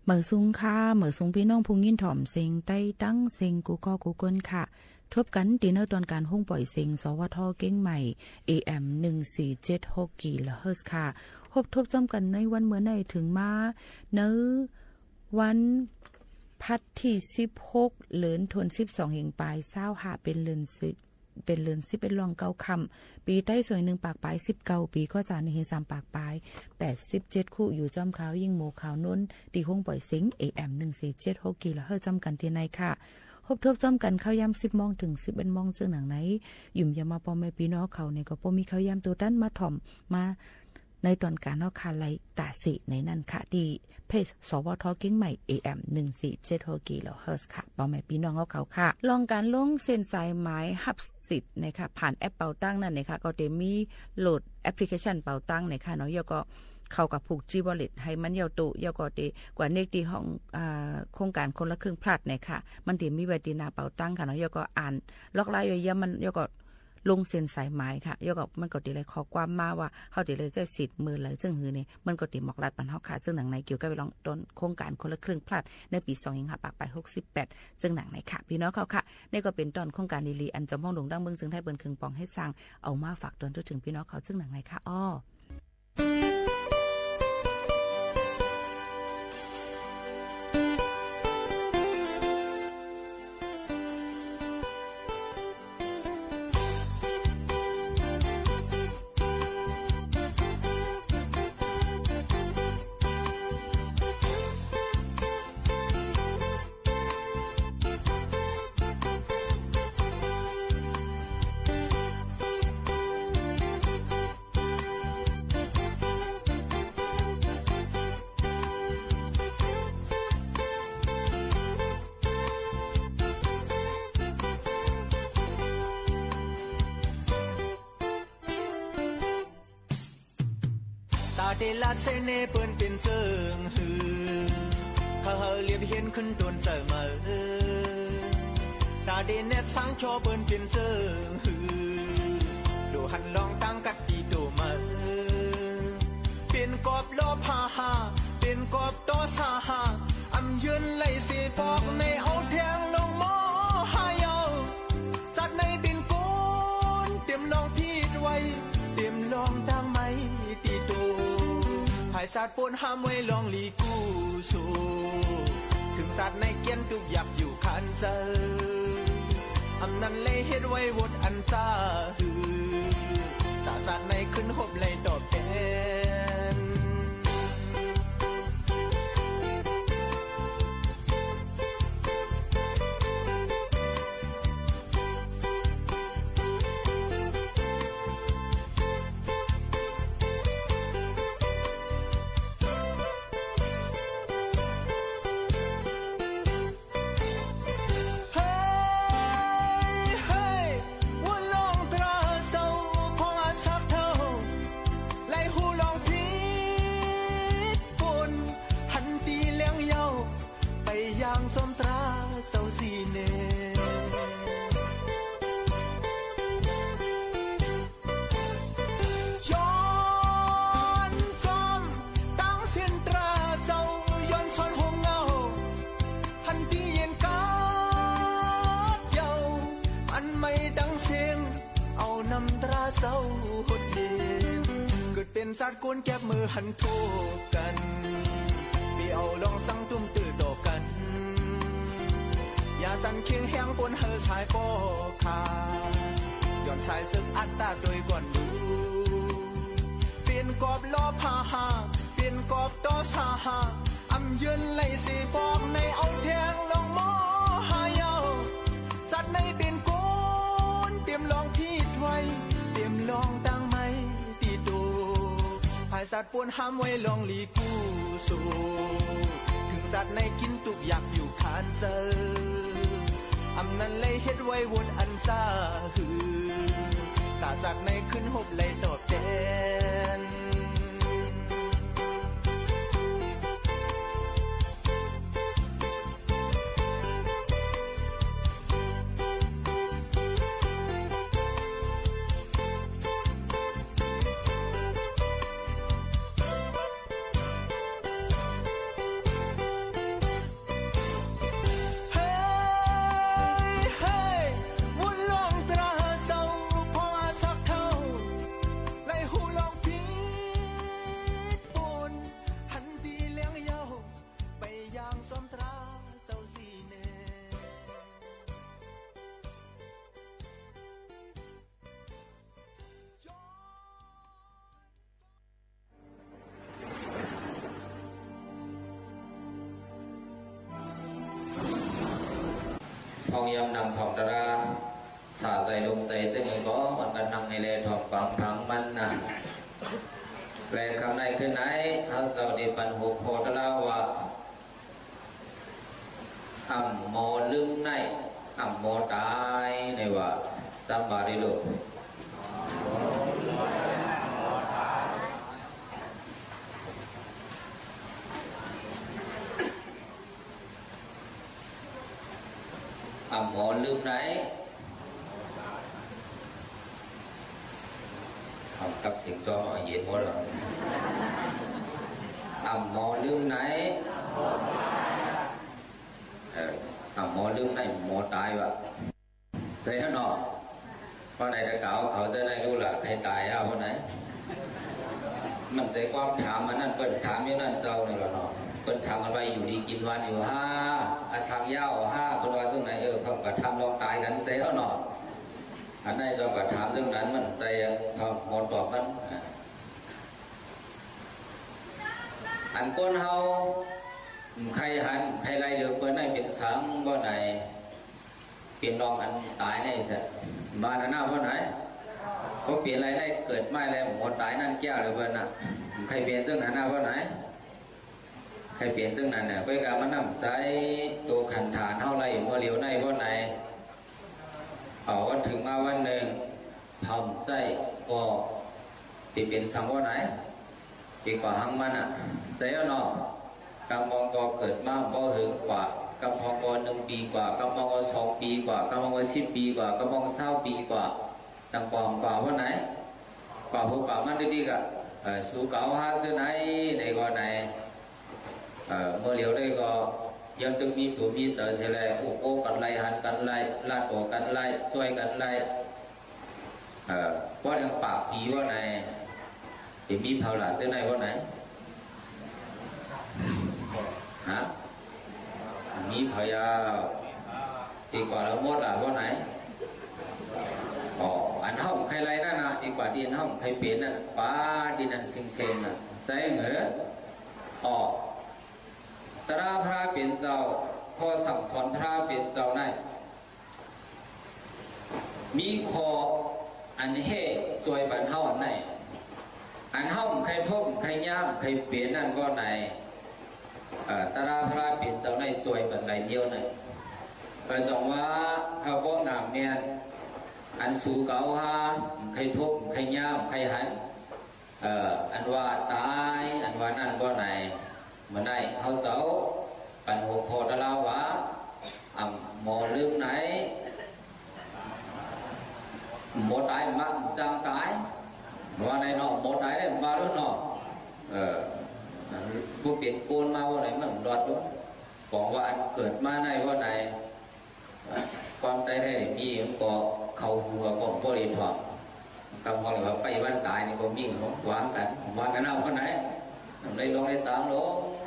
เหมือซุงค่ะเหมือซุงพี่น้องพุงยินถ่อมเซ็งใต้ตั้งเซ็งกูก็กูเกินค่ะทบกันตีเนอร์ตอนการห้องปล่อยเซ็งสวทเก้งใหม่ AM 1476 กิโลเฮิรตซ์ค่ะพบทบจำกันในวันเมื่อในถึงมาเนื้อวันพัดที่16เดือนธันวาคม12แห่งปลาย25เป็นเดือน เป็นเลือน11รอง9ค่ำปีใต้สวย1ปากปลาย19ปีก็จานในเฮ3ปากปลาย87คู่อยู่จอมขาวยิ่งโมขาวนุ่นตีห้องปล่อยสิง AM 1476กิโลเฮิรตซ์จำกันที่ไหนค่ะพบทบจอมกันเข้ายาม10 โมงถึง 11 โมงจึงหนังไหนยุ่มยามาปอมแม่พี่น้องเขาในก็บ่มีเข้ายามตัวด้านมาถ่อมมาในตอนการเนาะค่ะไลตาสิในนั้นค่ะที่เพจสวทเก่งใหม่ AM 1476กิโลเฮิรตซ์ค่ะปอแม่พี่น้องเขาค่ะลองการลงเซ็นสายหมายรับสิทธิ์นะคะผ่านแอปเป๋าตังนั่นนะคะก็จะมีโหลดแอปพลิเคชันเป๋าตังนะคะเนาะแล้วก็เข้ากับผูก G-Wallet ให้มันยาวโตยาวก็ดีกว่าเนกที่ห้องโครงการคนละครึ่งพลัดเนี่ยค่ะมันสิมีไว้ที่หน้าเป๋าตังค่ะเนาะแล้วก็อ่านล็อกไลน์อยู่ยามมันแล้วก็ลงเซ็นสายหมายค่ะแล้วก็มันก็สิเลยขอความมาว่าเฮาสิเลยใจสิทธิ์มือเลยจึงหือนี่มันก็สิหมอกรัดปันเฮาค่ะซึ่งหนังในเกี่ยวกับลองต้นโครงการคนละครึ่งพลัดในปี25ปากไป68ซึ่งหนังในค่ะพี่น้องเขาค่ะนี่ก็เป็นตอนโครงการดีๆอันจำห้องดงดังเมืองซึ่งไทยเปิ้นครึ่งปองให้สร้างเอามาฝากตอนถึงพี่น้องเขาซึ่งหนังในค่ะอ้อเดลัดเซเนเปิ้นเป็นเจิงหือเขาเรียบเห็นขึ้นต้นเจอมาตาเดเน็ตสังชอเปิ้นเป็นเจิงหือดูหันลองตั้งกัดตีโตมาเป็นกอบลอพาหาเป็นกอบตอสาหาอำยืนไหลสิฟอกในเอาแทงลงหม้อหายเอาจัดในบินกูนเตรียมลองพีดไว้เตรียมลองตั้งไม้ตีโตหายสัตว์ปนห้ามไว้ลองลีกูสูถึงสัตว์ในเกียนตุกยับอยู่คันเจออำนั้นเลยเฮ็ดไว้วดอันซ่าหือตาสัตว์ในขึ้นหบเลยตอบแทนสัตว์กุนแก็บมือหันโทกันพี่เอาลองสั่งตุ้มตื้อต่อกันอย่าสั่นเคียงแห้งปนเฮอสายก็ขาย้อนสายซึกอัตตาโดยก่อนดูเปลี่ยนกอบล้อพาหาเปลี่ยนกอบต่อสาหาอำยืนไหลสิฟอกในเอาแทงลองหม้อหายเอาจัดในเป็นกุนเตรียมลองพีดไว้เตรียมลองตั้งไม้ตีโตหายสัตว์ปวนห้ามไว้ลองลีกูสูถึงสัตว์ในกินตุกอยากอยู่คานเซออำนั้นเลยเฮ็ดไว้วนอันซ่าหือตาจากในขึ้นหบเลยตอบแทน ทองยำนำทองตราสาใจลงใจตึงก็มันกันนำในเลทองฟังพังมันนะแปลคำในขึ้นไหนเขาเจ้าดีปันหุบโพตลาวะอ่ำโมลึงในอ่ำโมตายในว่าสัมบาริโลอ่ำโมลึงไหนcácสิ่งcho họ dễ mỗi lần mò lương này mò lương này mò tài vậy thế nó con này đã cạo khẩu tới này luôn là thầy tài à con này mình thấy quan thảm màนั่นเป็นถามnhưนั่นเจ้านี่หรอเป็นถามกันไปอยู่ดีกินวันอยู่ห้าทางยาวห้าเป็นวันตรงไหนเพิ่มกับทำลองตายกันเสียหน่อยอันนี้เราก็ถามเรื่องนั้นมันใจพอหมดตอบมันอันก้นเฮาใครหันใครไล่เดือดเปิ้ลได้เป็นสังบ่ไหนเปลี่ยนรองอันตายนี่สิบ้านหน้าบ่ไหนก็เปลี่ยนอะไรได้เกิดไม่อะไรหมดตายนั่นแก้วเลยเปิ้ลน่ะใครเปลี่ยนเรื่องหน้าบ่ไหนใครเปลี่ยนเรื่องนั้นเนี่ยไปการมันน้ำใจตัวขันฐานเท่าไรเมื่อเลี้ยวในบ่ไหนวันถึงมาวันหนึ่งทำใจก็ที่เป็นสังว่าไหนที่กว่าหังมันอ่ะเสียเนาะกำมองก็เกิดมาบ่ถึงกว่ากำมองก็1 ปีกว่ากำมองก็2 ปีกว่ากำมองก็10 ปีกว่ากำมองก็20 ปีกว่าต่างกว่าว่าไหนกว่าพวกกว่ามันดีๆกะสู้เก่าหาเสื้อไหนในก็ไหนเมื่อเหลียวได้ก็ยังตึงมีตัวมีเสือเทเลโอ้กันไล่หันกันไล่ลาดตัวกันไล่ช่วยกันไล่ว่าอย่างปากผีว่าไหนที่มีเผาหลาเส้นไหนว่าไหนฮะมีเผายาวดีกว่าเราหมดหลาว่าไหนอันห้องใครไล่นั่นนะดีกว่าดินห้องใครเปลี่ยนน่ะป้าดินนั่นซิงเซนน่ะใส่เหมือตราพระเป็นเจ้าพอสั่งสอนพระเป็นเจ้าได้มีคออันเฮ่จวยบันเฮาอันไหนอันเฮาใครพบใครย่ามใครเปลี่ยนนั่นก็ไหนตราพระเป็นเจ้าได้จวยบันไหนเดียวไหนก็จงว่าเขาก็นำเมียนอันสู่เก่าฮาใครพบใครย่ามใครหันอันว่าตายอันว่านั่นก็ไหนมันได้เขาเจ้าปันหัวโพดลาวะหมอลืมไหนหมอตายมักจำตายว่าในนอหมอตายได้มาหรือนอผู้เปลี่ยนโกนมาว่าไหนมันรอดด้วยบอกว่าอันเกิดมาในว่าไหนความใจได้มีก็เขาหัวก็บริถ่วงคำว่าไปวันตายนี่ก็มีหวานกันเอาคนไหนในลองในตามโล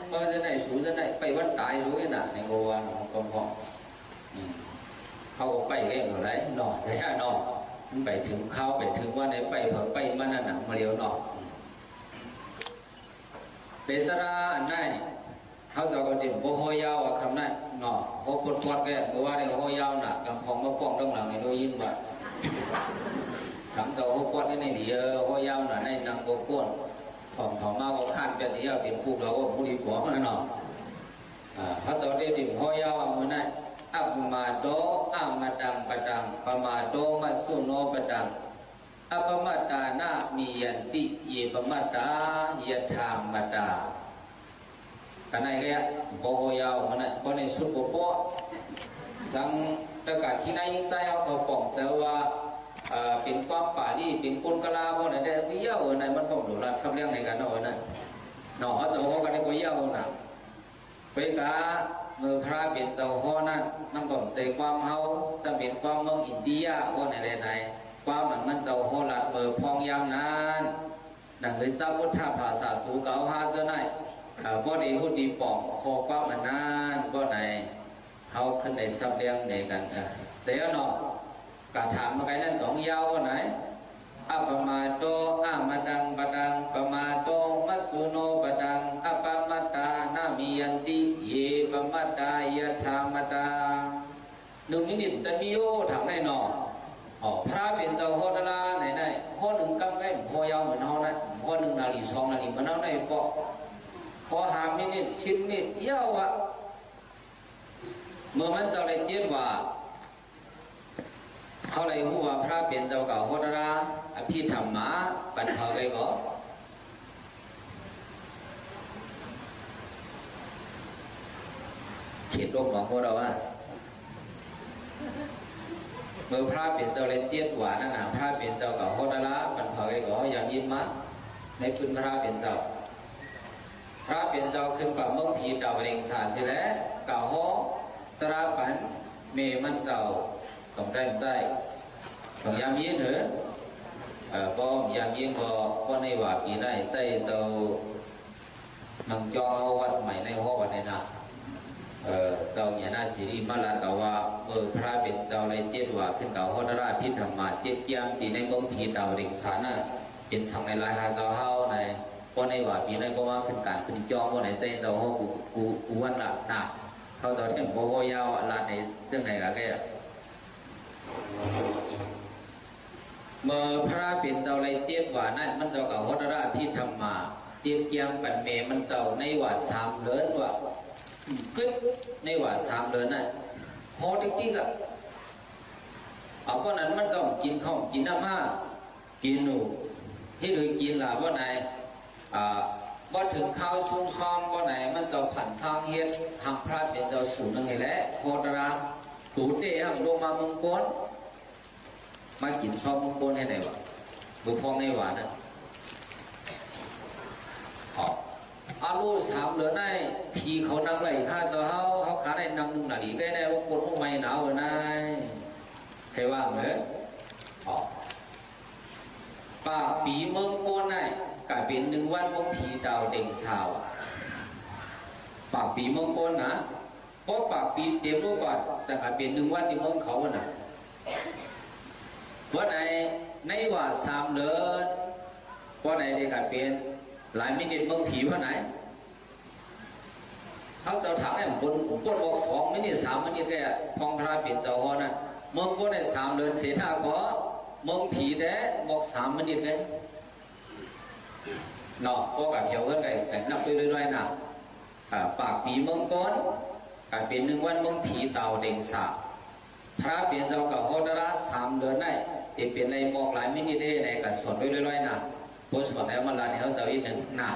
เมื่อจะไหนสูจะไหนไปวันตายรู้น่ะในโกวันของพ่อเขาไปเองอะไรหน่อใช่ไหมหน่อไปถึงเขาไปถึงว่าในไปเผอไปมันนั่นน่ะมาเรียวหน่อเปตราอันนั้นเขาจะก็ดิ่งโบโฮยาวคำนั้นหน่อโบปวดแกเมื่อว่าในโฮยาวน่ะกำพองมาป้องตั้งหลังในโดยยินว่าคำตัวโฮปวดในนี่โฮยาวน่ะในนางโบปวดของมาก็ขั้นจะนี้เป็นผู้เราก็ผู้ดีกว่ามันเนาะพระตัวเด็กพ่อยาวมันนั่นอัปมาโตอามาดังปะดังปมาโตมัสสุโนปะดังอัปมาตานามียันติเยปมาตายะธามตากันไหนก็พ่อยาวมันนั่นพอในสุดก็พอสังตะกะที่ไหนใต้เอาเขาป่องแต่ว่าเป็นความป่าดีเป็นคนกะลาบ่ได้ได้เยี่ยวในมันต้องดูแลคำเรื่องในกันเนาะนั่นเนาะเขาตัวกันได้ก็เยี่ยวน่ะไปกะเมื่อพระเป็นเจ้าพ่อนั่นนำก่อนแต่ความเฮาจะเป็นความเมืองอินเดียว่าไหนความมันเจ้าพ่อหลัดเมื่อพองยามนั้นดังเลยตาพุทธภาษาสู่เก่าหาเจ้าไหนบ่ได้พูดดีป่องคอความมันนั้นบ่ไหนเฮาขึ้นในสับเลี้ยงในกันเดี๋ยวเนาะกาถามมาไกลนั้นสองยาวว่าไหนอัปมาโตอามาดังปะดังปมาโตมัสสุโนปะดังอัปมาตานามิยันติเยปมาตายะธามตาใน 1 นิดแต่มีโอทำได้หนอพระเป็นเจ้าโหดราไหนๆข้อ1กำได้พอยาวเหมือนเฮานะข้อ1นาที2นาทีเหมือนเฮาได้ก็พอ5 มินิ10 นิดยาวอ่ะเมื่อมันเจ้าได้เจ็ดว่าเขาเลยรู้ว่าพระเป็นเจ้าเก่าโหดราอภิธรรมะบรรพาเลยก็เขตโลกของพวกเราว่าเมื่อพระเป็นเจ้าเลยเจ็ดว่านั่นน่ะพระเป็นเจ้าเก่าโหดราบรรพาเลยก็อย่างยิ้มมะในพื้นพระเป็นเจ้าพระเป็นเจ้าขึ้นกับเมืองผีดาวเริงสาสิแล้วเก่าห้องตราปันเมมันเจ้าต้องได้ต้องยามยิ้มเถอะก็ยามยิ้มก็ในว่าปีได้ใต้เตานังจอวัดใหม่ในห้องวัดในนาเตาเนี่ยน่าสิริมาลาเก่าว่าพระเป็นเจ้าเลยเจ็ดว่าขึ้นเก่าโหดราพิธรรมะเจ็ดยามตีในเมืองผีดาวเริงสาน่ะเป็นทางในลายหาเจ้าเฮาในก็ในว่าปีนั้นก็ว่าขึ้นการขึ้นจองว่าไหนใต้เตาห้องกูวันละหนักเขาตอนนี้โบโหยาวลาในเรื่องไหนกันแกเมื่อพระเป็นเจ้าไรเจ็ดว่านั่นมันเจ้ากับโหดราที่ทำมาเจ็ดเกียงปันเมมันเจ้าในว่า3 เดือนว่ากึศในว่า3 เดือนนั่นพอจริงๆอ่ะเอาเพราะนั้นมันต้องกินข้าวกินน้ำมากินหนูที่เลยกินล่ะว่าไหนบ่ถึงข้าวชุ่มซ้อมบ่ไหนมันเจ้าผันทางเฮ็ดทางพระเป็นเจ้าสูงนั่นไงแหละโหดราตูเตะลงมามงคลมากินชอบมงคลให้ได้วะบุพองในหวานนะอาลู3 เดือนได้ผีเขานั่งไหลข้าตัวเขาขาได้นำ1 นาทีได้มงคลมุ่งไม่หนาวเลยนายใครว่างเหรอป่าปีเมืองโกนได้กลายเป็น1 วันมงผีดาวเด่งสาวป่าปีเมืองโกนนะเพราะป่าปีเต็มรูปก่อนแต่กลายเป็น1 วันที่เมืองเขาน่ะว่าในว่า3 เดือนว่าในได้กลายเป็นหลายมินิเมืองผีว่าไหนเขาเจ้าถังเนี่ยบนบอก2 มินิ3 มินิแค่พองพระเป็นเจ้าฮอนั่นเมืองก็ได้3 เดือนเสียท่าก็เมืองผีแท้บอก3 มินิเลยเนาะก็กับเขียวกันแต่นับไปเรื่อยๆนะปากปีเมืองก้นกลายเป็น1 วันเมืองผีเต่าเด่งสาพระเปลี่ยนเจ้ากับโหดรา3 เดือนได้ที่เป็นในบอกหลายมินิได้ในกับส่วนเรื่อยๆนะโพสต์บอกแล้วมันลาที่เขาจะอีก1 นะ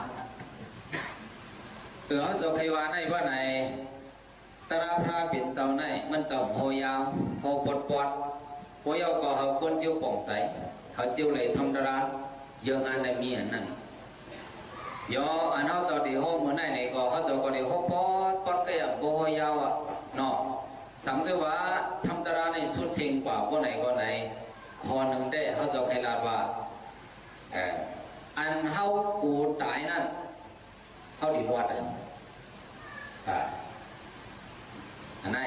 เขาจะใครว่าในว่าในตราพระเปลี่ยนเจ้าในมันเจ้าโหยาวโหปอดโหยาวก็เขาคนเจียวป่องใสเขาเจียวเลยทำตราเยอะอันในมีอันนั้นยออันเขาตอนที่ห้องมือไหนในก็เขาตอนก็ที่ห้องปอดก็อย่างโบยาวอ่ะเนาะสังเกตว่าทำตราในสุดเชิงกว่าคนไหนก็ไหนคอหนึ่งได้เขาตอนใครลาดว่าอันเขาปูตายนั่นเขาดีวัดอันไหน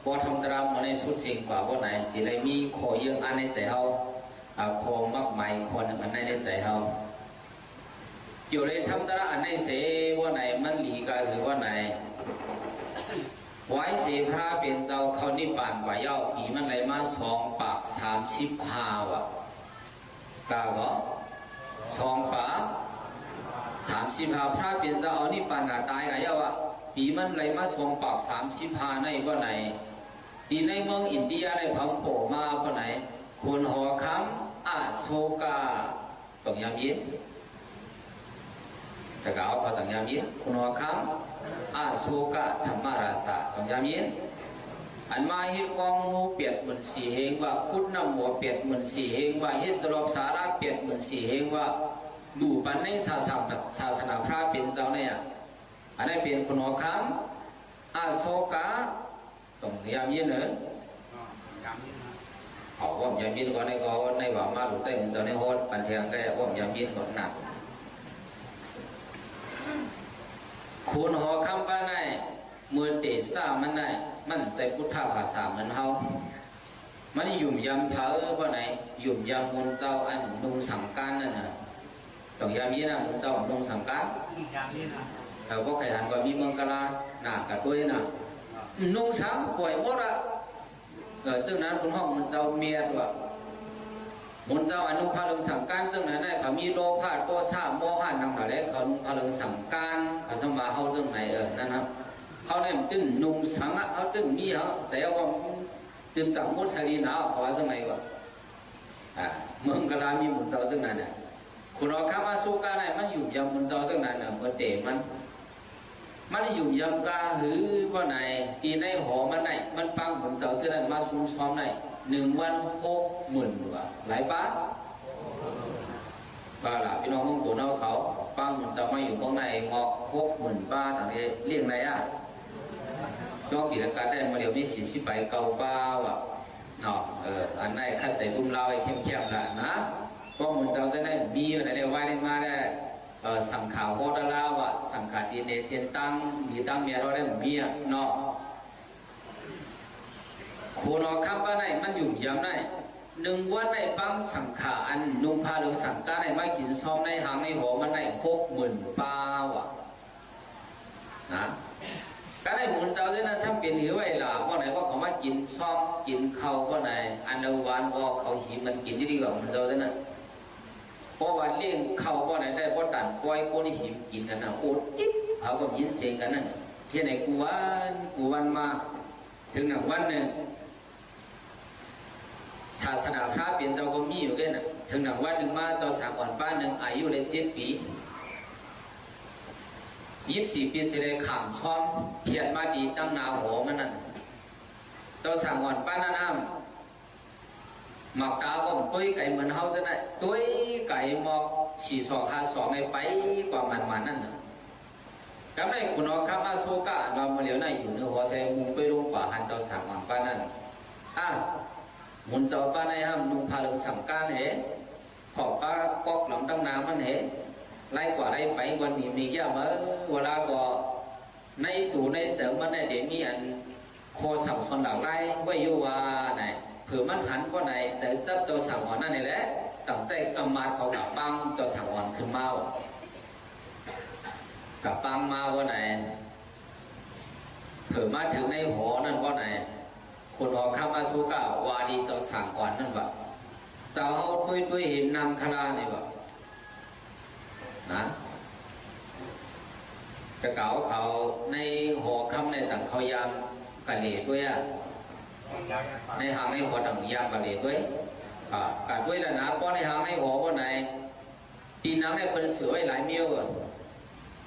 พอทำตรามาในสุดเชิงกว่าคนไหนที่ไรมีคอเยอะอันในใจเขาคอมักใหม่คอหนึ่งอันในใจเขาอยู่ในทำตระอันในเสว่าไหนมันหลีกันหรือว่าไหนไว้เสพระเป็นเจ้าเขานิพพานกว่าเย้าผีมันไหลมา2 ปาก 35 ว่ะกล้าบ่2 ปาก 35พระเป็นเจ้าเอานิพพานตายกับเย้าอ่ะผีมันไหลมา2 ปาก 35ในว่าไหนปีในเมืองอินเดียในพังโผมาว่าไหนคุณหอคำอาโศกาต้องยามเย็นแต่ก็เอาพอต่างยามเย็นคุณหัวคำอาโศกะธรรมราชาต่างยามเย็นอันมาฮิตกองมูเปียดเหมือนสีเฮงว่าพุทธนำหัวเปียดเหมือนสีเฮงว่าฮิตตลบสาระเปียดเหมือนสีเฮงว่าดูปันในศาสนาพระเป็นเจ้าเนี่ยอันนี้เป็นคุณหัวคำอาโศกะต้องยามเย็นเหรอเอาว่ายามเย็นก่อนในก็ในว่ามาหลุดเต้นตอนในโฮดปันเทียงแกว่ายามเย็นก่อนหนักคุณหอคำบ้านไหนมือเตะซ่ามันไหนมันแต่พุทธภาษาเหมือนเฮามันยุ่มยำเผาว่าไหนยุ่มยำมุนเจ้าอันนุ่งสังการนั่นน่ะต้องยำนี้นะมุนเจ้านุ่งสังการแต่ก็ใครหันว่ามีเมืองกะลาหนักกับตัวน่ะนุ่งสังป่วยหมดอะ ซึ่งนั้นคุณห้องมันเจ้าเมียตัวมุนเจ้าอนุภาลึงสั่งการซึ่งนั้นได้เขามีโลภะโทสะโมหะนำหน่อยแล้วเขาพาลึงสั่งการเขาจะมาเข้าเรื่องไหนนั่นครับเขาเนี่ยตึ้งนุ่งสังเขาตึ้งมีเขาแต่ว่าตึ้งต่างมุสลิมเอาเขาว่าเรื่องไหนวะเมืองกะลามีมุนเจ้าซึ่งนั้นเนี่ยคุณเอาข้ามาสู้กันไหนมันอยู่ยำมุนเจ้าซึ่งนั้นเนี่ยเมื่อเตะมันอยู่ยำกาหือว่าไหนตีในหอมันไหนมันปังมุนเจ้าซึ่งนั้นมาสู้ซ้อมไหน1 วัน 60,000 ว่าหลายบาทบ้าละพี่น้องมึงตัวน้องเขาปังมันจะมาอยู่ข้างในงอก60,000 บาทต่างนี้เรียกไงนอกกิจการได้มาเดี๋ยวนี้40 ใบเก่าบ้าว่ะเนาะอันไหนขั้นแต่บุ้มเราไอ้เข้มๆละนะเพราะมันจะได้มีอะไรได้ไว้ได้มาได้สั่งข่าวโคตรลาวะสั่งข่าวดีเนเซียนตั้งดีตั้งเมียเราได้มีเนาะคุณเอาคำว่าไหนมันอยู่ยำไหน1 วันได้ปังสังขาอันนุ่งผ้าเหลืองสังกาในไม่กินซ้อมในหางในหัวมันได้60,000 บาทว่ะนะก็ได้หมุนเจ้าด้วยนะช่างเป็นหรือไว้ล่ะว่าไหนว่าเขามากินซ้อมกินข้าวว่าไหนอันเดวานว่าเขาหิมันกินที่ดีกว่ามันเจ้าด้วยนะเพราะว่าเลี้ยงข้าวว่าไหนได้เพราะดันปล่อยคนที่หิมกินกันนะโอดจิ๊บเขาก็ยินเสียงกันนั่นที่ไหนกูวันมาถึงหนึ่งวันหนึ่งศาสนาพระเปลี่ยนเจ้าก็มีอยู่กันนะถึงหนึ่งวันหนึ่งมาเจ้าสาวอ่อนป้าหนึ่งอายุเลย7 ปี24 ปีเสด็จขามซ้อมเพียรมาดีตั้งนาหัวมันนั่นเจ้าสาวอ่อนป้านั่นหมอกตาก็ตุ้ยไก่เหมือนเฮาจะได้ตุ้ยไก่หมอก4 2 5 2ในไปกว่ามันนั่นนะก็ไม่คุณเอาข้ามาโซกะเรามาเหลียวนั่นอยู่เนื้อหัวใจมุงไปลงป่าหันเจ้าสาวอ่อนป้านั่นมุนเจ้าป้าในห้ามนุ่งผ้าเหลืองสังการเหขอบป้าปอกหลังตั้งน้ำมันเหไล่กว่าไล่ไปวันนี้มีเยอะมั้งเวลาก็ในตู่ในเสริมมันได้เดี๋ยวมีอันโคสั่งส่วนหลังไล่ไว้อยู่ว่าไหนเผื่อมันหันก็ไหนแต่ตับเจ้าสั่งอ่อนนั่นนี่แหละตั้งใจกำมาเขากับปังเจ้าสั่งอ่อนขึ้นมากับปังมาว่าไหนเผื่อมาถึงในหอนั่นก็ไหนคนออกข้ามาสู้ก้าวาดีเจ้าสั่งอ่อนนั่นแบบเจ้าเอาด้วยเห็นนางคลาเนี่ยแบบนะกระเก๋าเขาในหอคำในต่างเขายามกะเหลี่ยด้วยในหางในหอต่างยามกะเหลี่ยด้วยกะด้วยแล้วนะเพราะในหางในหอว่าไหนตีนังในเป็นเสือไว้หลายเมียว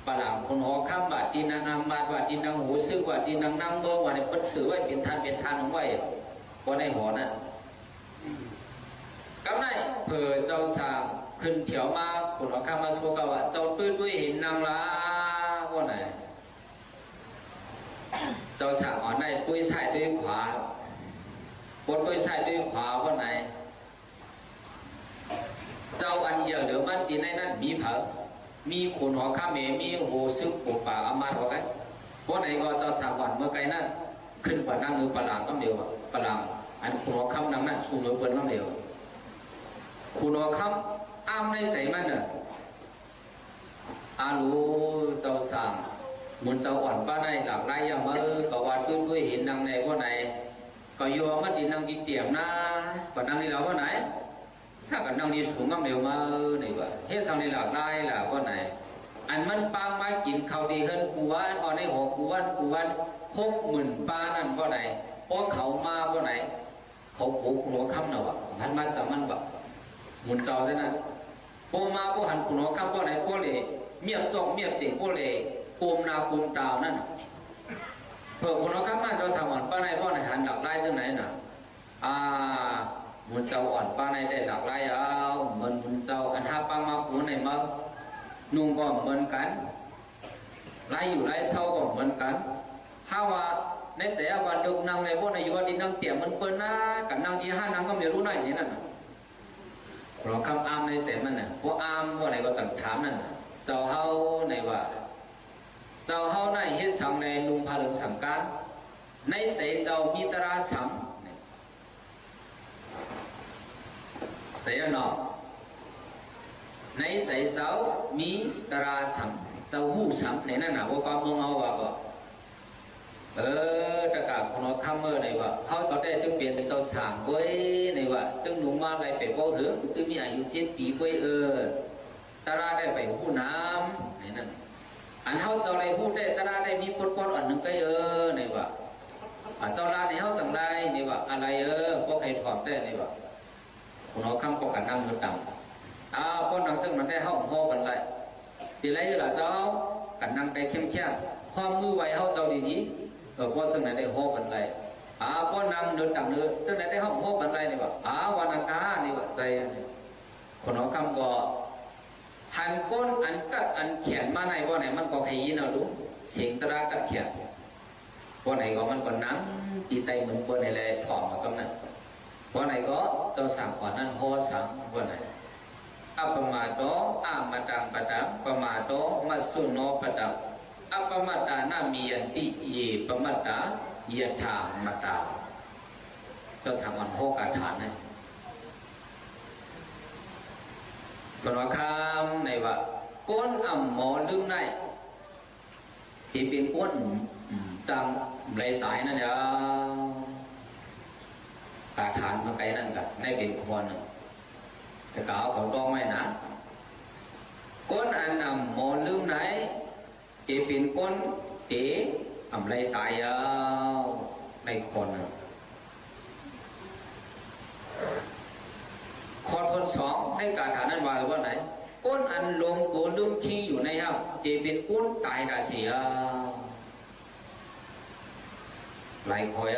ปลาคนหอคำบาดตีนังนำบาดว่าตีนังหูซึกว่าตีนังนำโดว่าในเป็นเสือไว้เป็นทานของไว้เพราะในหอน่ะกำไรเผื่อเจ้าสามขึ้นเถียวมาคนเอาข้ามาสู้กับว่าเจ้าด้วยเห็นนางล้าว่าไหนเจ้าสามอ่อนในปุ้ยใส่ด้วยขวาปนปุ้ยใส่ด้วยขวาว่าไหนเจ้าอันเยอะเดี๋ยวมันตีในนั้นมีเผามีคนหอข้าเมมีโหซึกปุบป่าอามาหัวกันเพราะไหนก็เจ้าสามวันเมื่อไกลนั้นขึ้นกว่านั่งมือปลาต้องเดียวปลาอันคนหอข้ามนั่งนั้นสูงเหลือเกินต้องเดียวคุณเอาคำอ้ามในใจมันน่ะรู้เจ้าสั่งมุนเจ้าอ่อนป้าในหลักไรยังมือก็ว่าด้วยเห็นนางในว่าไหนก็โยมมันดีนางกินเตี่ยมนะก็นางนี่เราว่าไหนถ้ากับนางนี่สูงก็เดียวมาไหนวะเทศสังในหลักไรล่ะว่าไหนอันมันปังมากินข้าวดีขึ้นกูวันอ่อนในหัวกูวัน60,000 ป้านั่นว่าไหนเพราะเขามาว่าไหนเขาโผล่หัวคำน่ะวะมันมาแต่มันแบบมุนเจ้าได้นะโอมาโอหันขุนหัวข้ามโอไหนโอเล่เมียตกเมียติโอเล่โอมนาโอมดาวนั่นเผื่อขุนหัวข้ามมาเจ้าสาวอ่อนป้าในป้าในหันหลักไล่ที่ไหนน่ะมุนเจ้าอ่อนป้าในได้หลักไล่เอาเหมือนมุนเจ้าอันห้าปังมาปูในมานุ่งก็เหมือนกันไล่อยู่ไล่เศร้าก็เหมือนกันถ้าว่าในแต่วันดึกนั่งในพวกในอยู่วันดีนั่งเตี่ยมันเปิ้ลนะกับนั่งที่ห้านั่งก็ไม่รู้ไหนนี่นั่นเราคำอ้ามในแต่มันน่ะพวกอ้ามว่าไหนก็ต่างถามนั่นเจ้าเฮาในว่าเจ้าเฮาในเฮ็ดสังในนุ่งผ้าเหลืองสังการในแต่เจ้ามีตราสังแต่เนาะในแต่เจ้ามีตราสังเจ้าหู้สังในนั่นน่ะว่าความมึงเอาว่าก็ ตะกาคนเอาคำในว่าเขาก็ได้ตึงเปลี่ยนเป็นตัวสามก้อยในว่าตึงหนุ่มมาอะไรไปโป้หรือตึงมีอายุ7 ปีก้อยตาราได้ไปหู้น้ำในนั้นอันเขาตัวอะไรพูดได้ตาราได้มีปนอันหนึ่งก้อยในว่าตาราในเขาต่างไรในว่าอะไรพวกใครถอดได้ในว่าคนเอาคำก็กันนั่งมือต่ำคนนั่งตึงมันได้เขาห้องกันไรทีไรล่ะเจ้ากันนั่งได้เข้มแข็งความมือไวเขาเจ้าดีๆพอตึงไหนได้ห้องกันไรพอนั่งเดินต่ำเนื้อตึงไหนได้ห้องกันไรในว่าวันอังคารในว่าใจคนเอาคำก็หันก้นอันกัดอันแขนมาในว่าไหนมันก็ให้ยินเอาดูเสียงตรากัดแขนว่าไหนก็มันก็นั่งตีไตเหมือนว่าไหนเลยถอดมาตรงนั้นว่าไหนก็ตัวสั่งก่อนนั้นโหสั่งว่าไหนอัปมาโตอามาตังปะตังปมาโตมัสสุโนปะตังอัปมาตานามียันติเยปมาตายะถามาตาตัวทางมันโหกาฐานนะบรรคามในว่าก้นอ่ำหมอลืมในที่เป็นก้นจังไรสายนั่นเดียวกาฐานมาไกลนั่นกันได้เป็นคนแต่กล่าวเขาต้องไม่นะก้นอันอ่ำหมอลืมไหนที่เป็นก้นที่อ่ำไรตายในคนข้อทดสอบให้การฐานนั้นว่าหรือว่าไหนก้นอันลงตัวลืมขี้อยู่ในห้างจะเป็นก้นตายได้เสียหลายคอย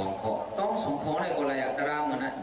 2 ข้อต้อง2 ข้อในคนละอย่างตารางมันนะ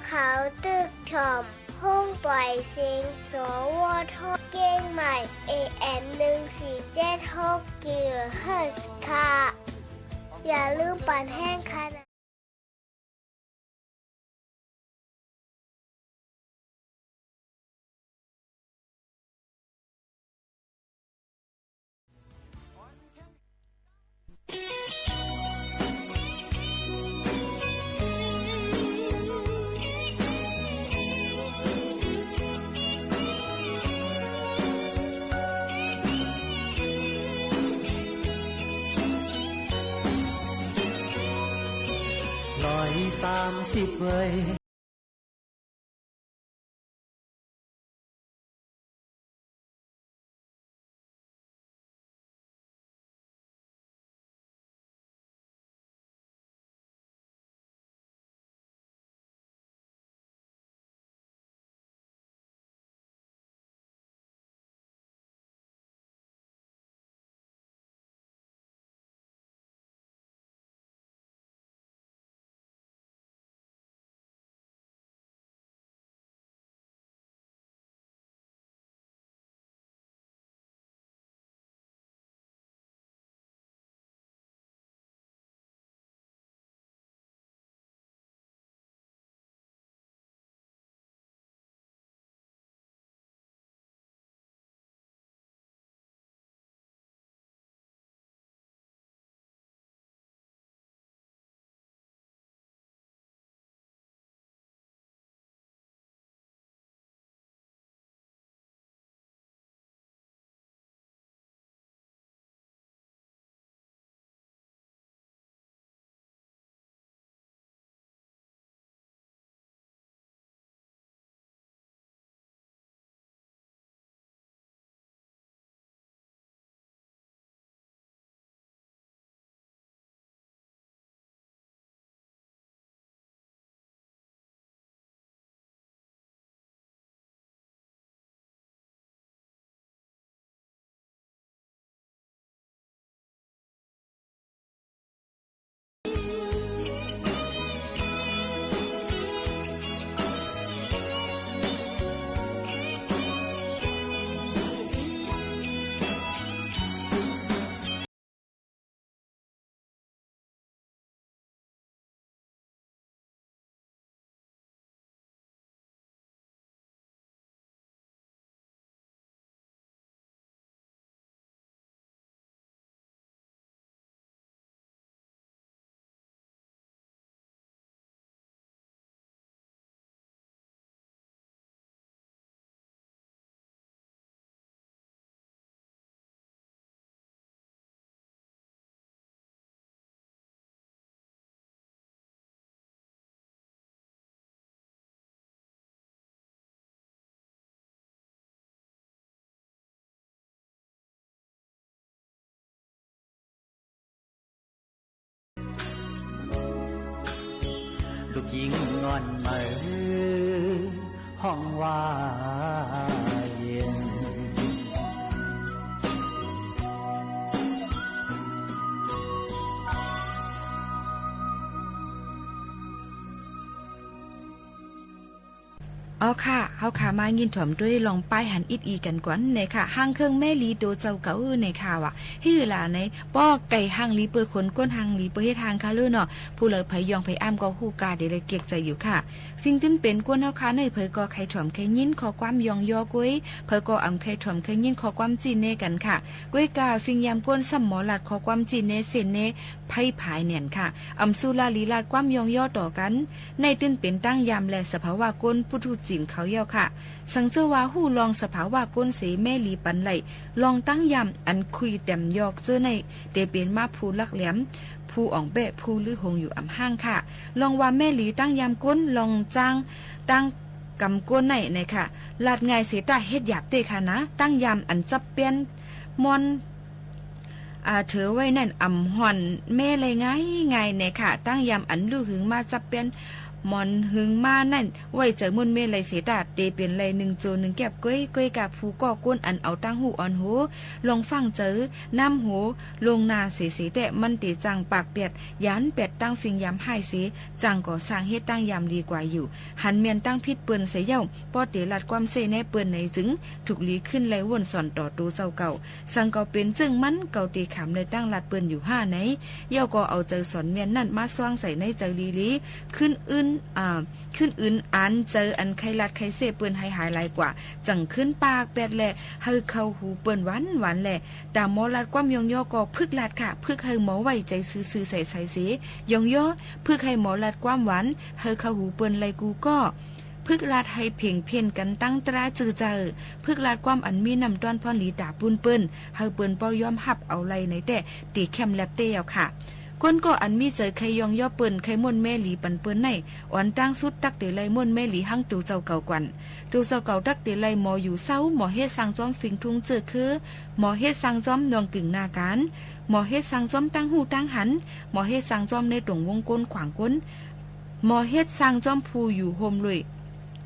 เขาตึกถมห้องปล่อยเสียงสวทเก้งใหม่ AM 1476 กิโลเฮิรตซ์ค่ะอย่าลืมปั่นแห้งค่ะ 30 เลยลูกหญิงงอนเหมือห้องว่าเย็นอ๋อค่ะเฮาค่ะมายินถ่อมด้วยลองป้ายหันอิดอีกันกวนในค่ะห้างเครื่องแม่ลีโดเจ้าเก่าในค่ะว่ะฮือล่ะในป้อไก่ห้างลีเปื้อขนก้นห้างลีเปื้อเฮ็ดทางค่ะเลยเนาะผู้เลยไผยองไผอ้ำก็ฮู้กาเดเลยเกียกใจอยู่ค่ะฟิงตึ้นเป็นกวนเฮาค่ะในเผยก็ใครถ่อมใครยินขอความยองยอก้วยเผยก็อำใครถ่อมใครยินขอความจีนเนกันค่ะก้วยกาฟิงยามกวนซ้ำหมอลัดขอความจีนเนเซนเนไผผายเนียนค่ะอำสุลาลีลาดความยองยอต่อกันในตึ้นเป็นตั้งยามและสภาวะกวนผู้ทุจีนเขาเยาค่ะสังเจอว่าหู้ลองสภาวะก้นเสแม่ลีปันไหลลองตั้งยำอันคุยแต้มยอกเจอในเดเป็นมาผู้ลักแหลมผู้อ่องแบะผู้ลือหงอยู่อำห้างค่ะลองว่าแม่ลีตั้งยำก้นลองจ้างตั้งกำก้นในค่ะลาดไงเสตาเฮ็ดหยาบเตค่ะนะตั้งยำอันจับเปี้ยนมอนเธอไว้นั่นอำหอนแม่เลยไงในค่ะตั้งยำอันลือหึงมาจับเปี้ยนมอนหึงมานั่นไว้เจอมุนเมลัยเสดาเตเปลี่ยนเลย1 โจ 1แก็บก้อยกับผู้ก่อก้นอันเอาตั้งหูอ่อนหูลองฟังเจอน้ำหูลงนาเสแต่มันติจังปากเปียดยันเป็ดตั้งฟิงยำให้เสจังก่อสร้างเฮ็ดตั้งยำดีกว่าอยู่หันเมียนตั้งพิษเปิ้นเสียเย้าป้อเตลัดความเสแน่เปิ้นในจึงถูกลีขึ้นไหลวนสอนต่อตัวเจ้าเก่าสังเก่าเป็นจึงมันเก่าตีขำเลยตั้งลัดเปิ้นอยู่5ไหนเย้าก็เอาเจอสอนเมียนนั่นมาสว่างใส่ในใจลีขึ้นอื่นอันเจออันไข่ลัดไข่เสเปิ้นให้หายหลายกว่าจังขึ้นปากแปดแหละเฮาเข้าหูเปิ้นหวานแหละตามหมอลัดความยองย่อก็พึกลัดค่ะพึกให้หมอไว้ใจซื่อๆใส่ๆสิยองย่อพึกให้หมอลัดความหวานเฮาเข้าหูเปิ้นไหลกูก็พึกลาดให้เพ่งเพี้ยนกันตั้งตราจือเจอพึกลาดความอันมีนำต้อนพรหลีดาปุ้นเปิ้นเฮาเปิ้นเป้ายอมหับเอาไหลในแต่ตีแคมแลบเตียวค่ะ ก้นก็อันมีใจใครยองย่อเปิ้นใครม่วนแม่หลีปันเปิ้นในอ่อนตั้งสุดตักเตไลม่วนแม่หลีหั่งตูเจ้าเก่ากวนตูเจ้าเก่าตักเตไลหมออยู่เศร้าหมอเฮ็ดสร้างจ้อมฟิงทุงเจอคือหมอเฮ็ดสร้างจ้อมนองกึ่งหน้าการหมอเฮ็ดสร้างจ้อมตั้งหูตั้งหันหมอเฮ็ดสร้างจ้อมในตรงวงก้นขวางก้นหมอเฮ็ดสร้างจ้อมผู้อยู่โฮมลุย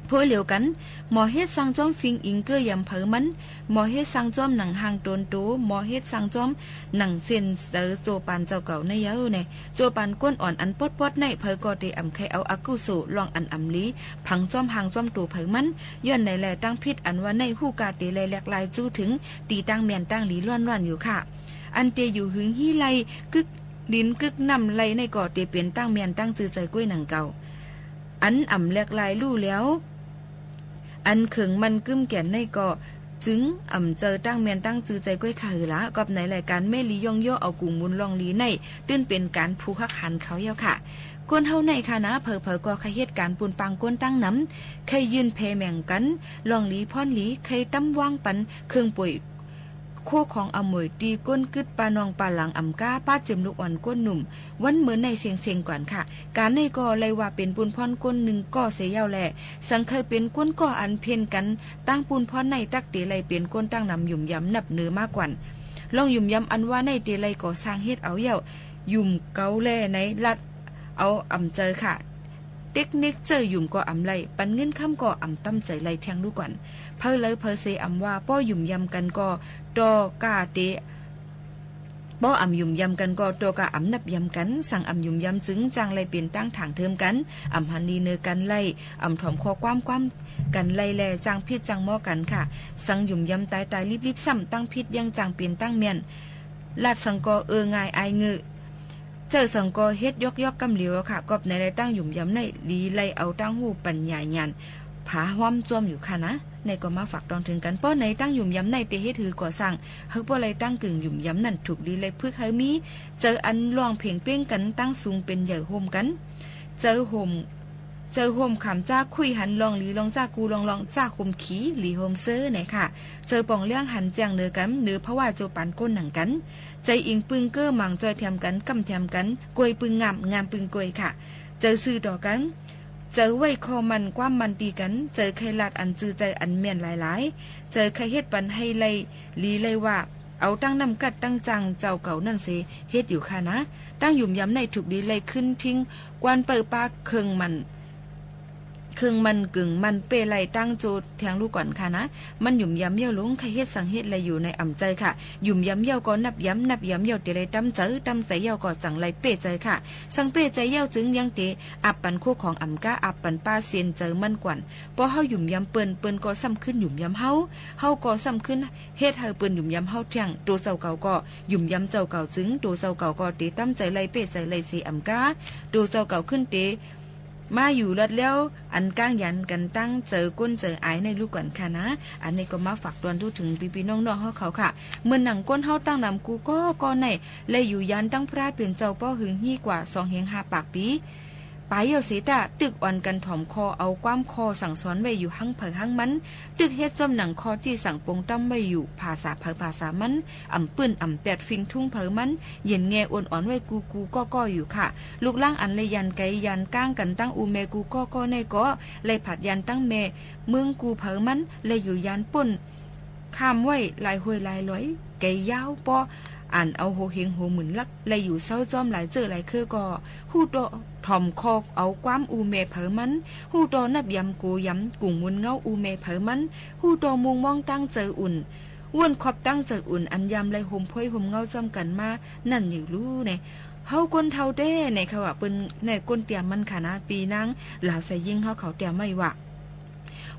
เพื่อเหลียวกันหมอเฮ็ดสังจ้อมฟิงอิงเกอร์ยำเผอมันหมอเฮ็ดสังจ้อมหนังหางโตนโตหมอเฮ็ดสังจ้อมหนังเส้นเสอโจปานเจ้าเก่าในเยอะเนี่ยโจปานก้นอ่อนอันปดในเผอกอเตอำไข่เอาอากุโสลองอันอำลีผังจ้อมหางจ้อมตัวเผอมันย้อนในแลตั้งพิษอันว่าในหู้กาเตแลแหลกลายจู้ถึงตีตั้งแม่นตั้งหลีล้วนอยู่ค่ะอันเตอยู่หึงฮี้ไลกึกดินกึกนำไลในกอเตเปลี่ยนตั้งแม่นตั้งจือใจกล้วยหนังเก่าอันอ่ำแหลกลายลู่แล้วอันเขิงมันกึ้มแก่นในก็จึงเจอตั้งแมนตั้งจือใจก้อยขาหือละกับในรายการแม่ลีย่องย่อเอากุ่งมุนลองลีในตื้นเป็นการผู้คักหันเขาเย้าค่ะก้นเฮาในค่ะนะเผอก็ใครเหตุการณ์ปูนปังก้นตั้งน้ำใครยืนเพแม่งกันลองลีพ่อนลีใครตั้มว่างปันเครื่องป่วยโคของอมวยตีก้นกึดปานองปาหลังก้าป้าเจ็มลูกอ่อนก้นหนุ่มวันเหมือนในเสียงก่อนค่ะการในก็เลยว่าเป็นปูนพรก้นหนึ่งก็เสียเย้าแหละสังเคยเป็นก้นก็อันเพียนกันตั้งปูนพรในตักเตไลเป็นก้นตั้งนำหยุ่มย้ำนับเนื้อมากกว่าลองหยุ่มย้ำอันว่าในเตไลก็สร้างเฮ็ดเอาเย้าหยุ่มเกาแล่ในลัดเอาเจอค่ะเทคนิคเจอหยุ่มก็ไรปันเงินค่ำก็ตั้มใจไลแทงดูก่อนเพอเลยเพอเซว่าป้อหยุ่มยำกันก็ดอกาเตป้อหยุ่มยำกันก็ดอกานับยำกันสั่งหยุ่มยำจึงจางไลเปลี่ยนตั้งถางเทิมกันหันนีเนอกันไลถ่อมคอความกันไลแลจางพิษจางหม้อกันค่ะสั่งหยุ่มยำตายรีบซ้ำตั้งพิษยังจางเปลี่ยนตั้งเมียนลาดสังกอง่ายอายเงือเจอสังกอเฮ็ดยกกำเหลียวค่ะกอบในไรตั้งหยุ่มย้ำในลีไลเอาตั้งหูปัญญาญาณผาห้อมจวมอยู่ค่ะนะในก็มาฝากตอนถึงกันป้อในตั้งหยุ่มย้ำในเตเฮ็ดถือก่อสร้างเฮาป้อไรตั้งกึ่งหยุ่มย้ำนั่นถูกลีไลพึกเฮามีเจออันลองเพ่งเป้งกันตั้งสูงเป็นใหญ่โฮมกันเจอโฮมขำจ้าคุยหันลองลีลองจ้ากูลองจ้าโฮมขี้หลีโฮมเซอร์ไหนค่ะเจอป่องเรื่องหันแจงเนื้อกันเนื้อเพราะว่าโจปันก้นหนังกันใจอิงปึงเก้อมังจอยแถมกันกำแถมกันกวยปึงงามปึงกวยค่ะเจอซื้อต่อกันเจอไว้คอมันความมันตีกันเจอใครลาดอันจือใจอันเมียนหลายๆเจอใครเฮ็ดปันให้ไลลีไลว่าเอาตั้งนำกัดตั้งจังเจ้าเก่านั่นเสเฮ็ดอยู่ค่ะนะตั้งหยุ่มย้ำในถูกดีไลขึ้นทิ้งกวนเปิดปากเคืองมันกึ่งมันเปไลตั้งโจแทงลูกก่อนค่ะนะมันหยุ่มย้ำเย่าลงใครเฮ็ดสังเฮ็ดอะไรอยู่ในใจค่ะหยุ่มย้ำเย่าก็นับย้ำเย่าเตไรตั้มใส่เย่าก็จังไรเป้ใจค่ะสังเป้ใจเย่าจึงยังเตอับปันโคของก้าอับปันป้าเซียนเจอมันกว่าพอเฮาหยุ่มย้ำเปิ้นก็ซ้ำขึ้นหยุ่มย้ำเฮาก็ซ้ำขึ้นเฮ็ดเฮาเปิ้นหยุ่มย้ำเฮาแทงตัวเจ้าเก่าก็หยุ่มย้ำเจ้าเก่าจึงตัวเจ้าเก่าก็เตตั้มใจไรเป้ใจไรเสก้าตัวเจ้าเก่าขึ้นเตมาอยู่รถแล้วอันก้างยันกันตั้งเจอก้นเจอไอในลูกก่อนค่ะนะอันนี้ก็มาฝากตอนดูถึงพี่น้องๆเขาค่ะเมื่อหนังก้นเฮาตั้งนำกูก็ในเลยอยู่ยันตั้งพระเปลี่ยนเจ้าป้อหึงฮี่กว่า2 เฮง 5 ปากปีปายเยาเสตะตึกอ่อนกันถ่อมคอเอาความคอสั่งสอนไว้อยู่หั่งเผอหั่งมันตึกเฮ็ดจมหนังคอที่สั่งปงตั้มไว้อยู่ภาษาเผอภาษามันปื้นแปดฟิงทุ่งเผอมันเย็นแงอ่อนไว้กูก็อยู่ค่ะลูกล่างอันเลยยันไกยันก้างกันตั้งอูเมกูก็ในก็เลยผัดยันตั้งเมเมืองกูเผอมันเลยอยู่ยันป่นข้ามไว้ลายห้วยลายลอยไกยาวปออ่านเอาโหเฮงโหหมุนลักเลยอยู่เศร้าจอมหลายเจอหลายคือก็ฮู้โตถ่อมคอกเอาความอูเมเผอมันฮู้โตนับยำกูยำกุ้งมุนเงาอูเมเผอมันฮู้โตมุงมองตั้งเจออุ่นว่นขอบตั้งเจออุ่นอันยำเลยห่มพ้อยห่มเงาจอมกันมานั่นอยู่รู้เนี่ยเฮาก้นเท่าเด้ในค่ะว่าเปิ้นในก้นเตียมมันค่ะนะปีนางหลาวใส่ยิ่งเฮาเขาเตียมไม่ว่า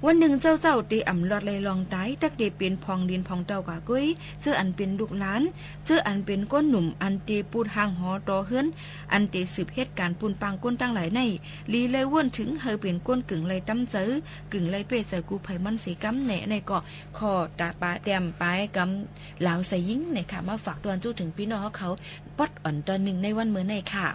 วันหนึ่งเจ้าตีลอดเลยลองตายตักเดเป็นพองดินพองเต้ากะกุ้ยเจออันเป็นลูกหลานเจออันเป็นก้นหนุ่มอันตีปูดหางหอต่อเฮือนอันตีสืบเหตุการณ์ปูนปังก้นตั้งหลายในลีเลยว่นถึงเฮาเป็นก้นกึ่งเลยตั้มเจอกึ่งเลยเป้ใส่กูไผมันสีกำแหน่ในก็คอตาปาแต้มปลายกำลาวใส่ยิ่งในค่ะมาฝากตอนจู้ถึงพี่น้องเขาปอดอ่อนตอนหนึ่งในวันเมื่อในค่ะ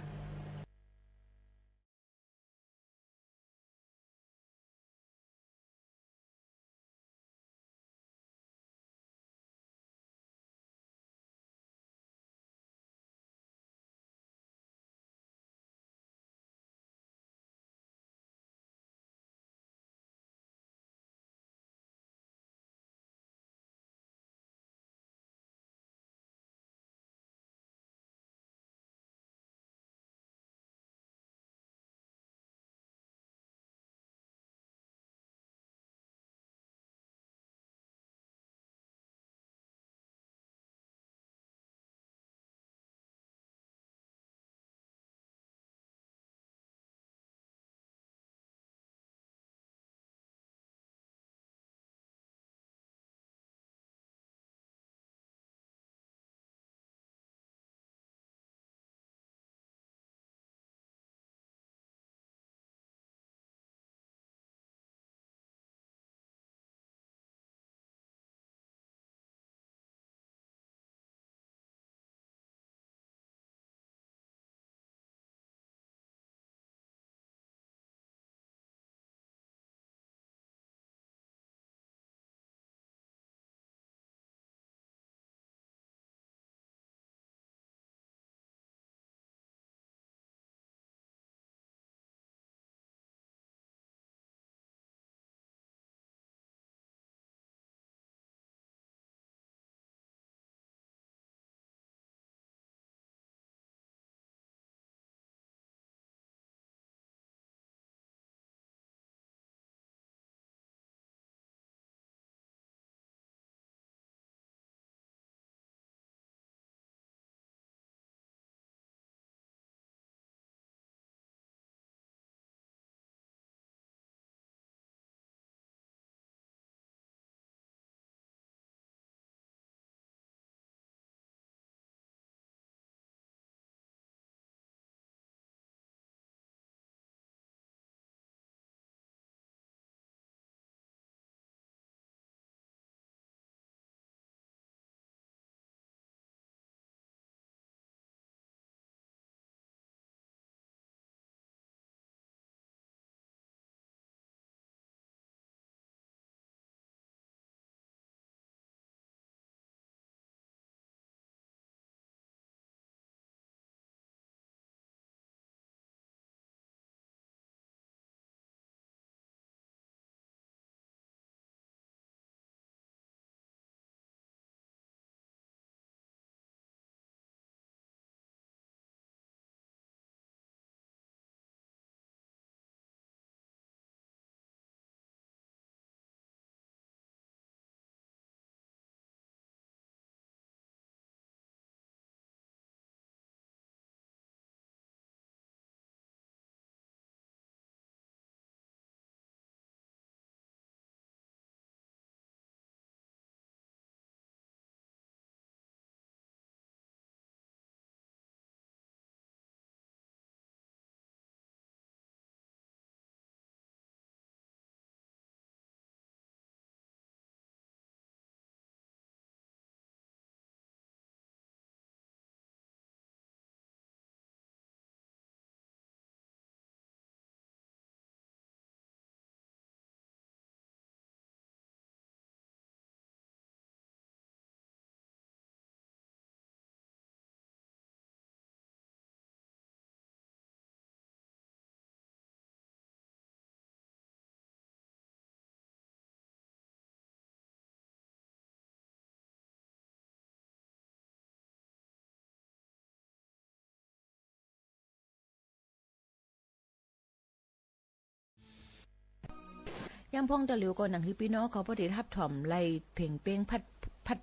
ย่ำพ่องตะหลิวก่อนหนังคือพี่น้องเขาพอดีทับถ่อมไล่เพ่งเป้งพัด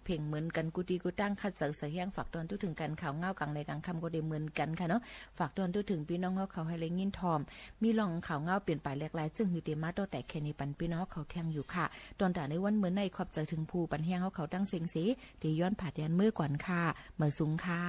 เพ่งเหมือนกันกูตีกูตั้งคัดเสกเสียงฝากตอนทุกถึงกันข่าวเงากลางในกลางคำก็ได้เหมือนกันค่ะเนาะฝากตอนทุกถึงพี่น้องเขาให้เลยยินทอมมีลองข่าวเงาเปลี่ยนไปหลากหลายซึ่งคือเตมาต่อแต่แค่นี้ปันพี่น้องเขาแทงอยู่ค่ะตอนแต่ในวันเหมือนในขอบใจถึงภูปันแห้งเขาตั้งเสียงสีตีย้อนผาดยันมือก่อนค่ะเหมือนสูงค่ะ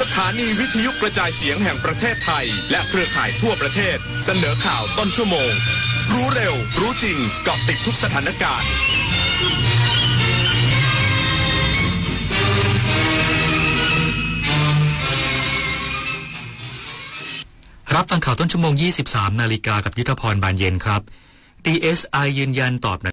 สถานีวิทยุกระจายเสียงแห่งประเทศไทยและเครือข่ายทั่วประเทศเสนอข่าวต้นชั่วโมงรู้เร็วรู้จริงเกาะติดทุกสถานการณ์รับฟังข่าวต้นชั่วโมง 23 นาฬิกากับยุทธพรบานเย็นครับ DSI ยืนยันตอบ